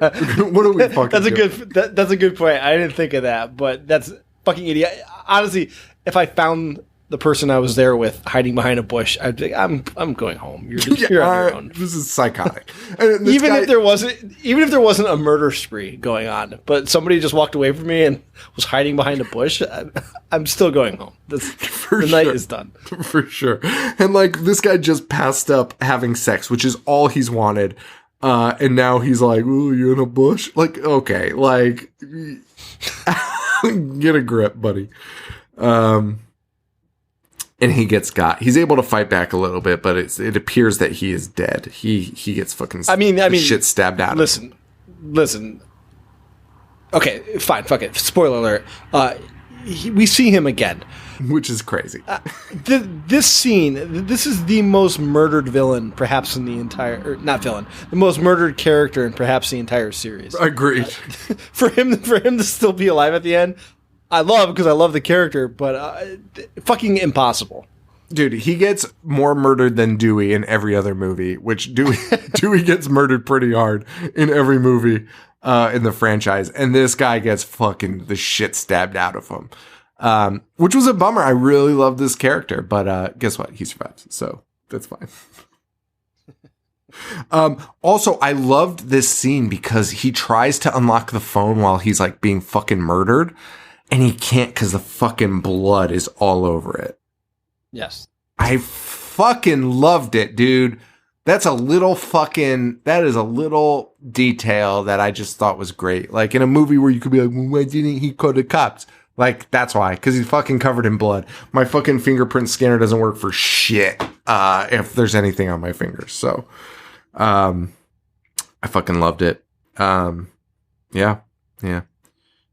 Speaker 2: we fucking doing?
Speaker 3: That's a good point. I didn't think of that, but that's fucking idiot. Honestly, if I found the person I was there with hiding behind a bush, I'd be like, I'm going home. You're on your own.
Speaker 2: This is psychotic.
Speaker 3: Even if there wasn't a murder spree going on, but somebody just walked away from me and was hiding behind a bush, I'm still going home. The night is done.
Speaker 2: For sure. And like this guy just passed up having sex, which is all he's wanted. And now he's like, ooh, you in a bush? Like, okay, like get a grip, buddy. And he gets got. He's able to fight back a little bit, but it appears that he is dead. He gets fucking shit stabbed out of him.
Speaker 3: Listen. Okay, fine, fuck it. Spoiler alert. We see him again.
Speaker 2: Which is crazy.
Speaker 3: This scene, this is the most murdered villain, perhaps in the entire... Or not villain. The most murdered character in perhaps the entire series.
Speaker 2: Agreed.
Speaker 3: For him to still be alive at the end... I love because I love the character, but fucking impossible.
Speaker 2: Dude, he gets more murdered than Dewey in every other movie, which Dewey gets murdered pretty hard in every movie in the franchise. And this guy gets fucking the shit stabbed out of him, which was a bummer. I really love this character, but guess what? He survives, so that's fine. Also, I loved this scene because he tries to unlock the phone while he's like being fucking murdered. And he can't because the fucking blood is all over it.
Speaker 3: Yes.
Speaker 2: I fucking loved it, dude. That is a little detail that I just thought was great. Like in a movie where you could be like, well, why didn't he call the cops? Like, that's why. Because he's fucking covered in blood. My fucking fingerprint scanner doesn't work for shit if there's anything on my fingers. So, I fucking loved it. Yeah.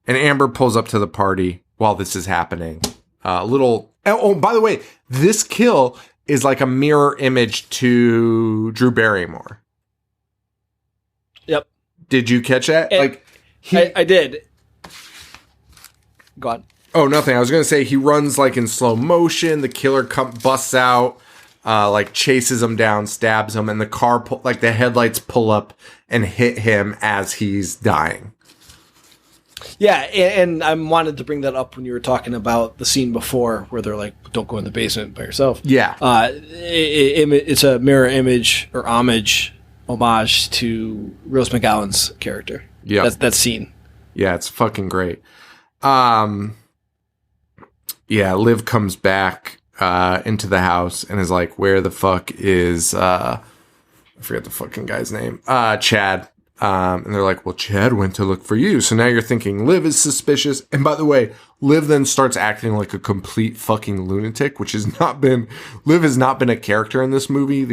Speaker 2: And Amber pulls up to the party while this is happening. Oh, by the way, this kill is like a mirror image to Drew Barrymore.
Speaker 3: Yep.
Speaker 2: Did you catch that?
Speaker 3: I did. Go on.
Speaker 2: Oh, nothing. I was going to say he runs like in slow motion. The killer busts out, like chases him down, stabs him, and the car, like the headlights pull up and hit him as he's dying.
Speaker 3: Yeah, and I wanted to bring that up when you were talking about the scene before where they're like, don't go in the basement by yourself.
Speaker 2: Yeah.
Speaker 3: It's a mirror image or homage to Rose McGowan's character.
Speaker 2: Yeah.
Speaker 3: That scene.
Speaker 2: Yeah, it's fucking great. Yeah, Liv comes back into the house and is like, where the fuck is, I forget the fucking guy's name, Chad. And they're like, well, Chad went to look for you. So now you're thinking Liv is suspicious. And by the way, Liv then starts acting like a complete fucking lunatic, which has not been, Liv has not been a character in this movie,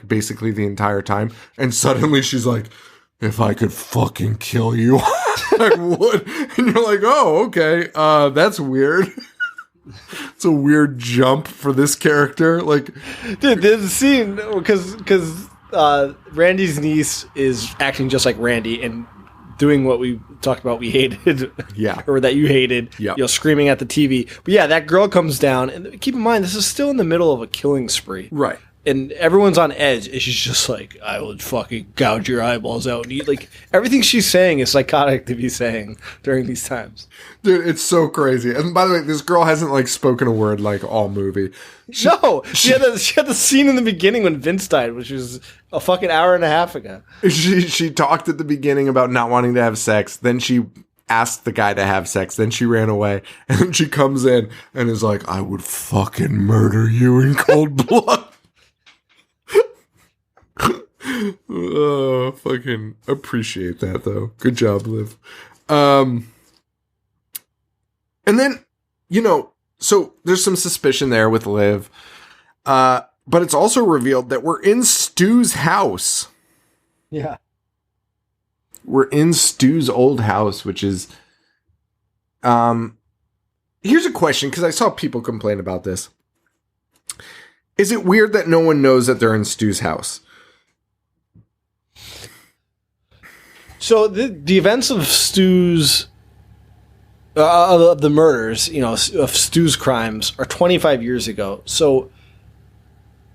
Speaker 2: basically the entire time. And suddenly she's like, if I could fucking kill you, I would. And you're like, oh, okay. That's weird. It's a weird jump for this character. Like,
Speaker 3: dude, there's a scene because Randy's niece is acting just like Randy and doing what we talked about we hated.
Speaker 2: Yeah.
Speaker 3: Or that you hated.
Speaker 2: Yeah.
Speaker 3: You know, screaming at the TV. But yeah, that girl comes down, and keep in mind, this is still in the middle of a killing spree.
Speaker 2: Right.
Speaker 3: And everyone's on edge, and she's just like, I would fucking gouge your eyeballs out and eat. Like, everything she's saying is psychotic to be saying during these times.
Speaker 2: Dude, it's so crazy. And by the way, this girl hasn't, like, spoken a word, like, all movie.
Speaker 3: She had the scene in the beginning when Vince died, which was a fucking hour and a half ago.
Speaker 2: She talked at the beginning about not wanting to have sex. Then she asked the guy to have sex. Then she ran away. And then she comes in and is like, I would fucking murder you in cold blood. Oh, fucking appreciate that though. Good job, Liv. And then, you know, so there's some suspicion there with Liv. But it's also revealed that we're in Stu's house.
Speaker 3: Yeah.
Speaker 2: We're in Stu's old house, which is, here's a question, because I saw people complain about this. Is it weird that no one knows that they're in Stu's house?
Speaker 3: So the events of Stu's of the murders, you know, of Stu's crimes are 25 years ago. So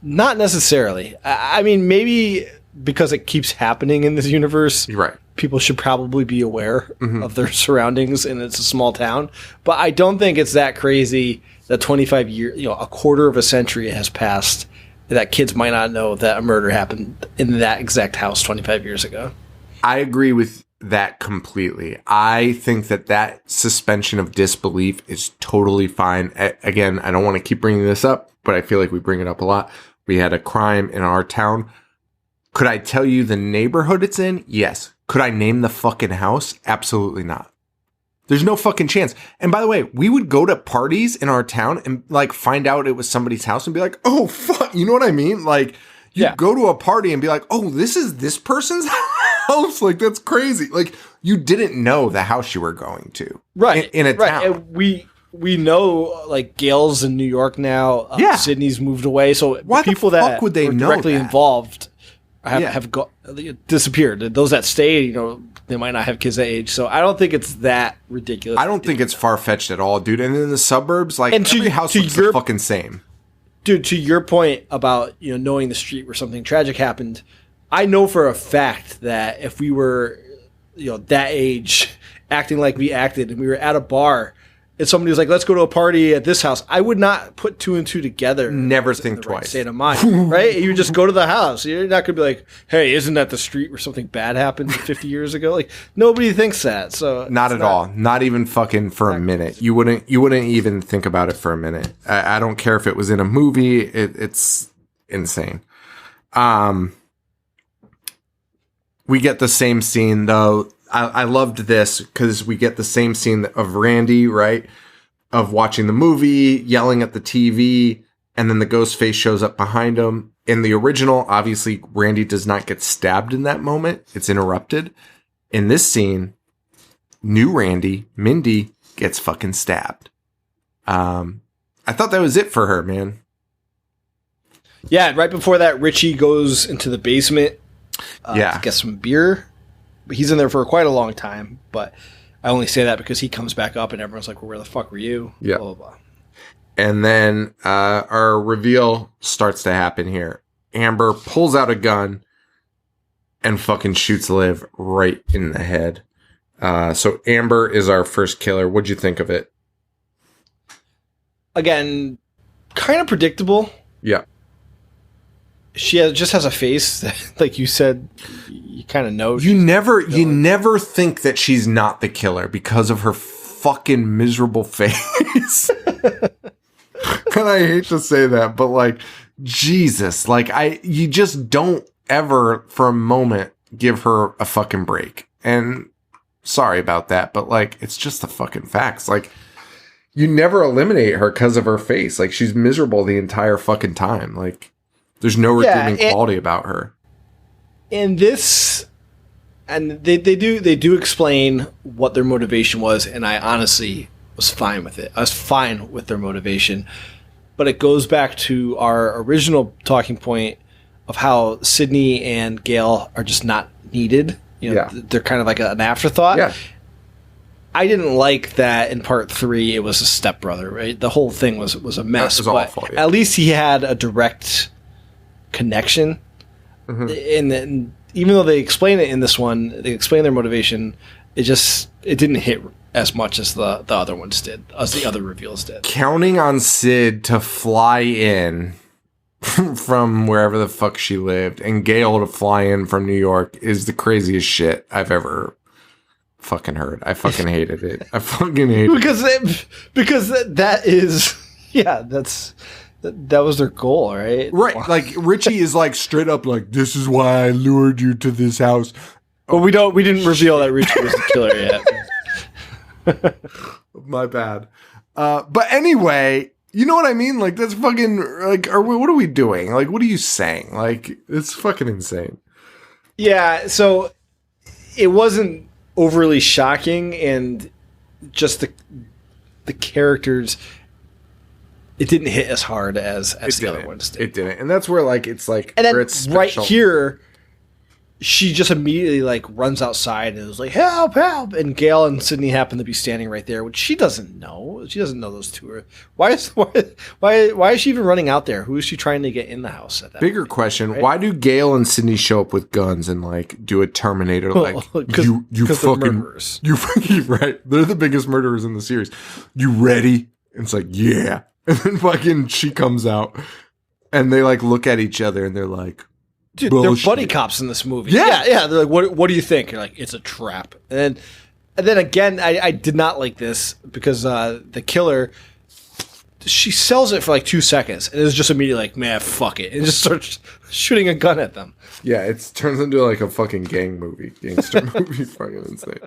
Speaker 3: not necessarily. I mean, maybe because it keeps happening in this universe,
Speaker 2: Right.
Speaker 3: people should probably be aware of their surroundings, and it's a small town. But I don't think it's that crazy that 25 years, you know, a quarter of a century has passed, that kids might not know that a murder happened in that exact house 25 years ago.
Speaker 2: I agree with that completely. I think that suspension of disbelief is totally fine. Again, I don't want to keep bringing this up, but I feel like we bring it up a lot. We had a crime in our town. Could I tell you the neighborhood it's in? Yes. Could I name the fucking house? Absolutely not. There's no fucking chance. And by the way, we would go to parties in our town and like find out it was somebody's house and be like, oh, fuck. You know what I mean? Like, you go to a party and be like, oh, this is this person's house. Like, that's crazy. Like, you didn't know the house you were going to.
Speaker 3: Right.
Speaker 2: In a town.
Speaker 3: And we know, like, Gail's in New York now. Sydney's moved away. So
Speaker 2: why
Speaker 3: people
Speaker 2: the fuck
Speaker 3: that
Speaker 2: would they
Speaker 3: were
Speaker 2: know
Speaker 3: directly
Speaker 2: that?
Speaker 3: Involved have disappeared. Those that stayed, you know, they might not have kids that age. So I don't think it's that ridiculous.
Speaker 2: I don't think it's far-fetched at all, dude. And in the suburbs, like, every house looks the fucking same.
Speaker 3: Dude, to your point about, you know, knowing the street where something tragic happened, I know for a fact that if we were, you know, that age, acting like we acted, and we were at a bar, and somebody was like, let's go to a party at this house, I would not put two and two together.
Speaker 2: Never think twice.
Speaker 3: Right state of mind, right? You just go to the house. You're not going to be like, hey, isn't that the street where something bad happened 50 years ago? Like, nobody thinks that. So
Speaker 2: not at all. Not even fucking for a minute. You wouldn't even think about it for a minute. I don't care if it was in a movie. It's insane. We get the same scene though. I loved this because we get the same scene of Randy, right? Of watching the movie, yelling at the TV, and then the ghost face shows up behind him. In the original, obviously, Randy does not get stabbed in that moment. It's interrupted. In this scene, new Randy, Mindy, gets fucking stabbed. I thought that was it for her, man.
Speaker 3: Yeah, right before that, Richie goes into the basement to get some beer. He's in there for quite a long time, but I only say that because he comes back up and everyone's like, well, where the fuck were you?
Speaker 2: Yeah.
Speaker 3: Blah, blah, blah.
Speaker 2: And then our reveal starts to happen here. Amber pulls out a gun and fucking shoots Liv right in the head. So Amber is our first killer. What'd you think of it?
Speaker 3: Again, kind of predictable.
Speaker 2: Yeah.
Speaker 3: She just has a face that, like you said, you kind of know.
Speaker 2: You never think that she's not the killer because of her fucking miserable face. And I hate to say that, but like, Jesus, like you just don't ever for a moment give her a fucking break. And sorry about that, but like, it's just the fucking facts. Like, you never eliminate her because of her face. Like, she's miserable the entire fucking time. Like, there's no redeeming quality about her.
Speaker 3: And this, and they do explain what their motivation was, and I honestly was fine with it. I was fine with their motivation. But it goes back to our original talking point of how Sydney and Gail are just not needed. You know, they're kind of like an afterthought.
Speaker 2: Yeah.
Speaker 3: I didn't like that in part 3 it was a stepbrother, right? The whole thing was a mess.
Speaker 2: It was awful, yeah.
Speaker 3: At least he had a direct connection.
Speaker 2: Mm-hmm.
Speaker 3: And then, even though they explain it in this one, they explain their motivation, it didn't hit as much as the other ones did, as the other reveals did.
Speaker 2: Counting on Sid to fly in from wherever the fuck she lived and Gail to fly in from New York is the craziest shit I've ever fucking heard. I fucking hated it. I fucking hated it.
Speaker 3: Because that is, yeah, that was their goal, right?
Speaker 2: Right. Like, Richie is like straight up like, this is why I lured you to this house.
Speaker 3: But we didn't reveal that Richie was the killer yet.
Speaker 2: My bad. But anyway, you know what I mean? Like, that's fucking, like, what are we doing? Like, what are you saying? Like, it's fucking insane.
Speaker 3: Yeah, so it wasn't overly shocking, and just the characters, it didn't hit as hard as the other ones did.
Speaker 2: It didn't. And that's where, like, it's like,
Speaker 3: and then
Speaker 2: it's
Speaker 3: right here, she just immediately like runs outside and is like, help, help. And Gail and Sydney happen to be standing right there, which she doesn't know. She doesn't know those two are. Why is she even running out there? Who is she trying to get in the house at that
Speaker 2: Bigger
Speaker 3: point,
Speaker 2: question,
Speaker 3: right?
Speaker 2: why do Gail and Sydney show up with guns and like do a Terminator like you fucking
Speaker 3: murderers.
Speaker 2: You fucking right. They're the biggest murderers in the series. You ready? And it's like, yeah. And then fucking she comes out and they like look at each other and they're like,
Speaker 3: dude,
Speaker 2: bullshit.
Speaker 3: They're buddy cops in this movie.
Speaker 2: Yeah.
Speaker 3: Yeah. They're like, what do you think? You're like, it's a trap. And then again, I did not like this because the killer, she sells it for like 2 seconds and is just immediately like, man, fuck it. And just starts shooting a gun at them.
Speaker 2: Yeah, it turns into like a fucking gangster movie. Fucking insane.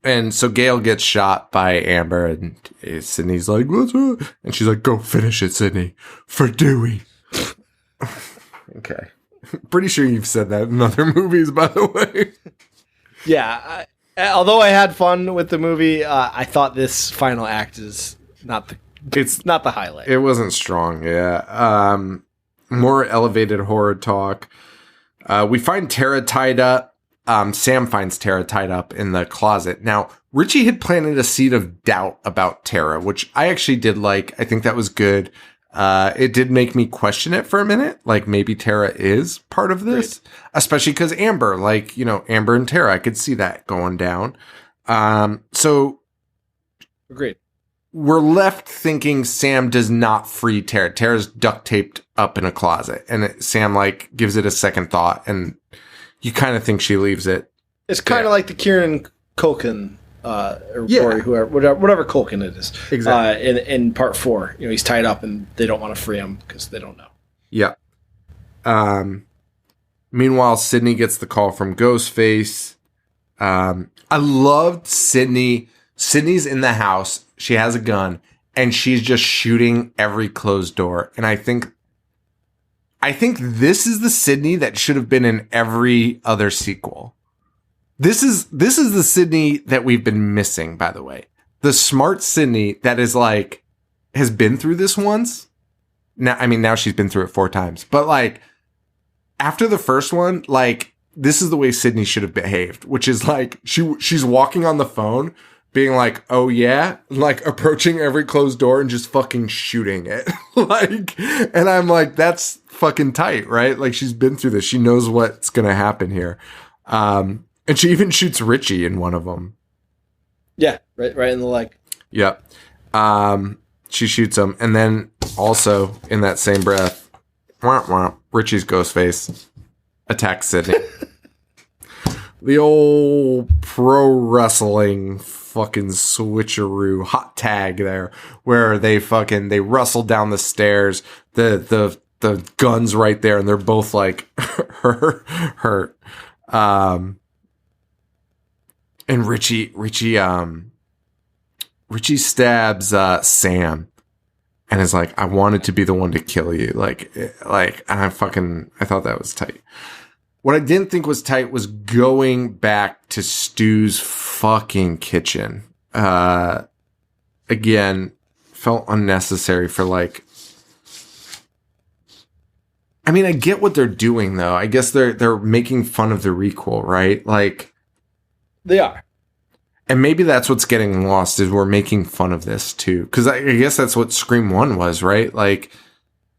Speaker 2: And so Gail gets shot by Amber, and Sydney's like, what's wrong? And she's like, go finish it, Sydney, for Dewey. Okay. Pretty sure you've said that in other movies, by the way.
Speaker 3: Yeah. Although I had fun with the movie, I thought this final act is not the highlight.
Speaker 2: It wasn't strong, yeah. More elevated horror talk. We find Tara tied up. Sam finds Tara tied up in the closet. Now, Richie had planted a seed of doubt about Tara, which I actually did like. I think that was good. It did make me question it for a minute. Like, maybe Tara is part of this, especially because Amber, like, you know, Amber and Tara, I could see that going down. So
Speaker 3: Agreed.
Speaker 2: We're left thinking Sam does not free Tara. Tara's duct taped up in a closet, and Sam like gives it a second thought, and you kind of think she leaves it.
Speaker 3: It's kind of like the Kieran Culkin, or whoever, whatever Culkin it is.
Speaker 2: Exactly.
Speaker 3: In part 4, you know, he's tied up and they don't want to free him because they don't know.
Speaker 2: Yeah. Meanwhile, Sydney gets the call from Ghostface. I loved Sydney. Sydney's in the house. She has a gun and she's just shooting every closed door. And I think this is the Sydney that should have been in every other sequel. This is the Sydney that we've been missing, by the way. The smart Sydney that is like, has been through this once. Now she's been through it 4 times, but like after the first one, like this is the way Sydney should have behaved, which is like she's walking on the phone being like, oh yeah, like approaching every closed door and just fucking shooting it. Like, and I'm like, that's fucking tight, right? Like she's been through this. She knows what's going to happen here. And she even shoots Richie in one of them.
Speaker 3: Yeah. Right in the leg.
Speaker 2: Yep. She shoots him. And then also in that same breath, Richie's ghost face attacks Sydney. The old pro wrestling fucking switcheroo hot tag there, where they wrestle down the stairs, the gun's right there, and they're both like hurt. And Richie stabs Sam and is like, I wanted to be the one to kill you. Like, and I thought that was tight. What I didn't think was tight was going back to Stu's fucking kitchen. Again, felt unnecessary for like, I mean, I get what they're doing though. I guess they're making fun of the requel, right? Like,
Speaker 3: they are.
Speaker 2: And maybe that's what's getting lost is we're making fun of this too. Cause I guess that's what Scream 1 was, right? Like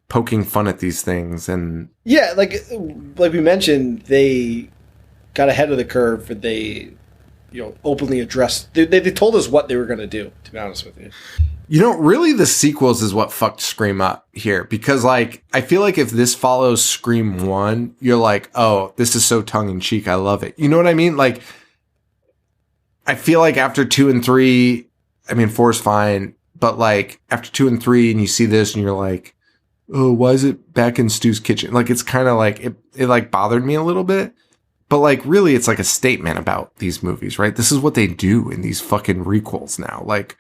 Speaker 2: poking fun at these things and.
Speaker 3: Yeah. Like we mentioned, they got ahead of the curve and they, openly addressed, they told us what they were going to do, to be honest with you.
Speaker 2: Really the sequels is what fucked Scream up here. Because like, I feel like if this follows Scream 1, you're like, oh, this is so tongue in cheek. I love it. You know what I mean? Like, I feel like after 2 and 3, I mean, 4 is fine, but like after 2 and 3 and you see this and you're like, oh, why is it back in Stu's kitchen? Like, it's kind of like, it like bothered me a little bit, but like really it's like a statement about these movies, right? This is what they do in these fucking requels now. Like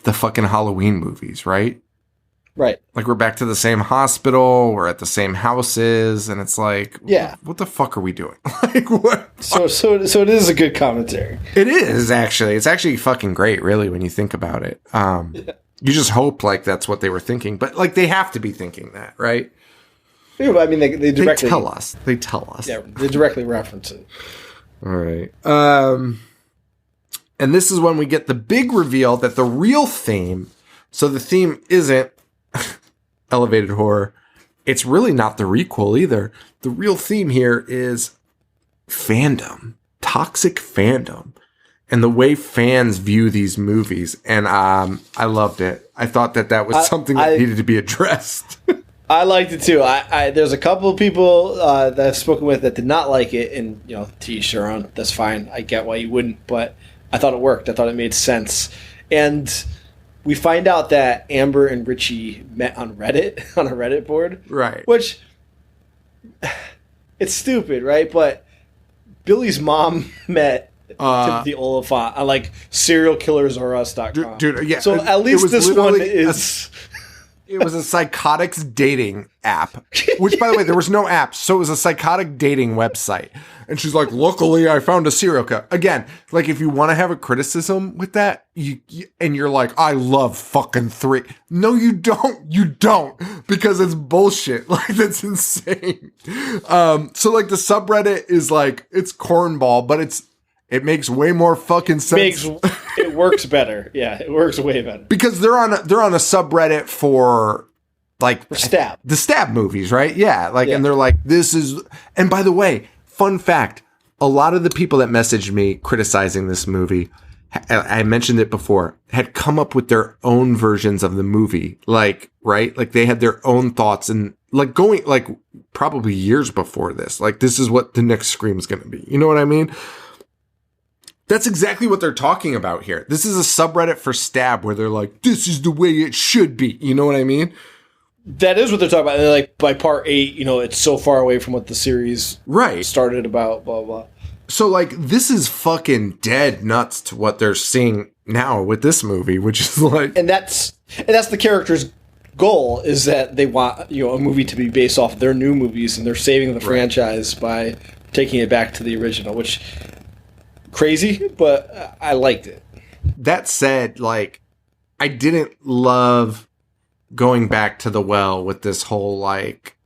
Speaker 2: the fucking Halloween movies, right?
Speaker 3: Right.
Speaker 2: Like we're back to the same hospital, we're at the same houses, and it's like,
Speaker 3: yeah,
Speaker 2: what the fuck are we doing? Like what?
Speaker 3: So it is a good commentary.
Speaker 2: It is actually. It's actually fucking great, really, when you think about it. Yeah. You just hope like that's what they were thinking, but like they have to be thinking that, right?
Speaker 3: Yeah, but I mean, they directly
Speaker 2: tell us. They tell us.
Speaker 3: Yeah, they directly reference it.
Speaker 2: All right. And this is when we get the big reveal that the real theme. So the theme isn't elevated horror. It's really not the requel either. The real theme here is fandom, toxic fandom, and the way fans view these movies. And I loved it. I thought that was something that needed to be addressed.
Speaker 3: I liked it too. There's a couple of people that I've spoken with that did not like it, and to each their own. That's fine. I get why you wouldn't, but I thought it worked. I thought it made sense. And we find out that Amber and Richie met on Reddit, on a Reddit board.
Speaker 2: Right.
Speaker 3: Which, it's stupid, right? But Billy's mom met Timothy Oliphant on like serialkillersorus.com.
Speaker 2: Dude, yeah.
Speaker 3: So at least this one is...
Speaker 2: It was a psychotics dating app, which, by the way, there was no app. So it was a psychotic dating website. And she's like, luckily, I found a serial killer. Again, like, if you want to have a criticism with that, and you're like, I love fucking 3. No, you don't. You don't. Because it's bullshit. Like, that's insane. So, like, the subreddit is like, it's cornball, but it makes way more fucking sense.
Speaker 3: It works better. Yeah, it works way better.
Speaker 2: Because they're on a subreddit for like
Speaker 3: Stab.
Speaker 2: The Stab movies, right? Yeah. Like, and they're like, this is, and by the way, fun fact, a lot of the people that messaged me criticizing this movie, I mentioned it before, had come up with their own versions of the movie. Like, right? Like they had their own thoughts and like going like probably years before this. Like, this is what the next Scream is going to be. You know what I mean? That's exactly what they're talking about here. This is a subreddit for Stab where they're like, this is the way it should be. You know what I mean?
Speaker 3: That is what they're talking about. They're like, by part 8, it's so far away from what the series started about, blah, blah.
Speaker 2: So, like, this is fucking dead nuts to what they're seeing now with this movie, which is like...
Speaker 3: And that's the character's goal, is that they want, a movie to be based off their new movies, and they're saving the franchise by taking it back to the original, which... Crazy, but I liked it.
Speaker 2: That said, like, I didn't love going back to the well with this whole, like,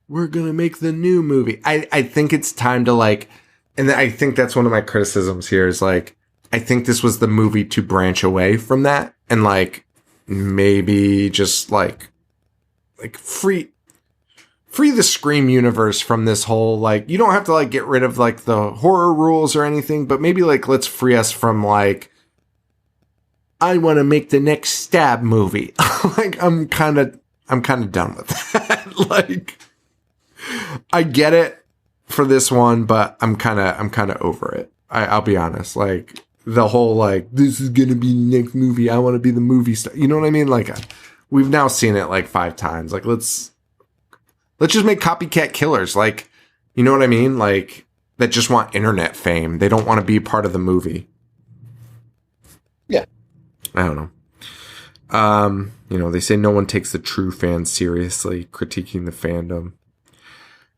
Speaker 2: we're going to make the new movie. I think it's time to like, and I think that's one of my criticisms here is like, I think this was the movie to branch away from that and like maybe just like free the Scream universe from this whole, like, you don't have to like get rid of like the horror rules or anything, but maybe like let's free us from like, I want to make the next Stab movie. Like, I'm kind of done with that. Like, I get it for this one, but I'm kind of over it. I'll be honest. Like, the whole, like, this is going to be the next movie. I want to be the movie star. You know what I mean? Like, we've now seen it like 5 times. Like, let's just make copycat killers. Like, you know what I mean? Like, that just want internet fame. They don't want to be part of the movie.
Speaker 3: Yeah.
Speaker 2: I don't know. You know, they say no one takes the true fans seriously, critiquing the fandom.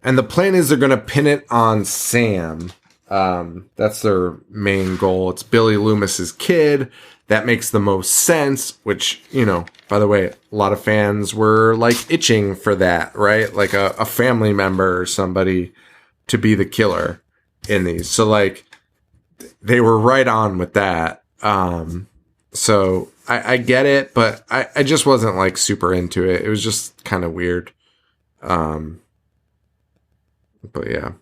Speaker 2: And the plan is they're going to pin it on Sam. That's their main goal. It's Billy Loomis's kid. That makes the most sense, which, you know, by the way, a lot of fans were like itching for that, right? Like a family member or somebody to be the killer in these. So like they were right on with that. So I get it, but I just wasn't like super into it. It was just kind of weird. But yeah.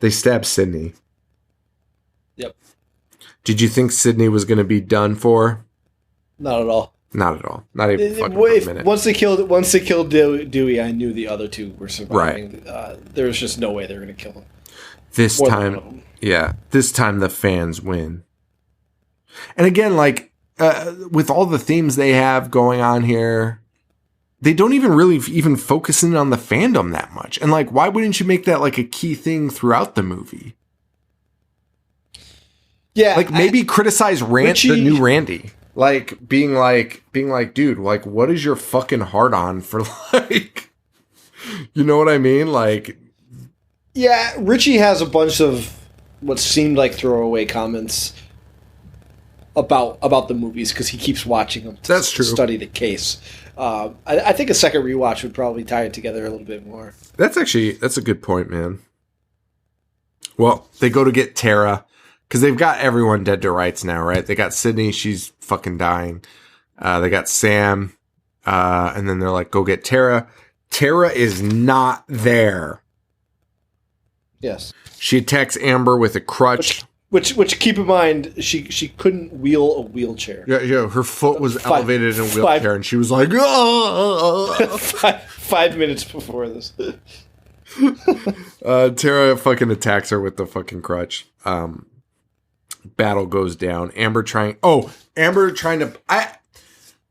Speaker 2: They stabbed Sydney.
Speaker 3: Yep.
Speaker 2: Did you think Sydney was going to be done for?
Speaker 3: Not at all.
Speaker 2: Not at all. Not even fucking for a minute.
Speaker 3: Once they killed Dewey, I knew the other two were surviving. Right. There was just no way they were going to kill him.
Speaker 2: This time, yeah. This time the fans win. And again, like, with all the themes they have going on here, they don't even really even focus in on the fandom that much. And like, why wouldn't you make that like a key thing throughout the movie?
Speaker 3: Yeah.
Speaker 2: Like maybe criticize the new Randy. Like being like, dude, like, what is your fucking heart on for like, you know what I mean? Like,
Speaker 3: yeah, Richie has a bunch of what seemed like throwaway comments about the movies because he keeps watching them to study the case. I think a second rewatch would probably tie it together a little bit more. That's
Speaker 2: a good point, man. Well, they go to get Tara because they've got everyone dead to rights now, right? They got Sydney. She's fucking dying. They got Sam. And then they're like, go get Tara. Tara is not there.
Speaker 3: Yes.
Speaker 2: She attacks Amber with a crutch.
Speaker 3: Which keep in mind, she couldn't wheel a wheelchair.
Speaker 2: Yeah, her foot was elevated in a wheelchair, and she was like, oh!
Speaker 3: 5 minutes before this.
Speaker 2: Tara fucking attacks her with the fucking crutch. Battle goes down. Amber trying to...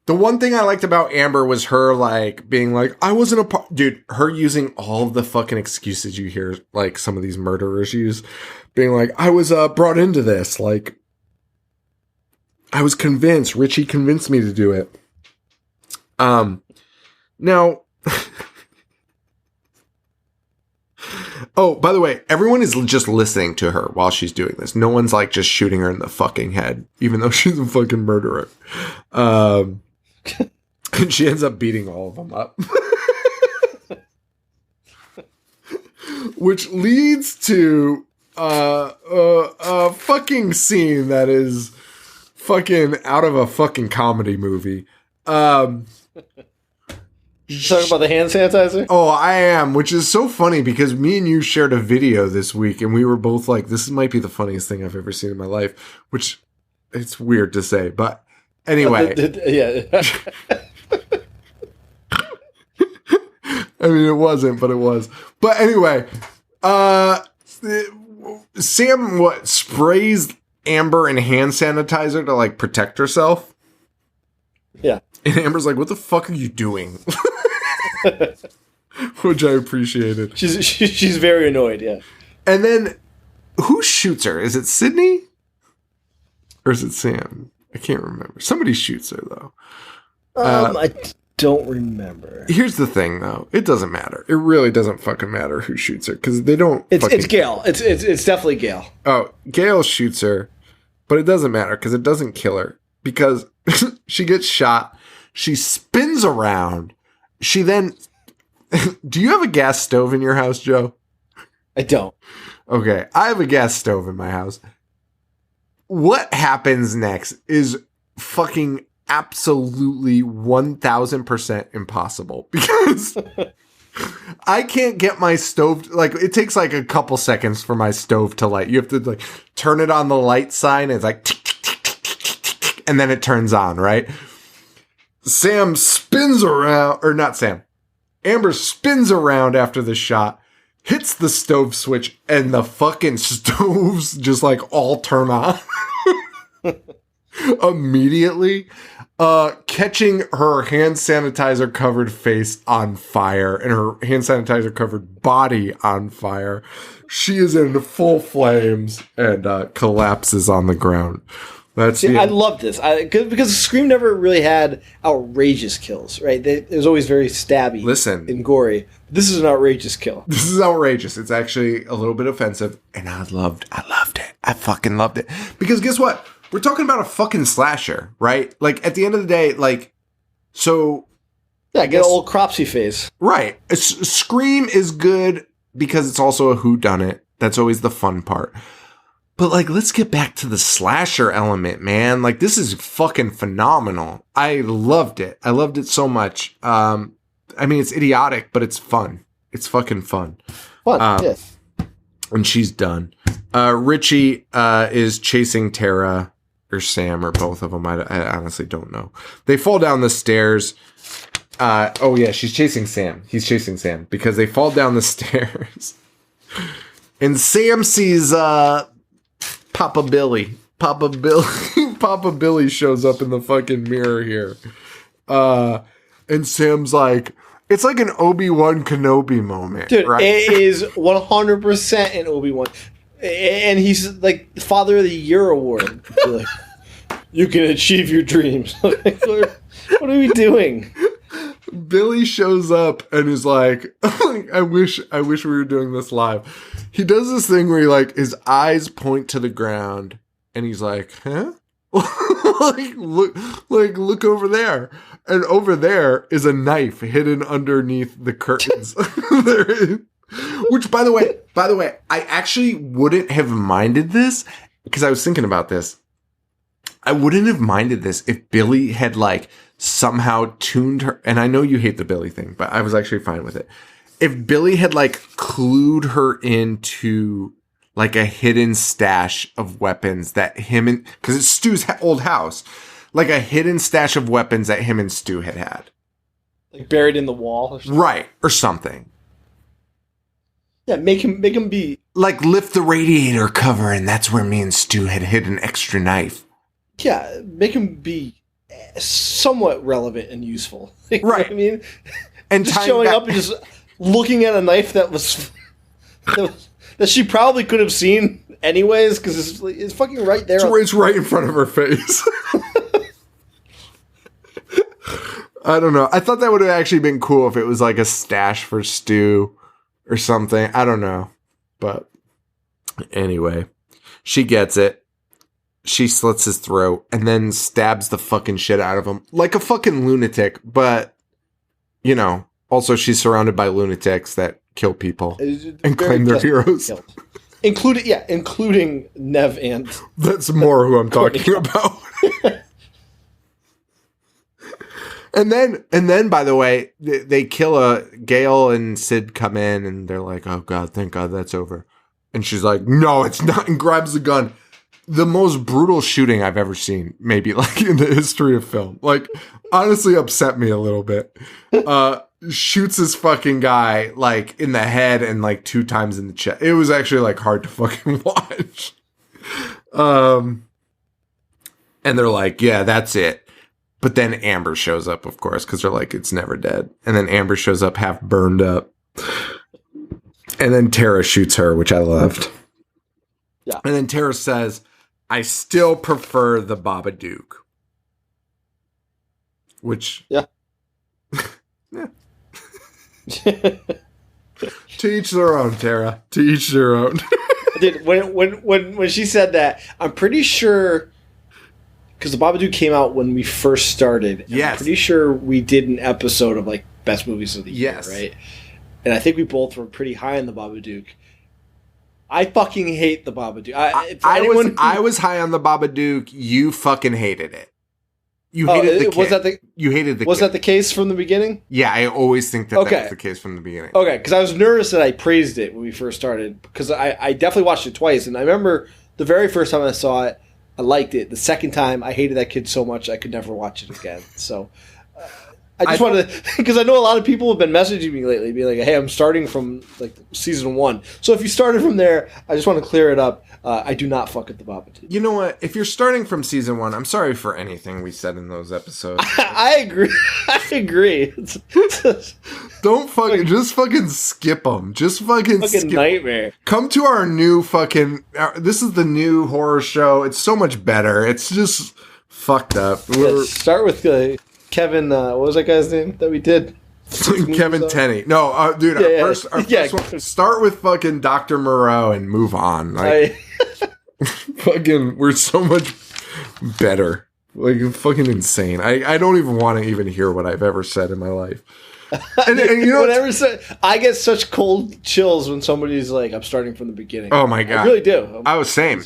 Speaker 2: The one thing I liked about Amber was her, like, being like, I wasn't a part... Dude, her using all of the fucking excuses you hear, like, some of these murderers use. Being like, I was brought into this. Like, I was convinced. Richie convinced me to do it. Now... Oh, by the way, everyone is just listening to her while she's doing this. No one's, like, just shooting her in the fucking head, even though she's a fucking murderer. And she ends up beating all of them up. Which leads to a fucking scene that is fucking out of a fucking comedy movie.
Speaker 3: You talking about the hand sanitizer?
Speaker 2: Oh, I am, which is so funny because me and you shared a video this week and we were both like, this might be the funniest thing I've ever seen in my life, which it's weird to say, but anyway.
Speaker 3: Yeah.
Speaker 2: I mean, it wasn't, but it was. But anyway, Sam sprays Amber in hand sanitizer to like protect herself.
Speaker 3: Yeah.
Speaker 2: And Amber's like, what the fuck are you doing? Which I appreciated.
Speaker 3: She's very annoyed, yeah.
Speaker 2: And then who shoots her? Is it Sydney? Or is it Sam? I can't remember. Somebody shoots her though.
Speaker 3: I don't remember.
Speaker 2: Here's the thing though. It doesn't matter. It really doesn't fucking matter who shoots her because they don't.
Speaker 3: It's Gail. It's definitely Gail.
Speaker 2: Oh, Gail shoots her, but it doesn't matter because it doesn't kill her because she gets shot. She spins around. She then Do you have a gas stove in your house, Joe?
Speaker 3: I don't.
Speaker 2: Okay, I have a gas stove in my house. What happens next is fucking absolutely 1000% impossible because I can't get my stove. Like, it takes like a couple seconds for my stove to light. You have to like turn it on the light sign. And it's like tick, tick, tick, tick, tick, tick, tick, and then it turns on, right? Sam spins around, or not Sam. Amber spins around after the shot, hits the stove switch, and the fucking stoves just like all turn on immediately, catching her hand sanitizer covered face on fire and her hand sanitizer covered body on fire. She is in full flames and collapses on the ground.
Speaker 3: I love this because Scream never really had outrageous kills, right? It was always very stabby, and gory. This is an outrageous kill.
Speaker 2: This is outrageous. It's actually a little bit offensive, and I loved it. I fucking loved it because guess what? We're talking about a fucking slasher, right? Like at the end of the day, like so.
Speaker 3: Yeah, get an old Cropsy face.
Speaker 2: Right. Scream is good because it's also a whodunit. That's always the fun part. But, like, let's get back to the slasher element, man. Like, this is fucking phenomenal. I loved it. I loved it so much. I mean, it's idiotic, but it's fun. It's fucking fun.
Speaker 3: Yes.
Speaker 2: And she's done. Richie is chasing Tara or Sam or both of them. I honestly don't know. They fall down the stairs. Oh, yeah, she's chasing Sam. He's chasing Sam because they fall down the stairs. And Sam sees... Papa Billy shows up in the fucking mirror here. And Sam's like, it's like an Obi-Wan Kenobi moment.
Speaker 3: Dude,
Speaker 2: right?
Speaker 3: It is 100% an Obi-Wan. And he's like Father of the Year award. Like, you can achieve your dreams. Like, what are we doing?
Speaker 2: Billy shows up and is like, I wish we were doing this live. He does this thing where he like his eyes point to the ground and he's like, huh? look over there. And over there is a knife hidden underneath the curtains. Which by the way, I actually wouldn't have minded this because I was thinking about this. I wouldn't have minded this if Billy had like somehow tuned her, and I know you hate the Billy thing, but I was actually fine with it. If Billy had like clued her into like a hidden stash of weapons that him and, because it's Stu's old house, like a hidden stash of weapons that him and Stu had.
Speaker 3: Like buried in the wall or something.
Speaker 2: Right, or something.
Speaker 3: Yeah, make him be
Speaker 2: like lift the radiator cover and that's where me and Stu had hid an extra knife.
Speaker 3: Yeah, make him be somewhat relevant and useful. You know
Speaker 2: right.
Speaker 3: what I mean?
Speaker 2: And
Speaker 3: just showing up and just looking at a knife that she probably could have seen anyways, because it's fucking right there.
Speaker 2: It's right in front of her face. I don't know. I thought that would have actually been cool if it was like a stash for Stu or something. I don't know. But anyway, she gets it. She slits his throat and then stabs the fucking shit out of him like a fucking lunatic. But, you know, also she's surrounded by lunatics that kill people and claim they're heroes.
Speaker 3: Including Nev and...
Speaker 2: That's more who I'm talking about. And then, by the way, they kill Gail and Sid come in and they're like, oh God, thank God that's over. And she's like, no, it's not, and grabs the gun. The most brutal shooting I've ever seen, maybe like in the history of film. Like, honestly upset me a little bit. Shoots this fucking guy like in the head and like 2 times in the chest. It was actually like hard to fucking watch. And they're like, yeah, that's it. But then Amber shows up, of course, because they're like, it's never dead. And then Amber shows up half burned up. And then Tara shoots her, which I loved.
Speaker 3: Yeah.
Speaker 2: And then Tara says, I still prefer the Babadook. Which...
Speaker 3: Yeah.
Speaker 2: Yeah. To each their own, Tara. To each their own.
Speaker 3: Dude, when she said that, I'm pretty sure... Because the Babadook came out when we first started.
Speaker 2: Yes.
Speaker 3: I'm pretty sure we did an episode of like best movies of the
Speaker 2: year,
Speaker 3: right? And I think we both were pretty high on the Babadook. I fucking hate the Babadook.
Speaker 2: I was high on the Babadook. You fucking hated it. You hated the kid. You hated the kid.
Speaker 3: Was that the case from the beginning?
Speaker 2: Yeah, I always think that was the case from the beginning.
Speaker 3: Okay, because I was nervous that I praised it when we first started, because I definitely watched it twice, and I remember the very first time I saw it, I liked it. The second time, I hated that kid so much I could never watch it again. So I just wanted to, because I know a lot of people have been messaging me lately, being like, hey, I'm starting from like season 1. So if you started from there, I just want to clear it up. I do not fuck at the Babadook.
Speaker 2: You know what? If you're starting from season 1, I'm sorry for anything we said in those episodes.
Speaker 3: I agree. I agree.
Speaker 2: Don't fucking, just fucking skip them. Just fucking skip.
Speaker 3: Nightmare.
Speaker 2: Come to our new fucking, this is the new horror show. It's so much better. It's just fucked up.
Speaker 3: Start with Kevin, what was that guy's name that we did?
Speaker 2: Kevin Tenney. No, dude, our first one, start with fucking Dr. Moreau and move on. Like, fucking, we're so much better. Like, fucking insane. I don't even want to even hear what I've ever said in my life. And you know,
Speaker 3: I get such cold chills when somebody's like, I'm starting from the beginning.
Speaker 2: Oh my God.
Speaker 3: I really do.
Speaker 2: I was same.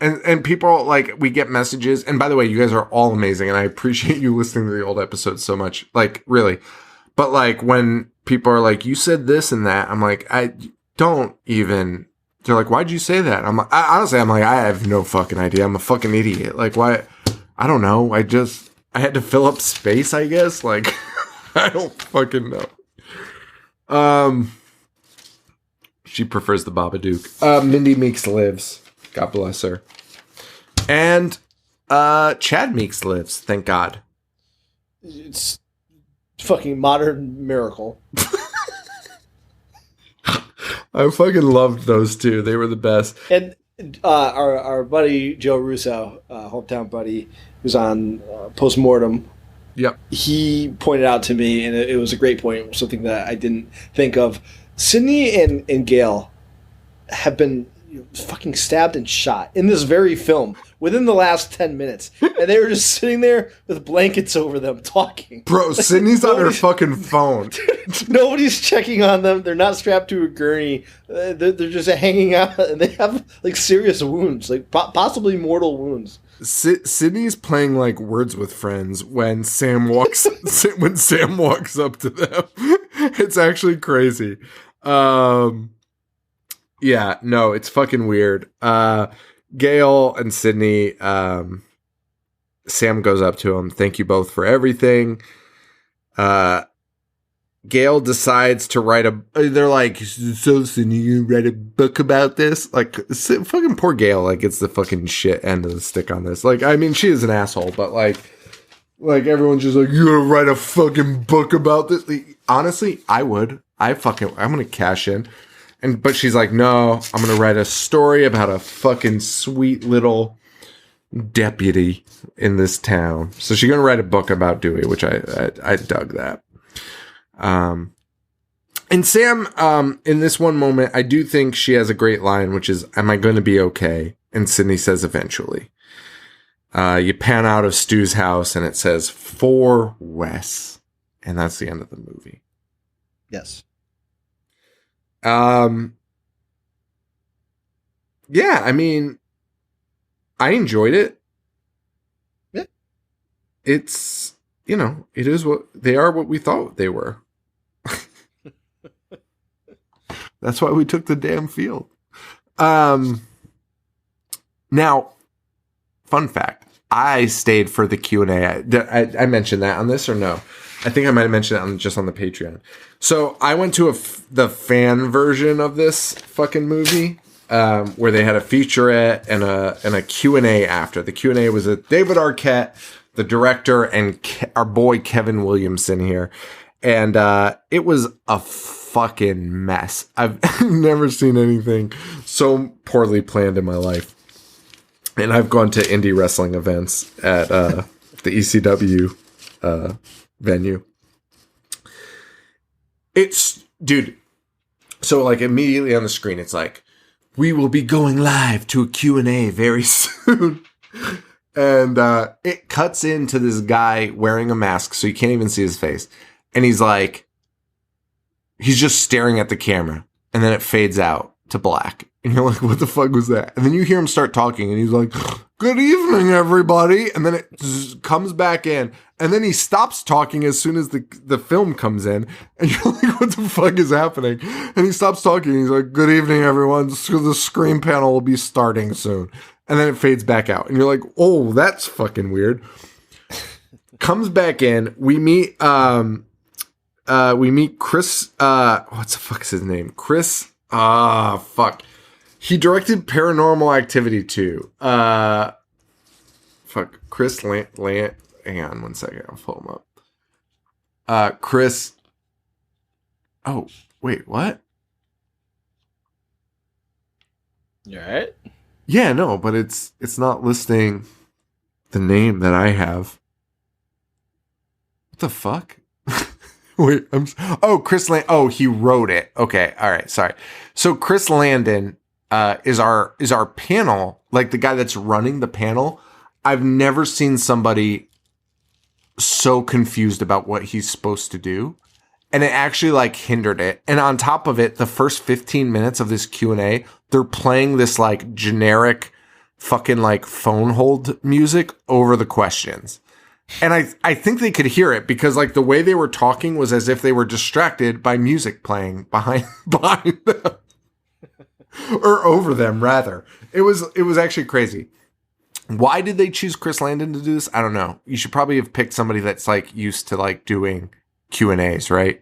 Speaker 2: And people, like, we get messages. And by the way, you guys are all amazing. And I appreciate you listening to the old episodes so much. Like, really. But, like, when people are like, you said this and that, I'm like, I don't even. They're like, why'd you say that? I'm like, honestly, I'm like, I have no fucking idea. I'm a fucking idiot. Like, why? I don't know. I had to fill up space, I guess. Like, I don't fucking know. She prefers the Babadook. Mindy Meeks lives. God bless her. And Chad Meeks lives. Thank God.
Speaker 3: It's fucking modern miracle.
Speaker 2: I fucking loved those two. They were the best.
Speaker 3: And our buddy Joe Russo, hometown buddy, who's on Postmortem.
Speaker 2: Yep.
Speaker 3: He pointed out to me, and it was a great point, something that I didn't think of. Sydney and Gail have been fucking stabbed and shot in this very film within the last 10 minutes. And they were just sitting there with blankets over them talking.
Speaker 2: Bro, Sydney's on her fucking phone.
Speaker 3: Nobody's checking on them. They're not strapped to a gurney. They're just hanging out, and they have like serious wounds, like possibly mortal wounds.
Speaker 2: Sydney's playing like Words with Friends when Sam walks up to them. It's actually crazy. Yeah, no, it's fucking weird. Gail and Sydney, Sam goes up to him. Thank you both for everything. Gail decides to write they're like, so Sydney, you write a book about this? Like, fucking poor Gail, like, gets the fucking shit end of the stick on this. Like, I mean, she is an asshole, but like everyone's just like, you gonna write a fucking book about this? Like, honestly, I would. I'm gonna cash in. But she's like, no, I'm going to write a story about a fucking sweet little deputy in this town. So she's going to write a book about Dewey, which I dug that. And Sam, in this one moment, I do think she has a great line, which is, am I going to be okay? And Sydney says, eventually. You pan out of Stu's house and it says, for Wes. And that's the end of the movie.
Speaker 3: Yes.
Speaker 2: Yeah, I mean, I enjoyed it.
Speaker 3: Yeah.
Speaker 2: It's, it is they are what we thought they were. That's why we took the damn field. Now, fun fact, I stayed for the Q&A. I mentioned that on this or no? I think I might have mentioned it just on the Patreon. So I went to the fan version of this fucking movie, where they had a featurette and a Q&A after. The Q&A was a David Arquette, the director, and our boy Kevin Williamson here. And it was a fucking mess. I've never seen anything so poorly planned in my life. And I've gone to indie wrestling events at the ECW venue. Dude, so like immediately on the screen, it's like, we will be going live to a Q&A very soon. And it cuts into this guy wearing a mask, so you can't even see his face. And he's like, he's just staring at the camera, and then it fades out to black. And you're like, what the fuck was that? And then you hear him start talking, and he's like, good evening, everybody. And then it comes back in, and then he stops talking as soon as the film comes in. And you're like, what the fuck is happening? And he stops talking. He's like, good evening, everyone. So the screen panel will be starting soon. And then it fades back out. And you're like, oh, that's fucking weird. Comes back in. We meet Chris. What's the fuck is his name? Chris. Fuck. He directed Paranormal Activity 2. Chris Hang on one second. I'll pull him up. Chris. Oh, wait, what?
Speaker 3: You all right?
Speaker 2: Yeah, no, but it's not listing the name that I have. What the fuck? Wait, Chris Landon. Oh, he wrote it. Okay, all right, sorry. So Chris Landon is our panel, like the guy that's running the panel. I've never seen somebody so confused about what he's supposed to do. And it actually like hindered it. And on top of it, the first 15 minutes of this Q&A, they're playing this like generic fucking like phone hold music over the questions. And I think they could hear it because like the way they were talking was as if they were distracted by music playing behind them. Or over them, rather. It was actually crazy. Why did they choose Chris Landon to do this? I don't know. You should probably have picked somebody that's like used to like doing Q&As, right?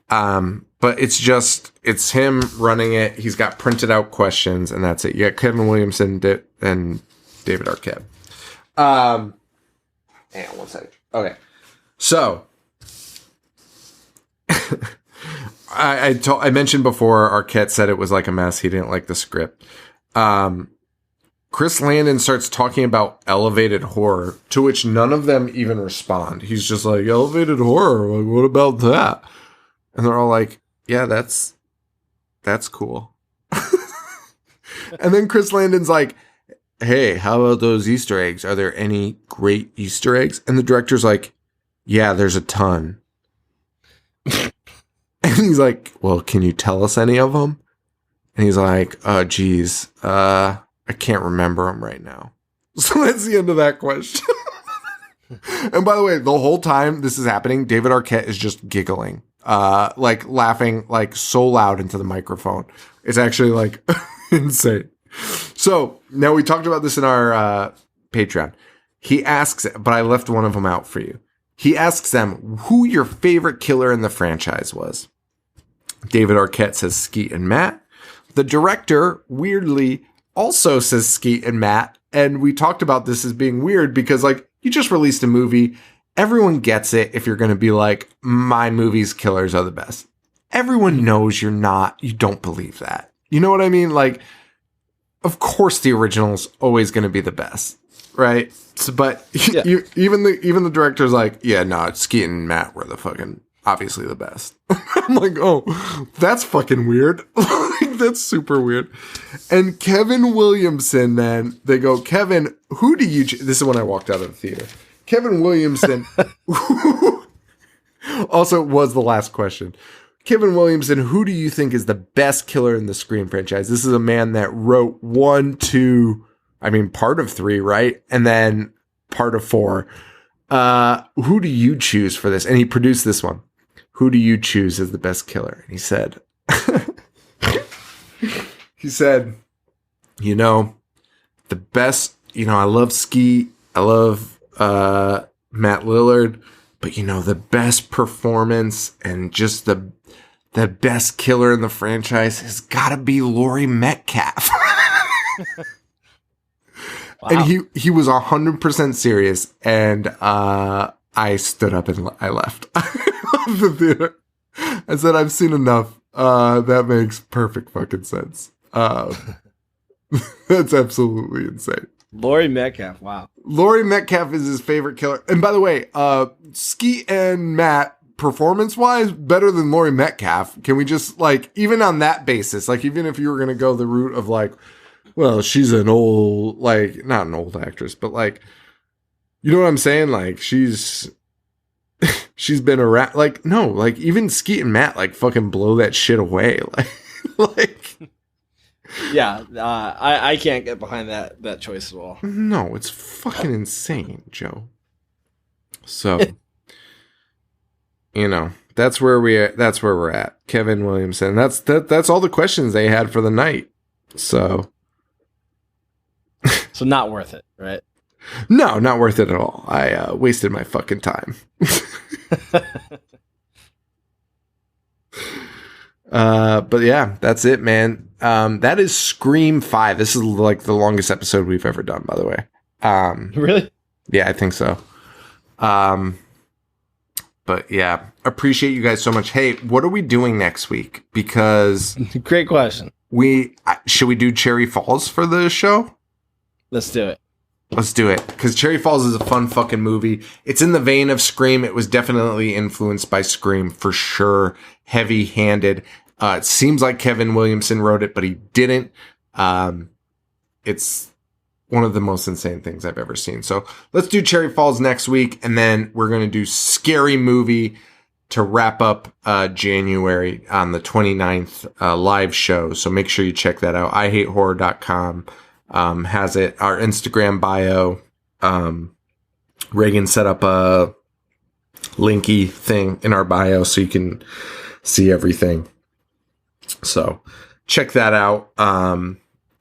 Speaker 2: But it's him running it. He's got printed out questions, and that's it. You got Kevin Williamson and David Arquette. Hang on one second. Okay. So I mentioned before Arquette said it was like a mess. He didn't like the script. Chris Landon starts talking about elevated horror, to which none of them even respond. He's just like, elevated horror? Like, what about that? And they're all like, yeah, that's cool. And then Chris Landon's like, hey, how about those Easter eggs? Are there any great Easter eggs? And the director's like, yeah, there's a ton. And he's like, well, can you tell us any of them? And he's like, oh, geez, I can't remember them right now. So that's the end of that question. And by the way, the whole time this is happening, David Arquette is just giggling, like laughing like so loud into the microphone. It's actually like insane. So now we talked about this in our Patreon. He asks, but I left one of them out for you. He asks them who your favorite killer in the franchise was. David Arquette says Skeet and Matt. The director, weirdly, also says Skeet and Matt. And we talked about this as being weird because, like, you just released a movie. Everyone gets it if you're going to be like, my movie's killers are the best. Everyone knows you don't believe that. You know what I mean? Like, of course the original's always going to be the best, right? So, but yeah. even the director's like, yeah, no, it's Skeet and Matt were the fucking obviously the best. I'm like, oh, that's fucking weird. Like, that's super weird. And Kevin Williamson, then they go, Kevin, who do you? This is when I walked out of the theater. Kevin Williamson also was the last question. Kevin Williamson, who do you think is the best killer in the Scream franchise? This is a man that wrote 1, 2, part of 3, right? And then part of 4. Who do you choose for this? And he produced this one. Who do you choose as the best killer? And he said, the best, I love Skeet. I love Matt Lillard. But, the best performance and just the best killer in the franchise has got to be Laurie Metcalf. Wow. And he was 100% serious. And I stood up and I left the theater. I said, I've seen enough. That makes perfect fucking sense. That's absolutely insane.
Speaker 3: Laurie Metcalf, wow.
Speaker 2: Laurie Metcalf is his favorite killer. And by the way, Skeet and Matt, performance-wise, better than Laurie Metcalf. Can we just, even on that basis, even if you were going to go the route of, well, she's an old, not an old actress, but, you know what I'm saying? She's she's been around. Like, no, like even Skeet and Matt like fucking blow that shit away. Like
Speaker 3: yeah, I can't get behind that choice at all.
Speaker 2: No, it's fucking insane, Joe. So, you know, that's where we're at. Kevin Williamson. That's all the questions they had for the night. So
Speaker 3: not worth it, right?
Speaker 2: No, not worth it at all. I wasted my fucking time. But yeah, that's it, man. That is Scream 5. This is like the longest episode we've ever done, by the way.
Speaker 3: Really?
Speaker 2: Yeah, I think so. But yeah, appreciate you guys so much. Hey, what are we doing next week? Because
Speaker 3: great question.
Speaker 2: Should we do Cherry Falls for the show?
Speaker 3: Let's do it.
Speaker 2: Let's do it. Because Cherry Falls is a fun fucking movie. It's in the vein of Scream. It was definitely influenced by Scream for sure. Heavy-handed. It seems like Kevin Williamson wrote it, but he didn't. It's one of the most insane things I've ever seen. So let's do Cherry Falls next week. And then we're going to do Scary Movie to wrap up January on the 29th live show. So make sure you check that out. IHateHorror.com has it. Our Instagram bio. Reagan set up a linky thing in our bio so you can see everything. So check that out.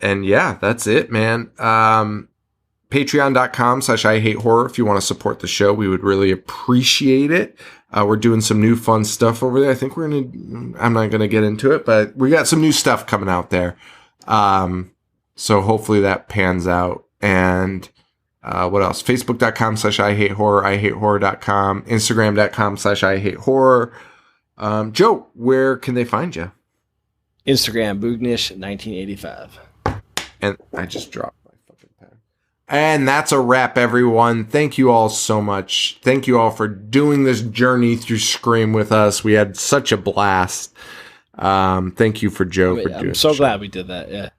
Speaker 2: And yeah, that's it, man. Patreon.com/IHateHorror if you want to support the show. We would really appreciate it. We're doing some new fun stuff over there. I think I'm not going to get into it, but we got some new stuff coming out there. So hopefully that pans out. And what else? Facebook.com/IHateHorror, IHateHorror.com, Instagram.com/IHateHorror. Joe, where can they find you?
Speaker 3: Instagram, Boognish1985.
Speaker 2: And I just dropped my fucking pen. And that's a wrap, everyone. Thank you all so much. Thank you all for doing this journey through Scream with us. We had such a blast. Thank you for Joe for doing it.
Speaker 3: I'm so glad we did that. Yeah.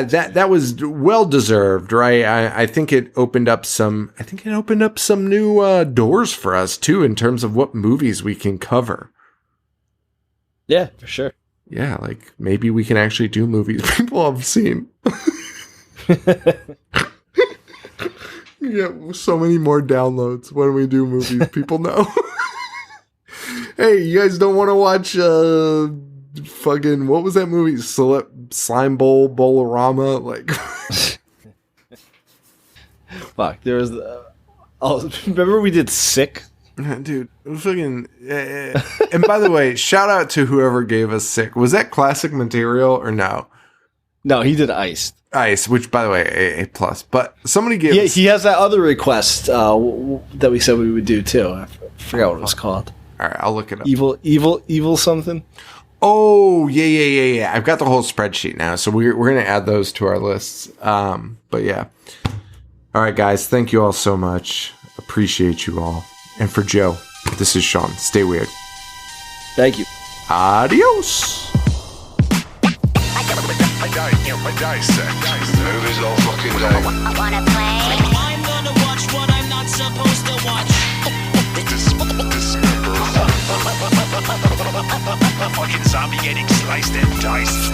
Speaker 2: That was well deserved, right? I think it opened up some new doors for us too in terms of what movies we can cover.
Speaker 3: Yeah, for sure.
Speaker 2: Yeah, like maybe we can actually do movies people have seen. Yeah, so many more downloads when we do movies people know. Hey, you guys don't want to watch fucking what was that movie? Slime Bowl Bolorama? Like
Speaker 3: fuck, there was remember we did Sick?
Speaker 2: Dude, it was fucking. And by the way, shout out to whoever gave us Sick. Was that classic material or no?
Speaker 3: No, he did Iced.
Speaker 2: Ice, which by the way, A+. But somebody gave us.
Speaker 3: He has that other request that we said we would do too. I forgot what it was called.
Speaker 2: All right, I'll look it up.
Speaker 3: Evil something.
Speaker 2: Oh, yeah. I've got the whole spreadsheet now, so we're going to add those to our lists. But yeah. All right, guys, thank you all so much. Appreciate you all. And for Joe, this is Sean. Stay weird.
Speaker 3: Thank you.
Speaker 2: Adios.
Speaker 4: I dissect movies all fucking day.
Speaker 5: I wanna play.
Speaker 1: I'm gonna watch what I'm not supposed to watch.
Speaker 4: Dismember.
Speaker 1: A fucking zombie getting sliced and diced.